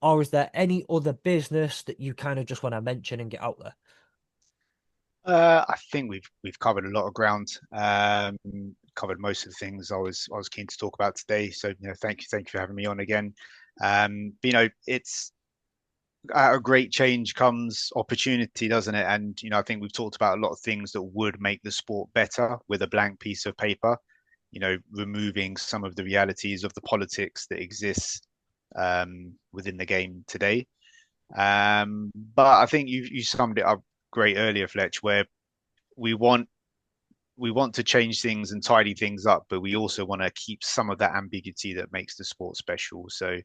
Or is there any other business that you kind of just want to mention and get out there? I think we've covered a lot of ground. Covered most of the things I was keen to talk about today. So thank you for having me on again. But, it's out of great change comes opportunity, doesn't it? And I think we've talked about a lot of things that would make the sport better with a blank piece of paper. Removing some of the realities of the politics that exists within the game today. But I think you summed it up great earlier, Fletch, where we want we want to change things and tidy things up, but we also want to keep some of that ambiguity that makes the sport special. So,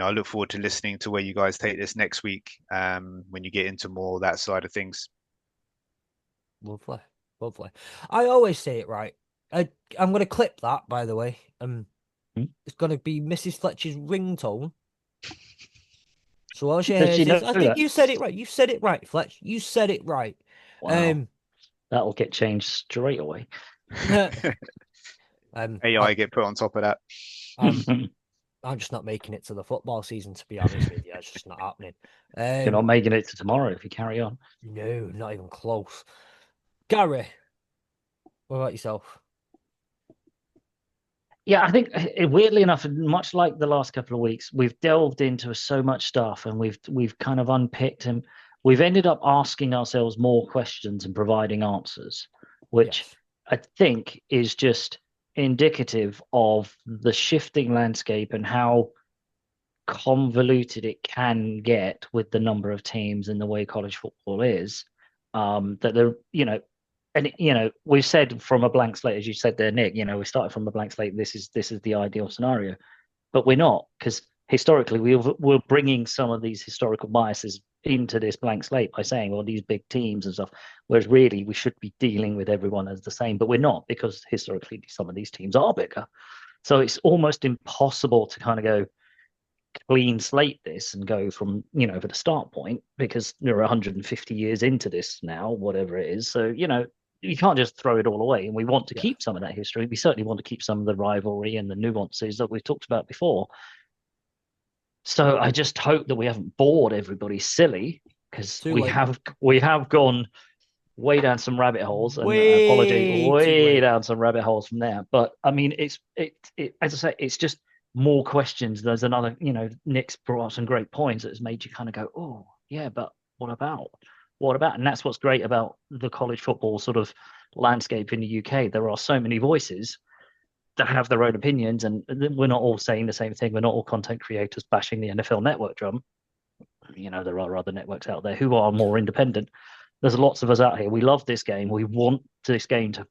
I look forward to listening to where you guys take this next week when you get into more that side of things. Lovely, lovely. I always say it right. I'm going to clip that, by the way. It's going to be Mrs. Fletcher's ringtone. So all she Does hears she is, know I think that? you said it right. You said it right, Fletch. You said it right. Wow, Um, that'll get changed straight away. um, AI get put on top of that. I'm I'm just not making it to the football season, to be honest with you. It's just not happening. You're not making it to tomorrow if you carry on. No, not even close. Gary, what about yourself? Yeah, I think weirdly enough, much like the last couple of weeks, we've delved into so much stuff and we've kind of unpicked and we've ended up asking ourselves more questions and providing answers, which Yes. I think is just indicative of the shifting landscape and how convoluted it can get with the number of teams and the way college football is. That they're, and we've said from a blank slate, as you said there, Nick. We started from a blank slate. This is the ideal scenario, but we're not, because historically we're bringing some of these historical biases into this blank slate by saying, well, these big teams and stuff, whereas really we should be dealing with everyone as the same, but we're not, because historically some of these teams are bigger. So it's almost impossible to kind of go clean slate this and go from, for the start point, because we're 150 years into this now, whatever it is. So, you can't just throw it all away. And we want to Yeah. keep some of that history. We certainly want to keep some of the rivalry and the nuances that we've talked about before. So I just hope that we haven't bored everybody silly, because Too we late. have gone way down some rabbit holes, and apology, Way too way late. down some rabbit holes from there. But I mean, as I say, it's just more questions. There's another, Nick's brought up some great points that's made you kind of go, oh yeah, but what about? What about? And that's what's great about the college football sort of landscape in the UK. There are so many voices that have their own opinions, and we're not all saying the same thing. We're not all content creators bashing the NFL network drum. There are other networks out there who are more independent. There's lots of us out here. We love this game. We want this game to,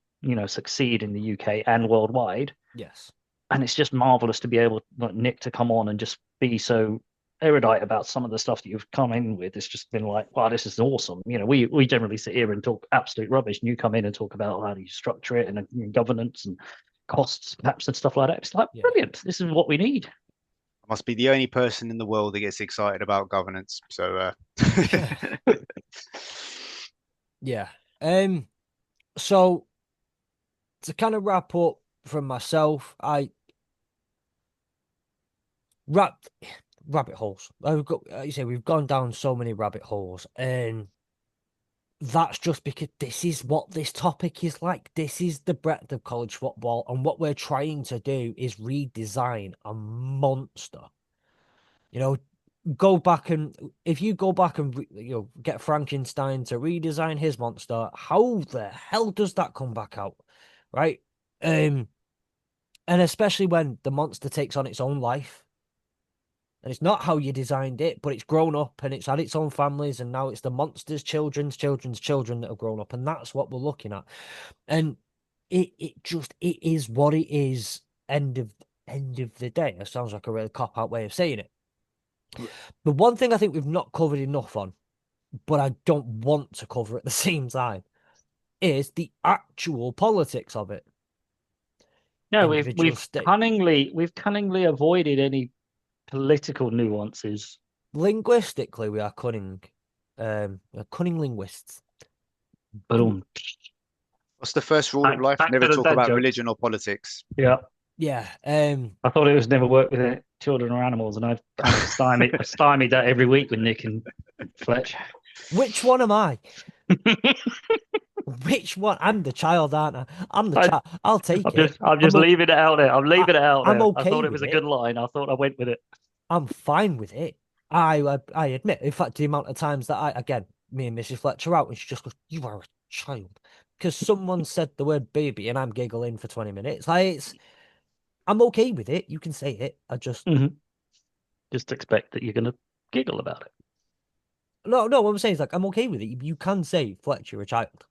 succeed in the UK and worldwide. Yes. And it's just marvelous to be able, like Nick, to come on and just be so erudite about some of the stuff that you've come in with. It's just been like, wow, this is awesome. We generally sit here and talk absolute rubbish, and you come in and talk about how do you structure it and governance and costs, perhaps, and stuff like that. It's like, Yeah. brilliant. This is what we need. I must be the only person in the world that gets excited about governance. So, Yeah. So to kind of wrap up from myself, I wrapped rabbit holes. I've got, you say, we've gone down so many rabbit holes, and that's just because this is what this topic is like. This is the breadth of college football, and what we're trying to do is redesign a monster. You know, go back and if you go back and get Frankenstein to redesign his monster, how the hell does that come back out, right? And especially when the monster takes on its own life. And it's not how you designed it, but it's grown up and it's had its own families, and now it's the monster's children's children that have grown up, and that's what we're looking at. And it is what it is. End of the day. It sounds like a really cop out way of saying it. The one thing I think we've not covered enough on, but I don't want to cover at the same time, is the actual politics of it. No, Individual state. we've cunningly avoided any political nuances. Linguistically, we are cunning. Cunning linguists. But what's the first rule of life? back Never to the talk dad about jokes. religion or politics. Yeah. Yeah. I thought it was never work with children or animals, and I've kind of stymied that every week with Nick and Fletch. Which one am I? Which one? I'm the child, aren't I? I'm the child. I'll take it. I'm just leaving it out there. I'm leaving it out I'm there. okay I thought it with was a it. good line. I thought I went with it. I'm fine with it. I admit, in fact, the amount of times that me and Mrs. Fletcher are out, and she just goes, "You are a child," because someone said the word baby, and I'm giggling for 20 minutes. I'm okay with it. You can say it. I just Just expect that you're going to giggle about it. no. What I'm saying is, like, I'm okay with it. You can say Fletcher a child.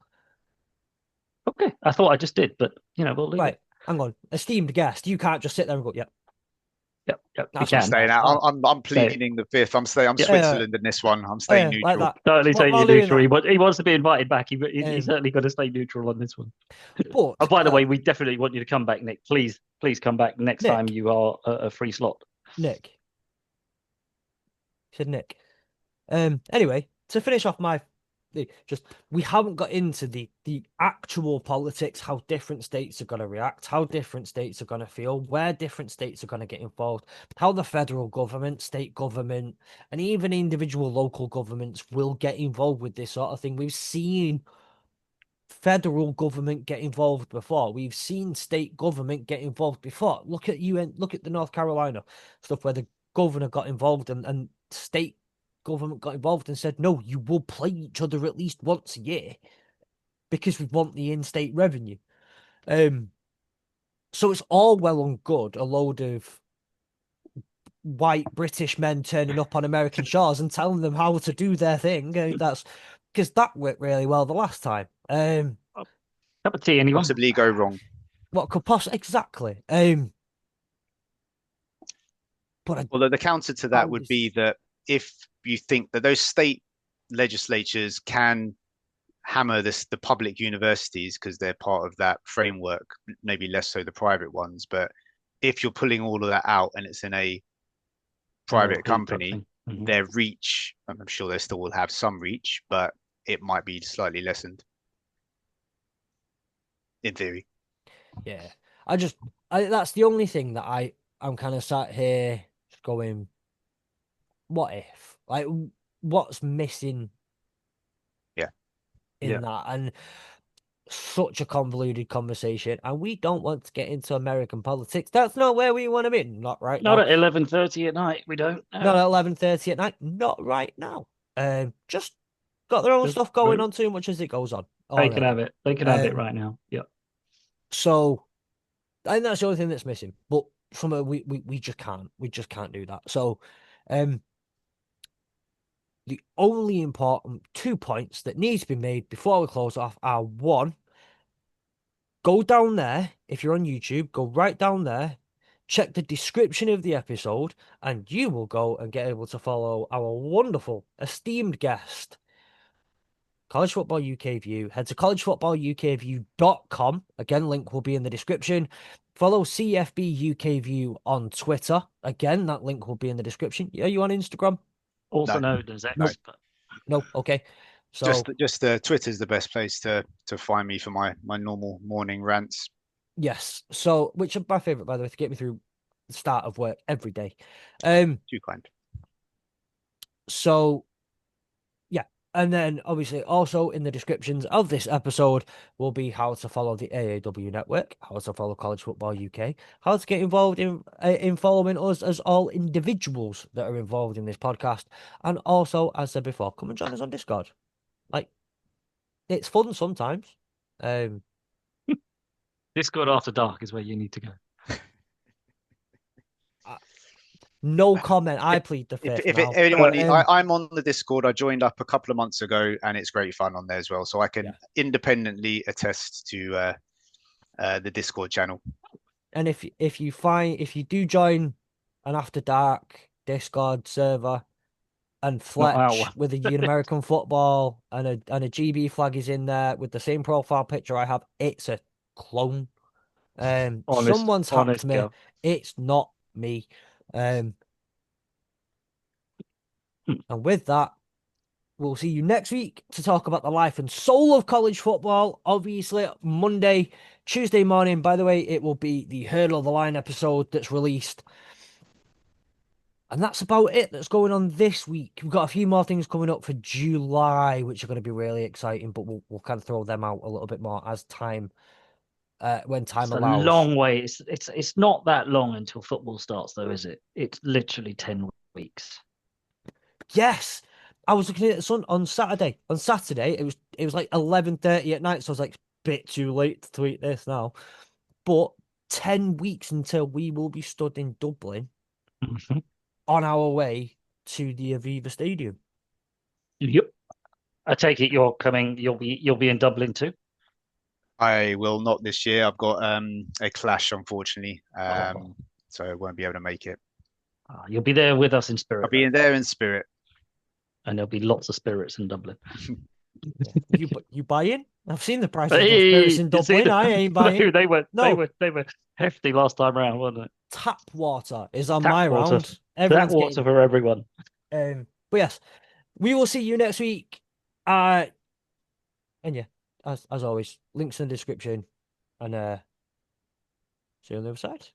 Okay, I thought I just did, but we'll leave Right. it. Hang on, esteemed guest. You can't just sit there and go, "Yep." Yep. You That's I'm can. staying out. I'm Stay. pleading the fifth. I'm Yeah. Switzerland in this one. I'm staying Like neutral. that. Totally While taking doing neutral. that, He wants to be invited back. He's um, certainly got to stay neutral on this one. but Oh, by the way, we definitely want you to come back, Nick. Please come back next time Nick, you are a free slot. Nick, said Nick. Anyway, to finish off we haven't got into the actual politics, how different states are going to react, how different states are going to feel, where different states are going to get involved, how the federal government, state government, and even individual local governments will get involved with this sort of thing. We've seen federal government get involved before. We've seen state government get involved before. Look at the North Carolina stuff where the governor got involved and state government got involved and said, no, you will play each other at least once a year because we want the in-state revenue. So it's all well and good, a load of white British men turning up on American shores and telling them how to do their thing. That's because that worked really well the last time. Cup of tea, anyone? Possibly go wrong. What could possibly exactly? But Although the counter to that would be that if you think that those state legislatures can hammer the public universities because they're part of that framework, maybe less so the private ones, but if you're pulling all of that out and it's in a private company, their reach, I'm sure they still will have some reach, but it might be slightly lessened in theory. Yeah, that's the only thing that I'm kind of sat here going, what if? Like, what's missing? Yeah. In that, and such a convoluted conversation, and we don't want to get into American politics. That's not where we want to be. Not right now. Not at 11:30 at night. We don't. Not at 11:30 at night. Not right now. Just got their own stuff going on too much as it goes on. They can have it. They can have it right now. Yeah. So I think that's the only thing that's missing. But we just can't. We just can't do that. So, the only important 2 points that need to be made before we close off are: one, go down there. If you're on YouTube, go right down there check the description of the episode, and you will go and get able to follow our wonderful, esteemed guest, College Football UK View. Head to collegefootballukview.com. Again, link will be in the description. Follow CFB UK View on Twitter. Again, that link will be in the description. Are you on Instagram? Also No. known as X. No. But No. Okay. So Just Twitter's the best place to find me for my normal morning rants. yes. So which are my favorite, by the way, to get me through the start of work every day. Too kind. So yeah. And then obviously also in the descriptions of this episode will be how to follow the AAW Network, how to follow College Football UK, how to get involved in following us as all individuals that are involved in this podcast. And also, as I said before, come and join us on Discord. Like, it's fun sometimes. Discord After Dark is where you need to go. No comment. I plead the fifth If now. anyone, But, I'm on the Discord. I joined up a couple of months ago, and it's great fun on there as well. So I can independently attest to the Discord channel. and if you do join an After Dark Discord server and Not our Fletch one. with a American football and a GB flag is in there with the same profile picture I have, it's a clone. Someone's hacked me. Girl. It's not me. And with that, we'll see you next week to talk about the life and soul of college football. Obviously, Monday, Tuesday morning. By the way, it will be the Hurdle of the Line episode that's released. And that's about it that's going on this week. We've got a few more things coming up for July, which are going to be really exciting, but we'll kind of throw them out a little bit more as time when time It's allows. a long way. It's not that long until football starts, though, is it? It's literally 10 weeks. Yes. I was looking at the sun on Saturday. On Saturday, it was like 11:30 at night, so I was like, bit too late to tweet this now. But 10 weeks until we will be stood in Dublin on our way to the Aviva Stadium. Yep. I take it you're coming. You'll be in Dublin too. I will not this year. I've got a clash, unfortunately, so I won't be able to make it. You'll be there with us in spirit. I'll be in there in spirit, and there'll be lots of spirits in Dublin. You buy in? I've seen the prices of spirits in Dublin. I ain't buying. No, they were hefty last time around, wasn't it? Tap water is on my round. Tap water for everyone. But yes, we will see you next week. And yeah, as always, links in the description. And see you on the other side.